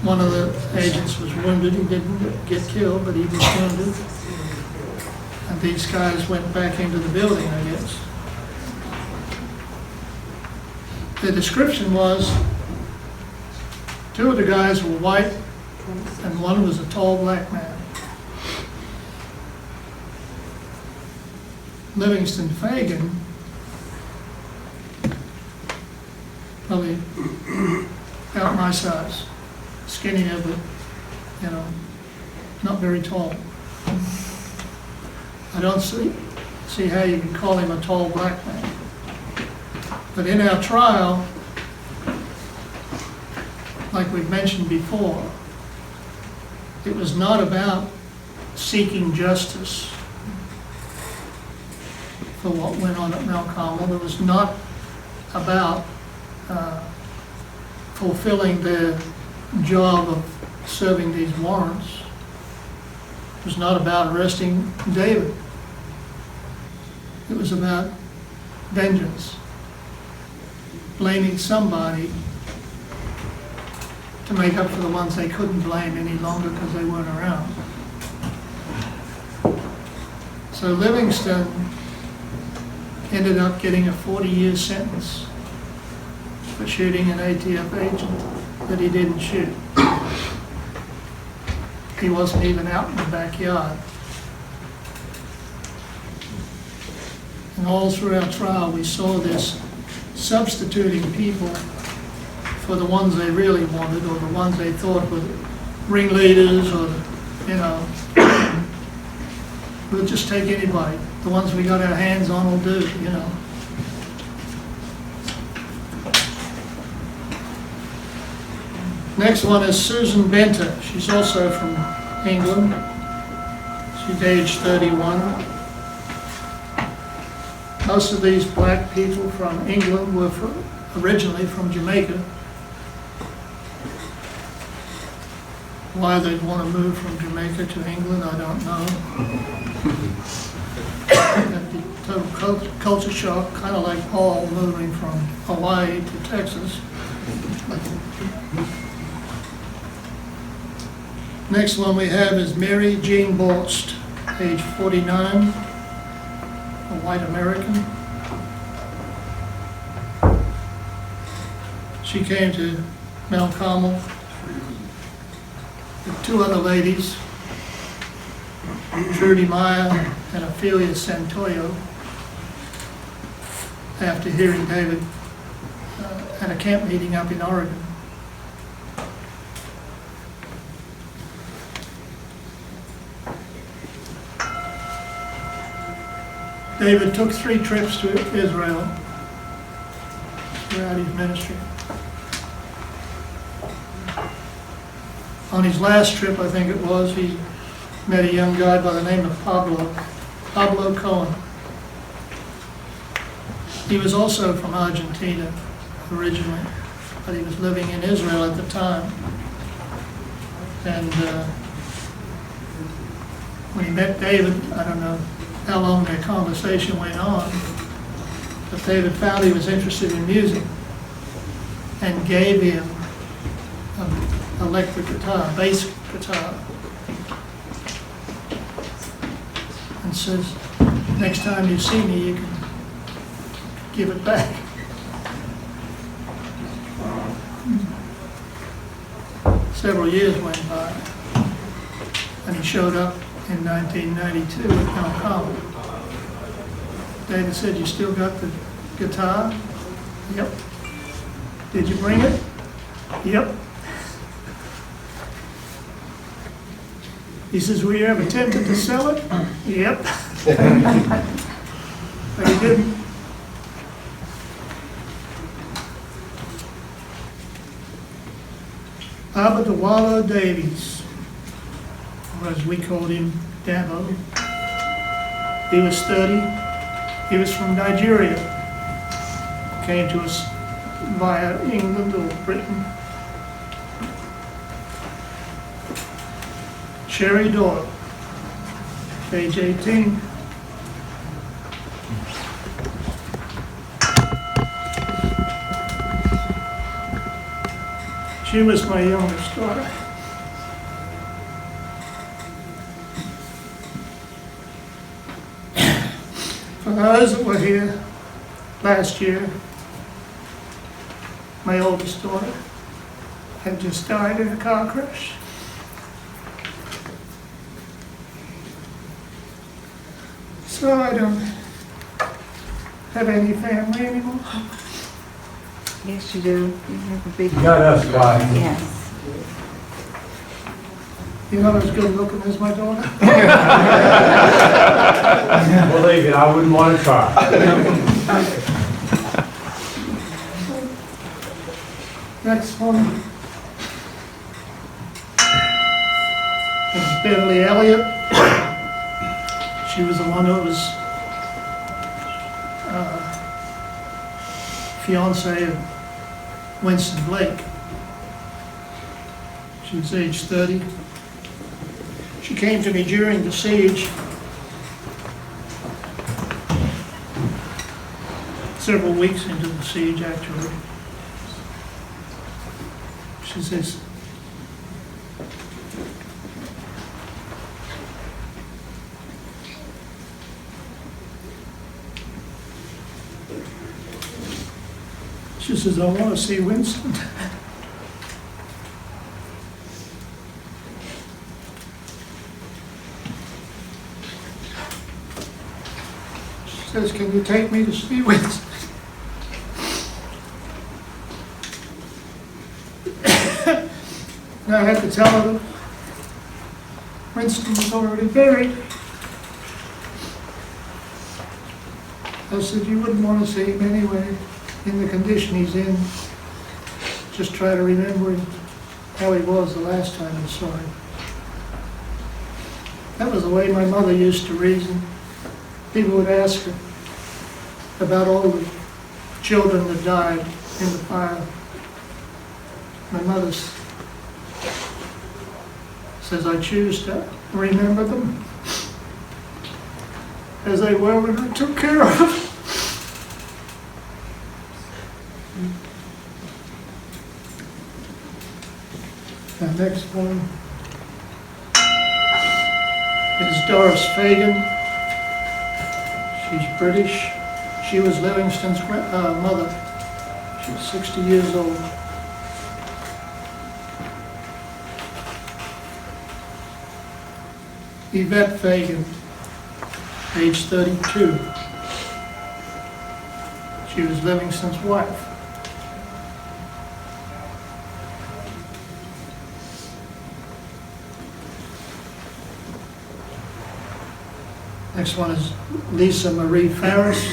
One of the agents was wounded. He didn't get killed, but he was wounded. And these guys went back into the building, I guess. The description was 2 of the guys were white and one was a tall black man. Livingston Fagan, probably about my size, skinnier, but, you know, not very tall. I don't see how you can call him a tall black man. But in our trial, like we've mentioned before, it was not about seeking justice for what went on at Mount Carmel. It was not about fulfilling their job of serving these warrants. It was not about arresting David. It was about vengeance, blaming somebody to make up for the ones they couldn't blame any longer because they weren't around. So Livingston ended up getting a 40-year sentence for shooting an ATF agent that he didn't shoot. He wasn't even out in the backyard. And all through our trial, we saw this substituting people for the ones they really wanted, or the ones they thought were ringleaders, or, you know, we'll just take anybody. The ones we got our hands on will do, you know. Next one is Susan Benter. She's also from England. She's age 31. Most of these black people from England were originally from Jamaica. Why they'd want to move from Jamaica to England, I don't know. The total culture shock, kind of like Paul moving from Hawaii to Texas. Next one we have is Mary Jean Borst, age 49, a white American. She came to Mount Carmel with two other ladies, Trudy Meyer and Ophelia Santoyo, after hearing David at a camp meeting up in Oregon. David took 3 trips to Israel throughout his ministry. On his last trip, I think it was, he met a young guy by the name of Pablo Cohen. He was also from Argentina originally, but he was living in Israel at the time. And when he met David, I don't know how long their conversation went on, but David found he was interested in music and gave him an electric guitar, bass guitar, and says, next time you see me, you can give it back. Several years went by, and he showed up in 1992 at Mount Carmel. David said, you still got the guitar? Yep. Did you bring it? Yep. He says, were you ever tempted to sell it? Yep. But he didn't. Abadawala Davies, or as we called him, Dabo. He was 30. He was from Nigeria. Came to us via England or Britain. Sherry Doyle, age 18. She was my youngest daughter. For those that were here last year, my oldest daughter had just died in a car crash. So I don't have any family anymore. Yes, you do. You have a big... You got us, guys. Yes. You're not as good looking as my daughter. Believe it, I wouldn't want to try. Next one is Beverly Elliott. She was the one who was fiance of Winston Blake. She was age 30. She came to me during the siege. Several weeks into the siege, actually. She says, says, I want to see Winston. She says, can you take me to see Winston? And I had to tell her that Winston was already buried. I said, you wouldn't want to see him anyway, in the condition he's in. Just try to remember him, how he was the last time you saw him. That was the way my mother used to reason. People would ask her about all the children that died in the fire. My mother says, I choose to remember them as they were when I took care of them. The next one is Doris Fagan. She's British. She was Livingston's mother. She was 60 years old. Yvette Fagan, age 32. She was Livingston's wife. Next one is Lisa Marie Farris.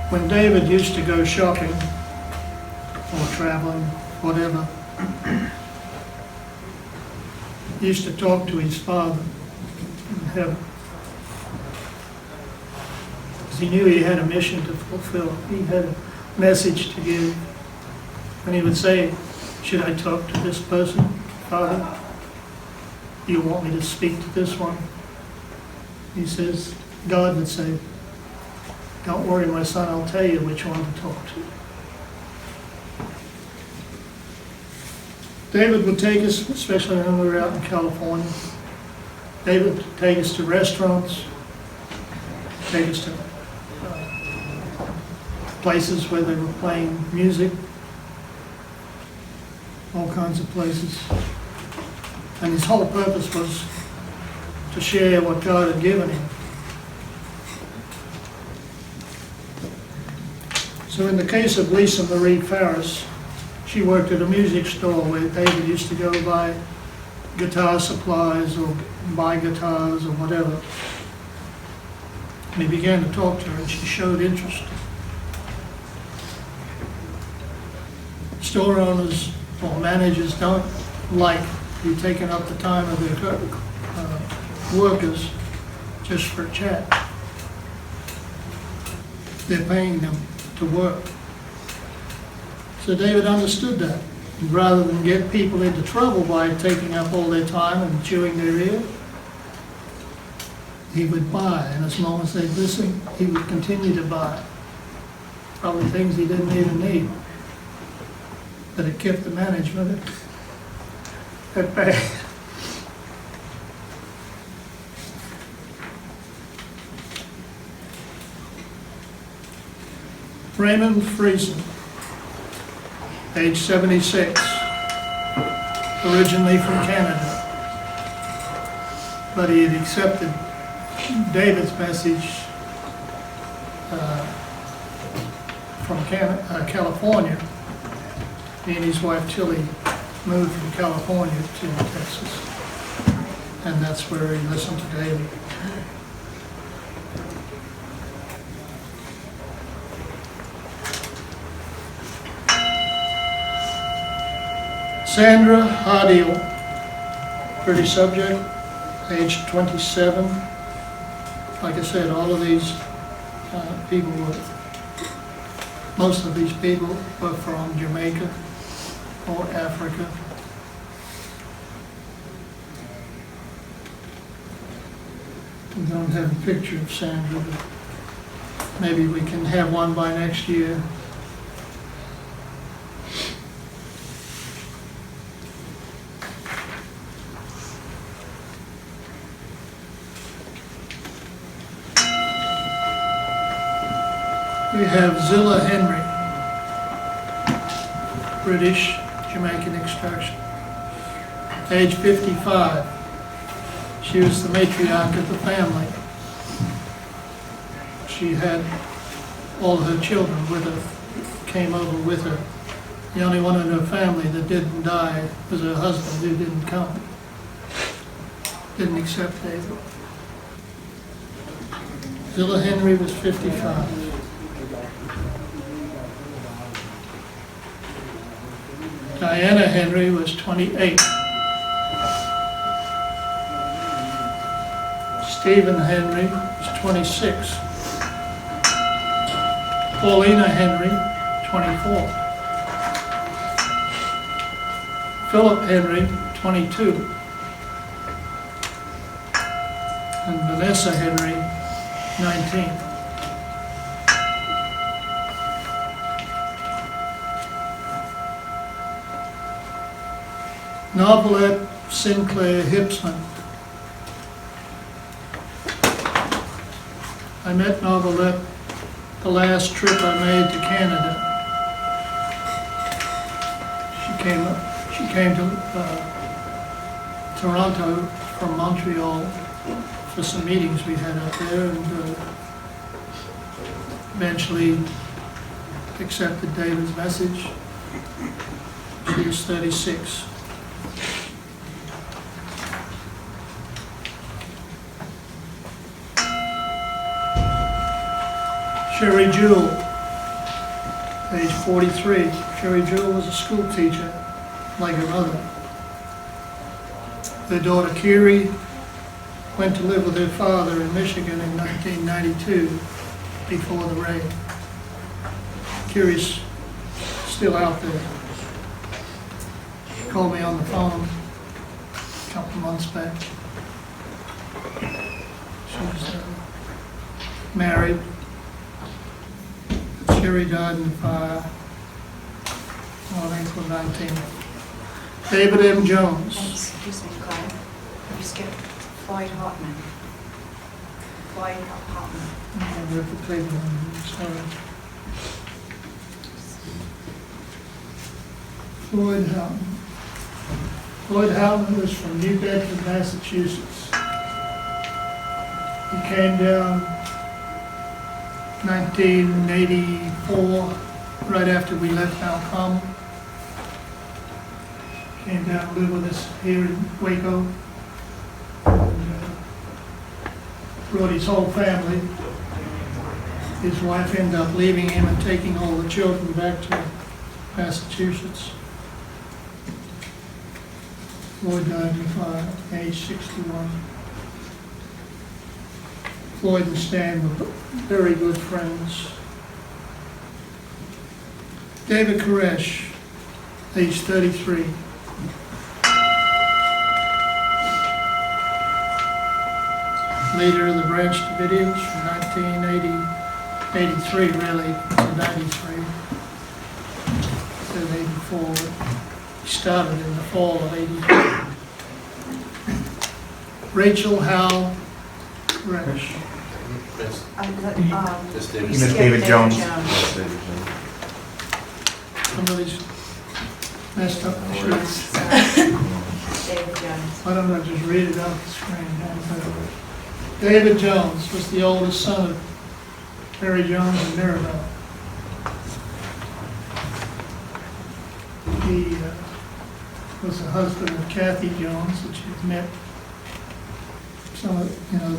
When David used to go shopping or traveling, whatever, he used to talk to his father in heaven. Because he knew he had a mission to fulfill. He had a message to give. And he would say, should I talk to this person, Father? Do you want me to speak to this one? He says, God would say, don't worry, my son, I'll tell you which one to talk to. David would take us, especially when we were out in California, David would take us to restaurants, take us to places where they were playing music, all kinds of places. And his whole purpose was to share what God had given him. So in the case of Lisa Marie Farris, she worked at a music store where David used to go buy guitar supplies or buy guitars or whatever. And he began to talk to her and she showed interest. Store owners or managers don't like you taking up the time of their workers just for a chat. They're paying them to work. So David understood that. And rather than get people into trouble by taking up all their time and chewing their ear, he would buy, and as long as they'd listen, he would continue to buy. Probably things he didn't even need. But it kept the management at bay. Raymond Friesen, age 76, originally from Canada, but he had accepted David's message from California. He and his wife Tilly moved from California to Texas, and that's where he listened to David. Sandra Hardiel, British subject, age 27. Like I said, all of these people were, most of these people were from Jamaica or Africa. We don't have a picture of Sandra, but maybe we can have one by next year. We have Zilla Henry, British Jamaican extraction, age 55. She was the matriarch of the family. She had all her children with her, came over with her. The only one in her family that didn't die was her husband, who didn't come. Didn't accept David. Zilla Henry was 55. Diana Henry was 28. Stephen Henry was 26. Paulina Henry, 24. Philip Henry, 22. And Vanessa Henry, 19. Novelette Sinclair Hipsman. I met Novelette the last trip I made to Canada. She came to Toronto from Montreal for some meetings we had up there, and eventually accepted David's message. She was 36. Sherry Jewell, age 43. Sherry Jewell was a school teacher, like her mother. Their daughter Kiri went to live with her father in Michigan in 1992, before the raid. Kiri's still out there. She called me on the phone a couple months back. She was married. Sherry died in the fire on April 19th. David M. Jones. Excuse me, Clyde. You skipped Floyd Hoffman. Floyd Hoffman. I read the table, sorry. Floyd Houghton. Floyd Houghton was from New Bedford, Massachusetts. He came down 1984, right after we left Malcolm. Came down to live with us here in Waco. And, brought his whole family. His wife ended up leaving him and taking all the children back to Massachusetts. Floyd died in the fire, age 61. Floyd and Stan were very good friends. David Koresh, age 33. Leader of the Branch Davidians from 1983 really, to 93. Then 84. He started in the fall of 83. Rachel Howe Koresh. You missed David Jones. Somebody's messed up my sheets. David Jones. Why don't I just read it off the screen? David Jones was the oldest son of Mary Jones and Mirabel. He was the husband of Kathy Jones, that you've met. Some of,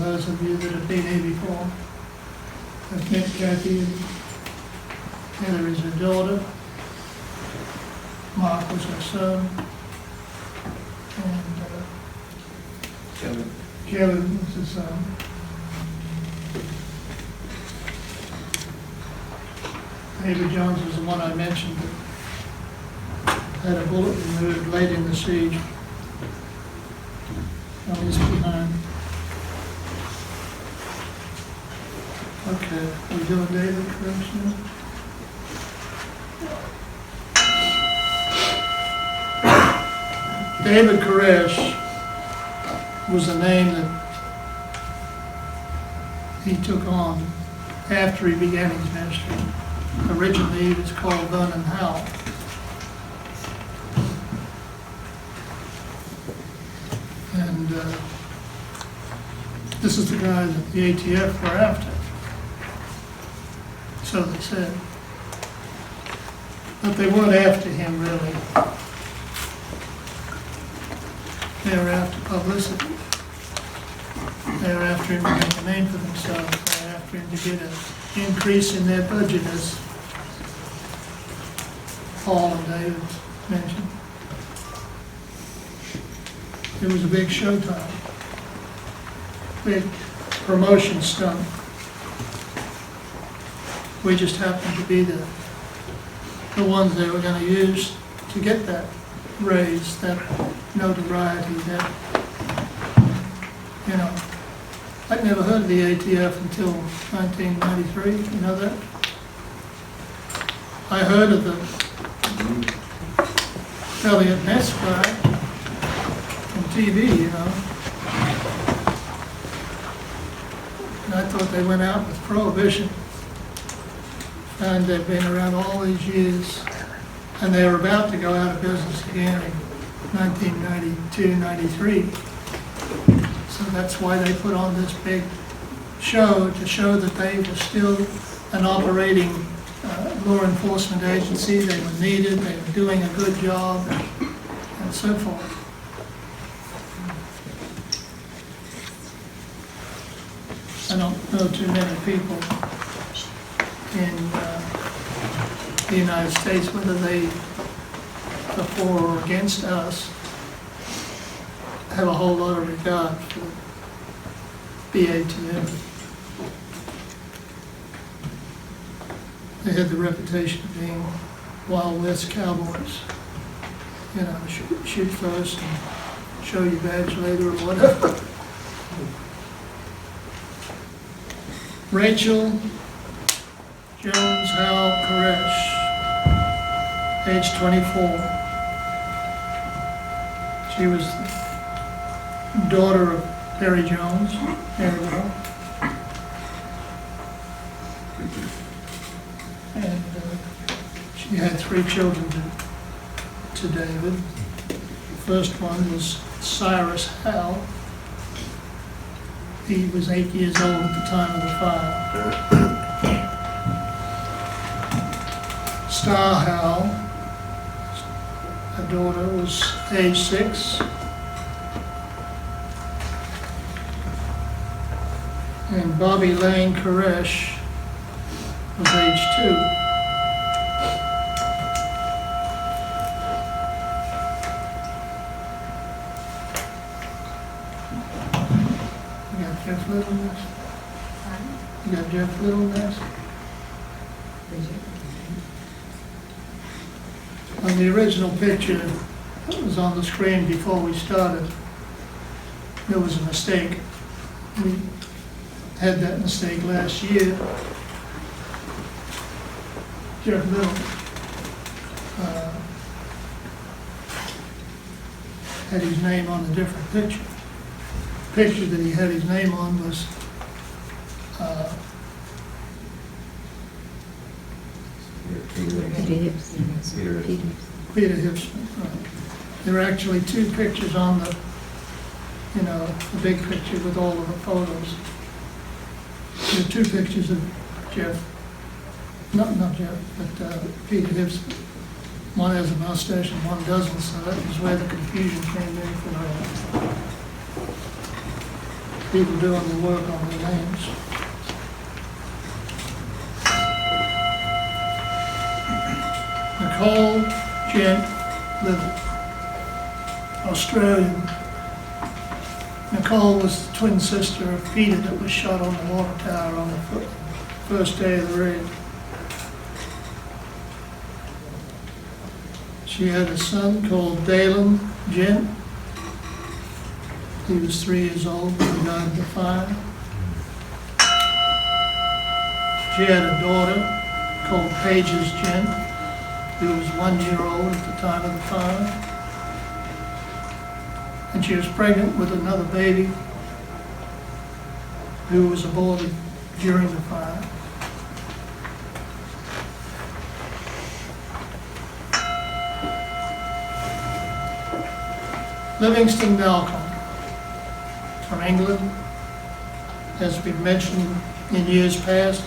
those of you that have been here before have met Kathy, and Heather is her daughter. Mark was her son. And Kevin was his son. David Jones was the one I mentioned that had a bullet removed late in the siege on his behind. Okay, we doing David Koresh now? David Koresh was a name that he took on after he began his ministry. Originally, he was called Vernon Howell. And this is the guy that the ATF were after. So they said. But they weren't after him, really. They were after publicity. They were after him to make a name for themselves. They were after him to get an increase in their budget, as Paul and David mentioned. It was a big showtime. Big promotion stunt. We just happened to be the ones they were going to use to get that raise, that notoriety, that, you know. I'd never heard of the ATF until 1993, you know that? I heard of the Elliot Ness guy on TV, you know. And I thought they went out with prohibition. And they've been around all these years. And they were about to go out of business again in 1992, 93. So that's why they put on this big show, to show that they were still an operating law enforcement agency. They were needed, they were doing a good job, and so forth. I don't know too many people in the United States, whether they are for or against us, have a whole lot of regard for BATF. They had the reputation of being Wild West cowboys. You know, shoot first and show your badge later or whatever. Rachel Jones Howell Koresh, age 24. She was the daughter of Harry Jones, Maryville. And she had 3 children to David. The first one was Cyrus Howell. He was 8 years old at the time of the fire. Star Howell, her daughter, was age 6. And Bobby Lane Koresh was age 2. You got Jeff Little next? You got Jeff Little next? On the original picture that was on the screen before we started, there was a mistake. We had that mistake last year. Jeff Little had his name on a different picture. The picture that he had his name on was Peter Hipson. Right. There are actually 2 pictures on the, you know, the big picture with all of the photos. There are 2 pictures of Jeff, not Jeff, but Peter Hipson. One has a mustache and one doesn't, so that was where the confusion came in for people doing the work on their names. Nicole Gent Little, Australian. Nicole was the twin sister of Peter that was shot on the water tower on the first day of the raid. She had a son called Dalen Gent. He was 3 years old when he died in the fire. She had a daughter called Pages Gent, who was 1 year old at the time of the fire. And she was pregnant with another baby who was aborted during the fire. Livingston Malcolm from England. As we've mentioned in years past,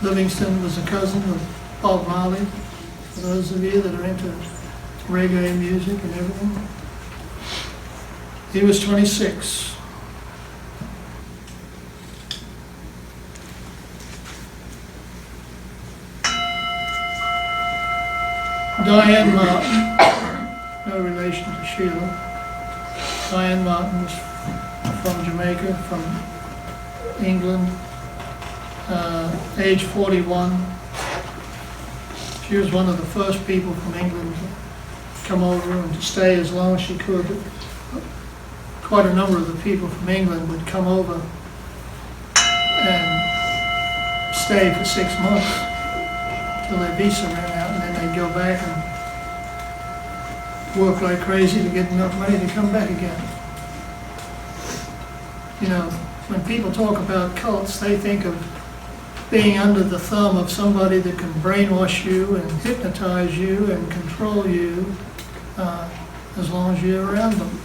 Livingston was a cousin of Bob Marley, for those of you that are into reggae music and everything. He was 26. Diane Martin, no relation to Sheila. Diane Martin was from Jamaica, from England, age 41. She was one of the first people from England to come over and to stay as long as she could. Quite a number of the people from England would come over and stay for 6 months till their visa ran out, and then they'd go back and work like crazy to get enough money to come back again. You know, when people talk about cults, they think of being under the thumb of somebody that can brainwash you and hypnotize you and control you as long as you're around them.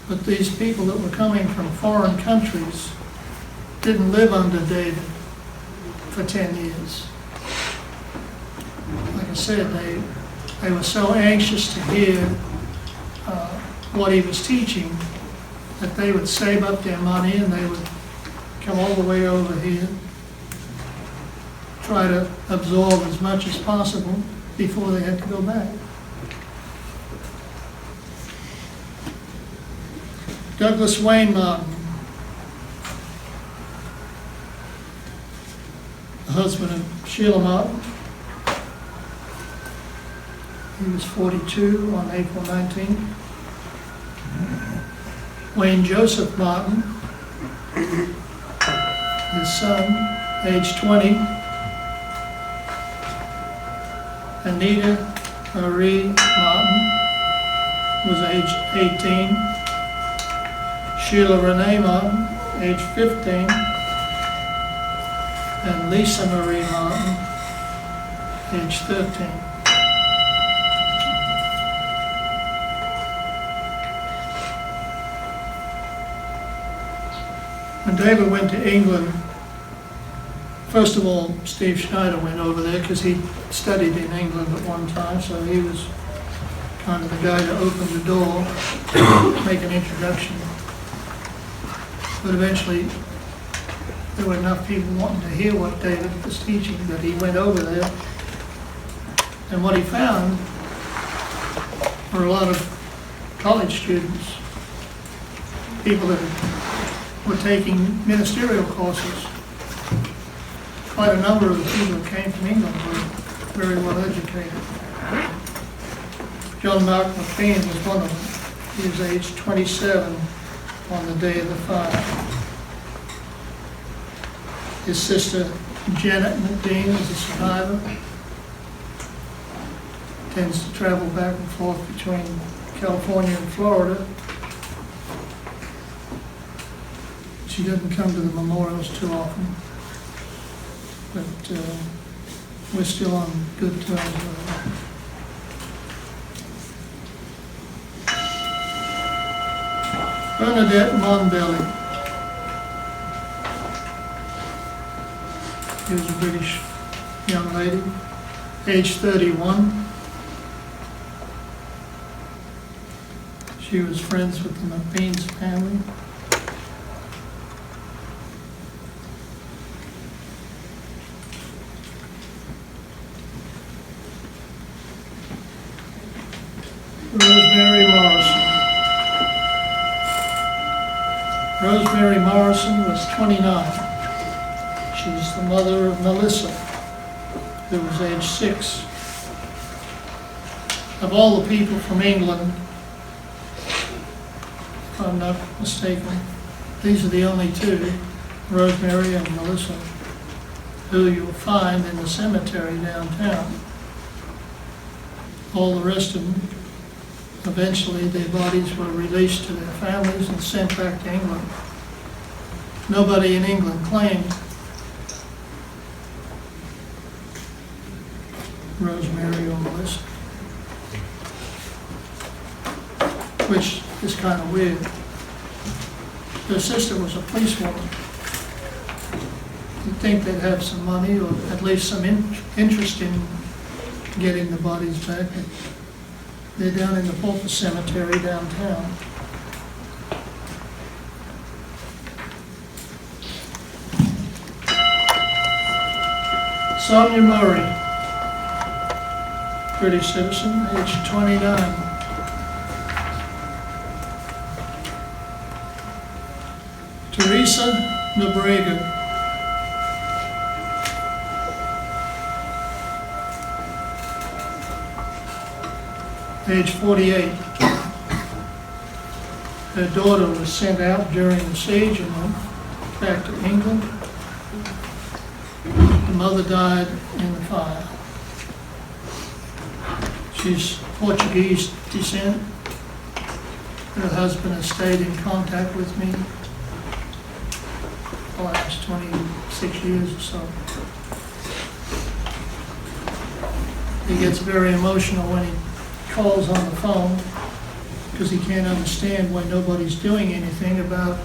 But these people that were coming from foreign countries didn't live under David for 10 years. Like I said, they were so anxious to hear what he was teaching that they would save up their money and they would come all the way over here, try to absorb as much as possible before they had to go back. Douglas Wayne Martin, the husband of Sheila Martin. He was 42 on April 19th. Wayne Joseph Martin, his son, age 20. Anita Marie Martin was age 18. Sheila Renee Martin, age 15. And Lisa Marie Martin, age 13. When David went to England, first of all, Steve Schneider went over there because he studied in England at one time, so he was kind of the guy to open the door, make an introduction. But eventually, there were enough people wanting to hear what David was teaching that he went over there. And what he found were a lot of college students, people that were taking ministerial courses. Quite a number of the people that came from England were very well educated. John Mark McLean was one of them. He was age 27 on the day of the fire. His sister Janet McLean is a survivor. Tends to travel back and forth between California and Florida. She doesn't come to the memorials too often, but we're still on good terms with her. Bernadette Monbelly. She was a British young lady, age 31. She was friends with the McBean's family. Rosemary Morrison. Rosemary Morrison was 29. She's the mother of Melissa, who was age 6. Of all the people from England, if I'm not mistaken, these are the only two, Rosemary and Melissa, who you'll find in the cemetery downtown. All the rest of them, eventually their bodies were released to their families and sent back to England. Nobody in England claimed Rosemary or Melissa. which is kind of weird. Her sister was a policewoman. You'd think they'd have some money or at least some interest in getting the bodies back. They're down in the Pulpit Cemetery downtown. Sonia Murray, British citizen, age 29. Teresa Nobrega, age 48. Her daughter was sent out during the siege and went back to England. The mother died in the fire. She's Portuguese descent. Her husband has stayed in contact with me the last 26 years or so. He gets very emotional when he calls on the phone because he can't understand why nobody's doing anything about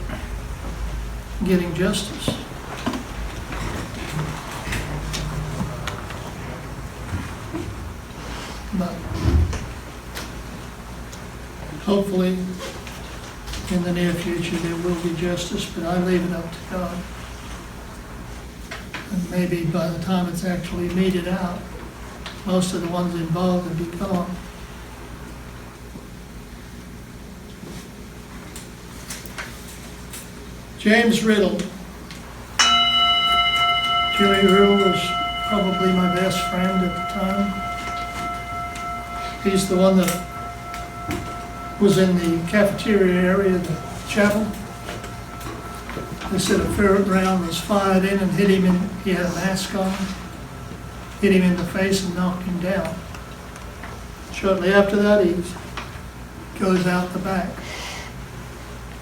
getting justice. But hopefully in the near future there will be justice, but I leave it up to God. And maybe by the time it's actually meted out, most of the ones involved will be gone. James Riddle. Jerry Riddle was probably my best friend at the time. He's the one that was in the cafeteria area of the chapel. They said a ferret round was fired in and hit him in, he had a mask on, hit him in the face and knocked him down. Shortly after that, he goes out the back.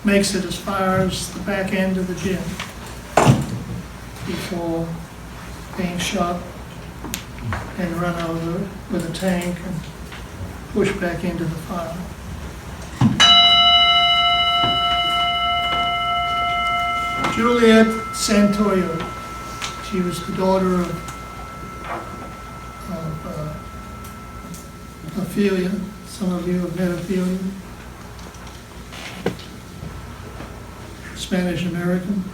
Makes it as far as the back end of the gym before being shot and run over with a tank and pushed back into the fire. Juliet Santoyo. She was the daughter of Ophelia. Some of you have met Ophelia. Spanish American.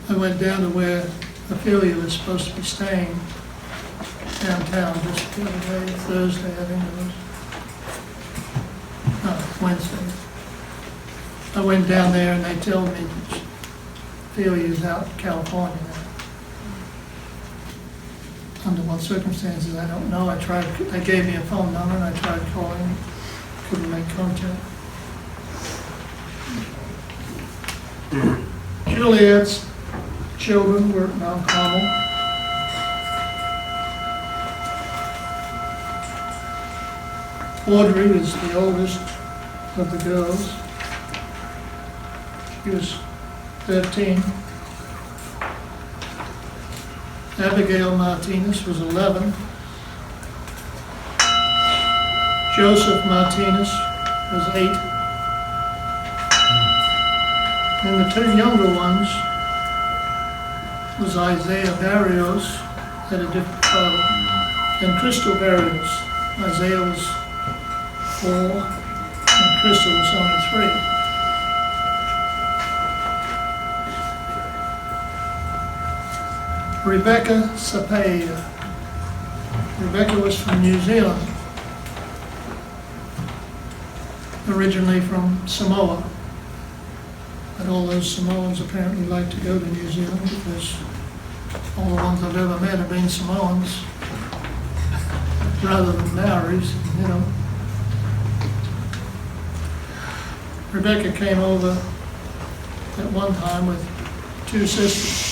I went down to where Ophelia was supposed to be staying downtown just the other day, Thursday, I think it was. No, Wednesday. I went down there and they told me that Ophelia's out in California now. Under what circumstances, I don't know. They gave me a phone number and I tried calling, couldn't make contact. Juliet's children were at Mount Carmel. Audrey is the oldest of the girls. She was 13. Abigail Martinez was 11. Joseph Martinez was 8. And the two younger ones was Isaiah Barrios, had a different father, and Crystal Barrios. Isaiah was 4, and Crystal was only 3. Rebecca Sapaya. Rebecca was from New Zealand, originally from Samoa. But all those Samoans apparently like to go to New Zealand because all the ones I've ever met have been Samoans rather than Maoris, you know. Rebecca came over at one time with 2 sisters.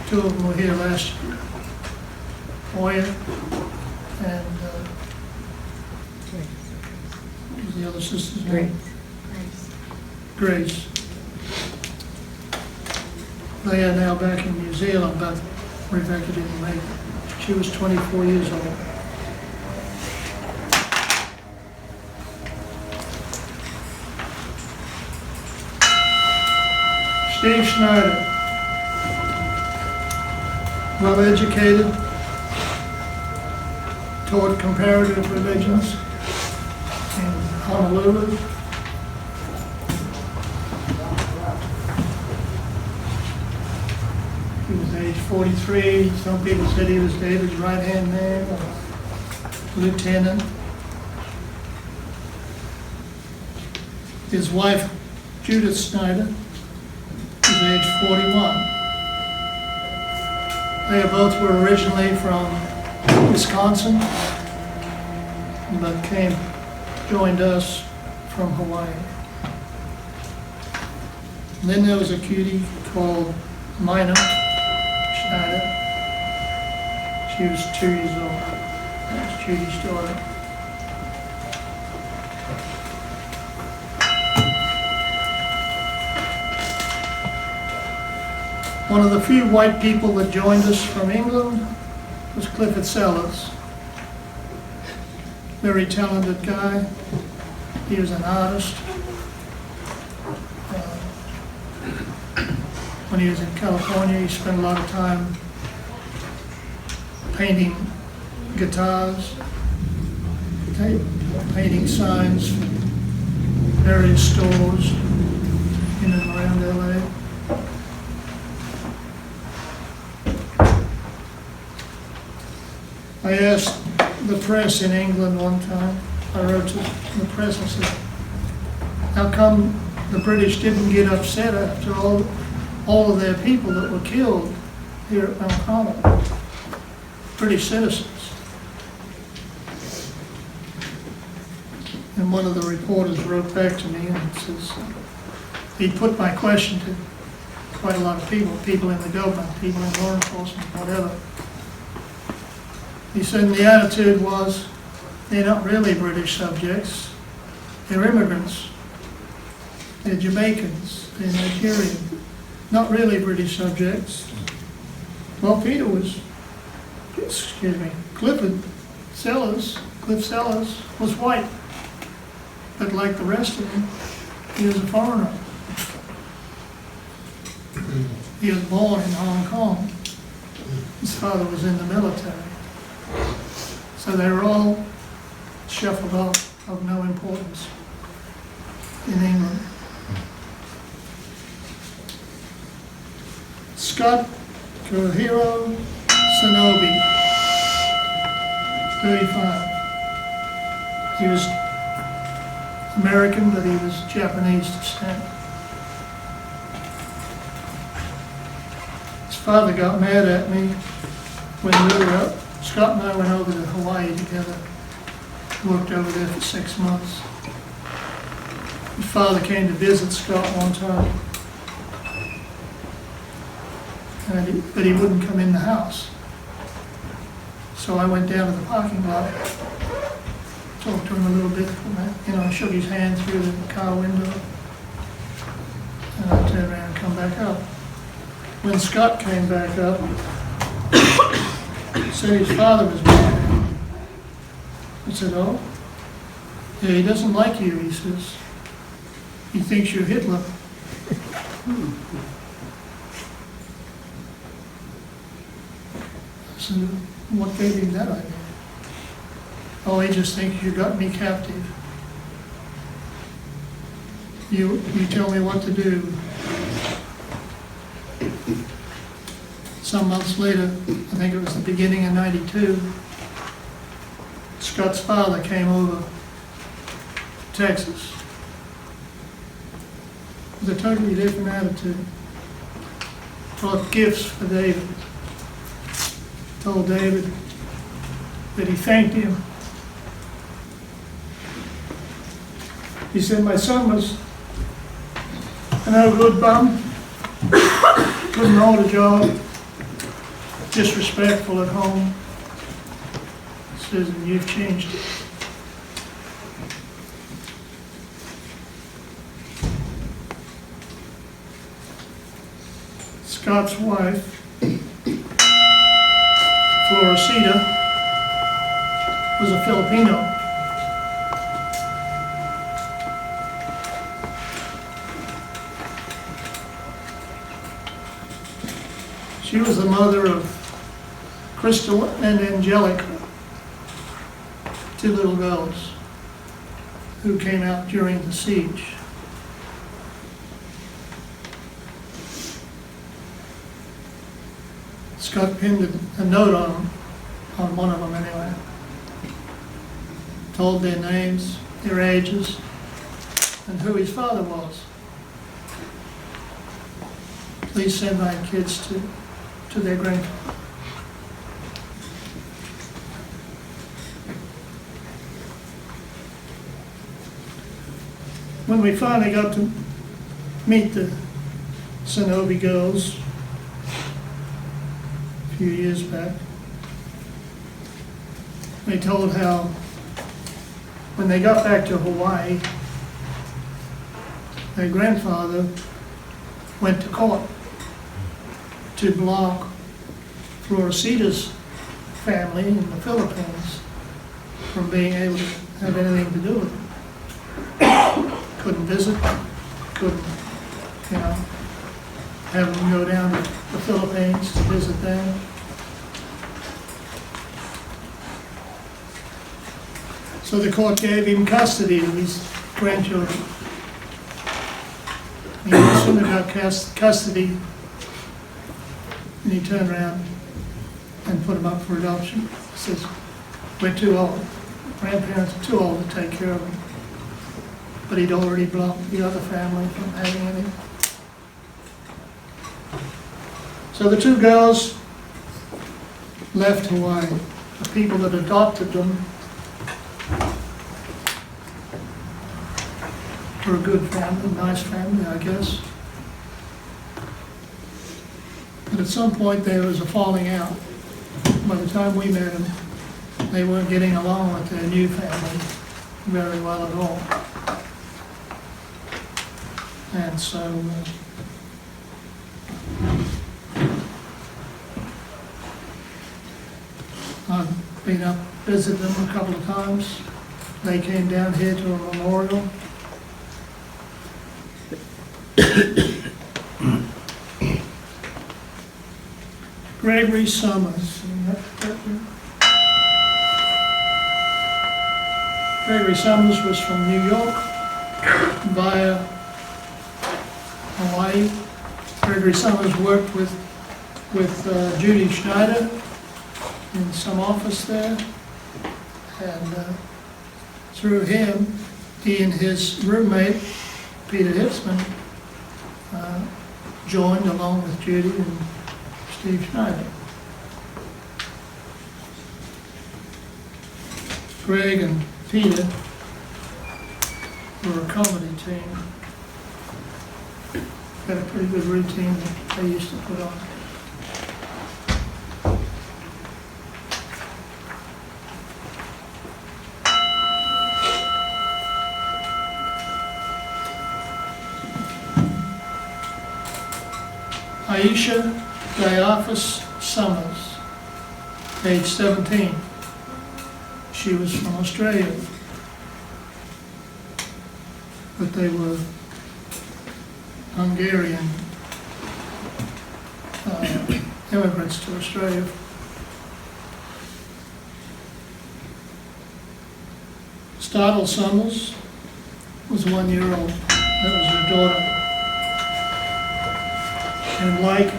2 of them were here last year. Moya and what was the other sister's name? Grace. They are now back in New Zealand, but Rebecca didn't make it. She was 24 years old. Steve Schneider, well educated, taught comparative religions in Honolulu. He was age 43. Some people said he was David's right-hand man or lieutenant. His wife, Judith Snyder, was age 41. They both were originally from Wisconsin, but joined us from Hawaii. And then there was a cutie called Mina Schneider. She was 2 years old. That was Judy's daughter. One of the few white people that joined us from England was Clifford Sellers. Very talented guy. He was an artist. When he was in California, he spent a lot of time painting guitars, painting signs for various stores in and around LA. I asked the press in England one time, I wrote to the press and said, how come the British didn't get upset after all of their people that were killed here at Mount Carmel? British citizens. And one of the reporters wrote back to me and says, he put my question to quite a lot of people in the government, people in law enforcement, whatever. He said the attitude was, they're not really British subjects, they're immigrants, they're Jamaicans, they're Nigerian, not really British subjects. Well, Cliff Sellers was white, but like the rest of them, he was a foreigner. He was born in Hong Kong. His father was in the military. So they were all shuffled off of no importance in England. Scott Kurohiro Sonobe, 35. He was American, but he was Japanese descent. His father got mad at me when we were up. Scott and I went over to Hawaii together, worked over there for 6 months. His father came to visit Scott one time, but he wouldn't come in the house. So I went down to the parking lot, talked to him a little bit, shook his hand through the car window, and I turned around and come back up. When Scott came back up, said his father was back. I said, oh? Yeah, he doesn't like you, he says. He thinks you're Hitler. I said, what gave him that idea? Oh, he just thinks you got me captive. You tell me what to do. Some months later, I think it was the beginning of '92, Scott's father came over to Texas with a totally different attitude. Brought gifts for David. Told David that he thanked him. He said, my son was an no good bum, couldn't hold a job, disrespectful at home. He says, and you've changed it. Scott's wife, Floresita, was a Filipino. She was the mother of Crystal and Angelica, two little girls who came out during the siege. Scott pinned a note on one of them anyway. Told their names, their ages, and who his father was. Please send my kids to their grandfather. When we finally got to meet the Sonobe girls a few years back, they told how when they got back to Hawaii, their grandfather went to court to block Floresita's family in the Philippines from being able to have anything to do with it. Couldn't visit, couldn't, have them go down to the Philippines to visit them. So the court gave him custody of his grandchildren. He no sooner got custody, and he turned around and put them up for adoption. He says, we're too old. Grandparents are too old to take care of them. But he'd already blocked the other family from having any. So the two girls left Hawaii. The people that adopted them were a good family, nice family, I guess. But at some point there was a falling out. By the time we met them, they weren't getting along with their new family very well at all. And so I've been up visited them a couple of times. They came down here to a memorial. Gregory Summers. Gregory Summers was from New York via Hawaii. Gregory Summers worked with Judy Schneider in some office there, and through him, he and his roommate, Peter Hitzman, joined along with Judy and Steve Schneider. Greg and Peter were a comedy team. Got a pretty good routine that they used to put on. Aisha Diaphas Summers, age 17. She was from Australia, but they were Hungarian immigrants to Australia. Startle Summers was 1 year old. That was her daughter. And like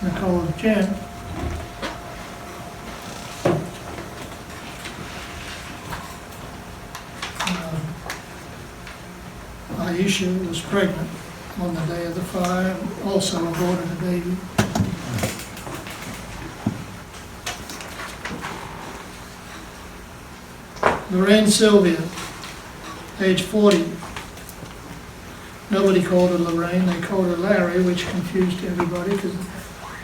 Nicole Jen, Aisha was pregnant on the day of the fire, and also aborted a baby. Lorraine Sylvia, age 40. Nobody called her Lorraine, they called her Larry, which confused everybody because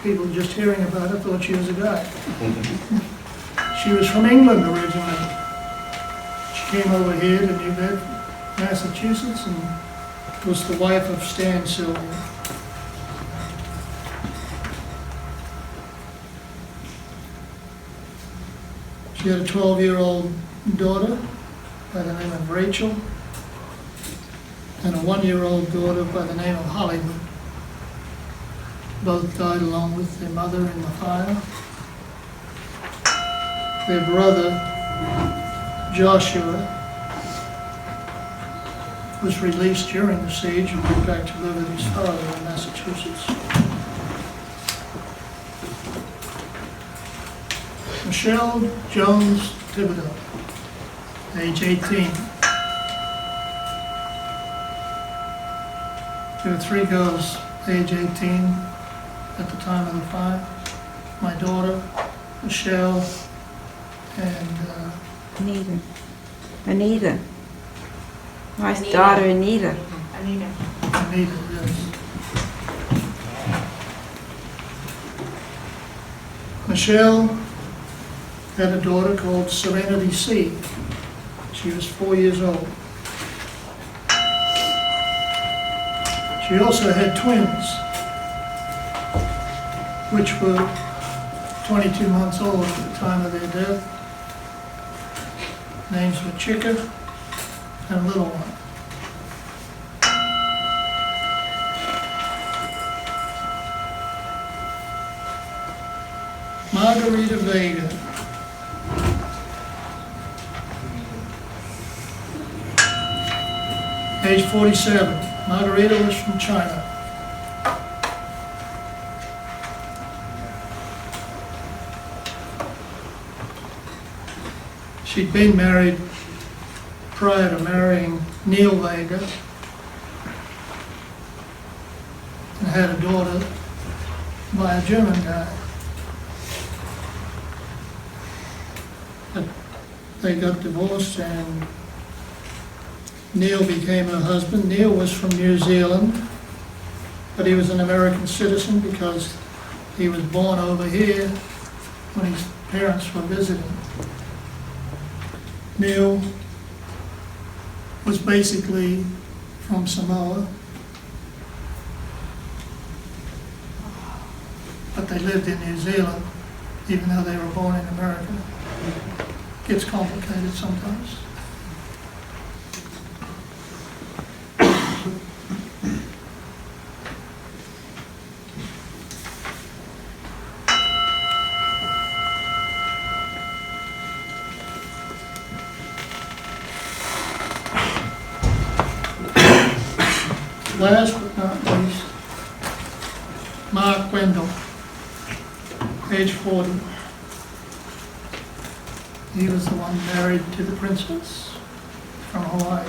people just hearing about her thought she was a guy. She was from England originally. She came over here to New Bedford, Massachusetts, and was the wife of Stan Sylvia. She had a 12-year-old daughter by the name of Rachel, and a 1-year-old daughter by the name of Hollywood. Both died along with their mother in the fire. Their brother, Joshua, was released during the siege and went back to live with his father in Massachusetts. Michelle Jones Thibodeau, age 18. There were 3 girls, age 18, at the time of the fire. My daughter, Michelle, and Anita. My daughter, Anita. Anita, yes. Michelle had a daughter called Serenity C. She was 4 years old. She also had twins, which were 22 months old at the time of their death. Names were Chica and Little One. Margarita Vega. Age 47. Margarita was from China. She'd been married prior to marrying Neil Vega and had a daughter by a German guy. But they got divorced and Neil became her husband. Neil was from New Zealand, but he was an American citizen because he was born over here when his parents were visiting. Neil was basically from Samoa, but they lived in New Zealand, even though they were born in America. Gets complicated sometimes. Last but not least, Mark Wendell, age 40. He was the one married to the princess from Hawaii.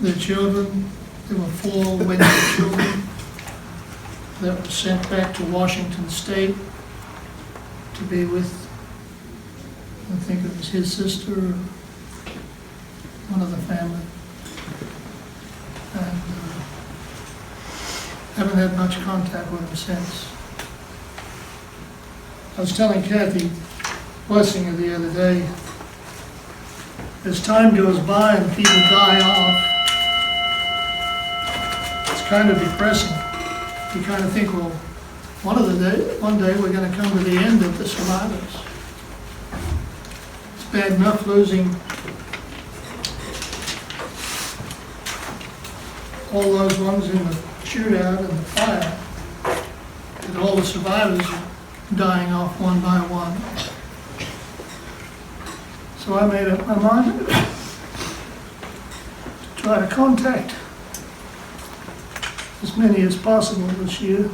Their children, there were 4 Wendell children that were sent back to Washington State to be with, I think it was his sister or one of the family. And haven't had much contact with him since. I was telling Kathy Blessinger the other day, as time goes by and people die off, it's kind of depressing. You kind of think, well, one day we're going to come to the end of the survivors. Bad enough losing all those ones in the shootout and the fire, and all the survivors dying off one by one. So I made up my mind to try to contact as many as possible this year.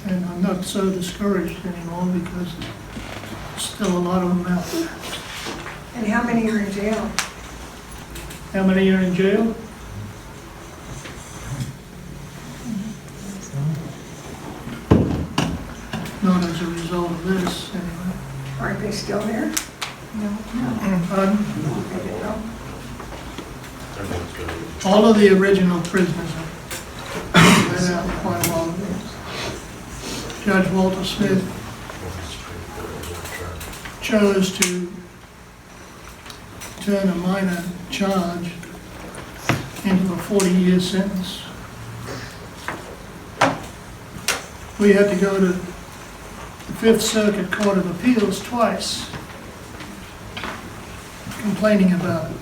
And I'm not so discouraged anymore because there's still a lot of them out there. And how many are in jail? How many are in jail? Not as a result of this, anyway. Aren't they still there? No. Pardon? I didn't know. All of the original prisoners are let out quite a while ago. Judge Walter Smith chose to turn a minor charge into a 40-year sentence. We had to go to the Fifth Circuit Court of Appeals twice, complaining about it.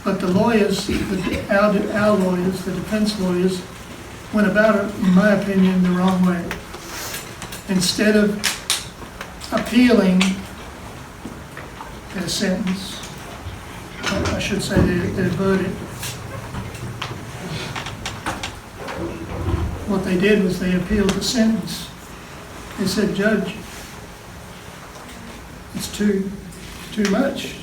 But the lawyers, our lawyers, the defense lawyers, went about it, in my opinion, the wrong way. Instead of appealing their sentence, I should say their verdict, what they did was they appealed the sentence. They said, "Judge, it's too much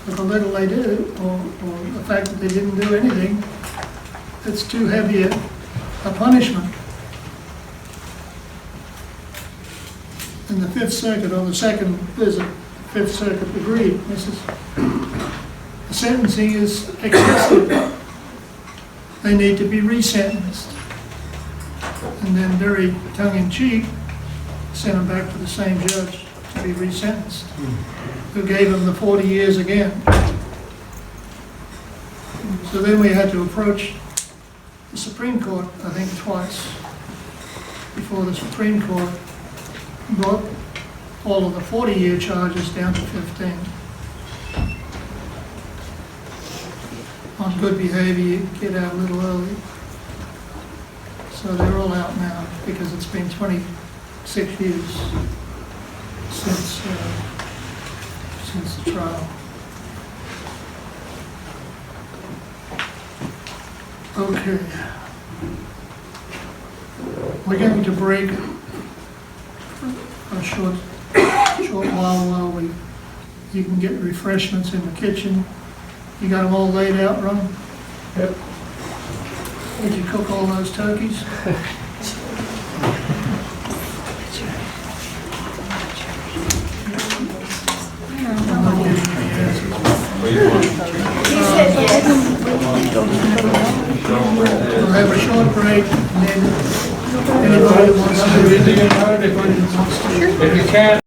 for the little they did, or the fact that they didn't do anything. It's too heavy a punishment." And the Fifth Circuit, on the second visit, the Fifth Circuit agreed. This is, the sentencing is excessive. They need to be resentenced. And then very tongue-in-cheek, sent them back to the same judge to be resentenced, who gave them the 40 years again. So then we had to approach the Supreme Court, I think twice, before the Supreme Court brought all of the 40-year charges down to 15. On good behavior, you get out a little early. So they're all out now because it's been 26 years since the trial. Okay. We're going to break a short while you can get refreshments in the kitchen. You got them all laid out, Ron? Yep. Did you cook all those turkeys? We'll have a short break, and then anybody wants to... If you can.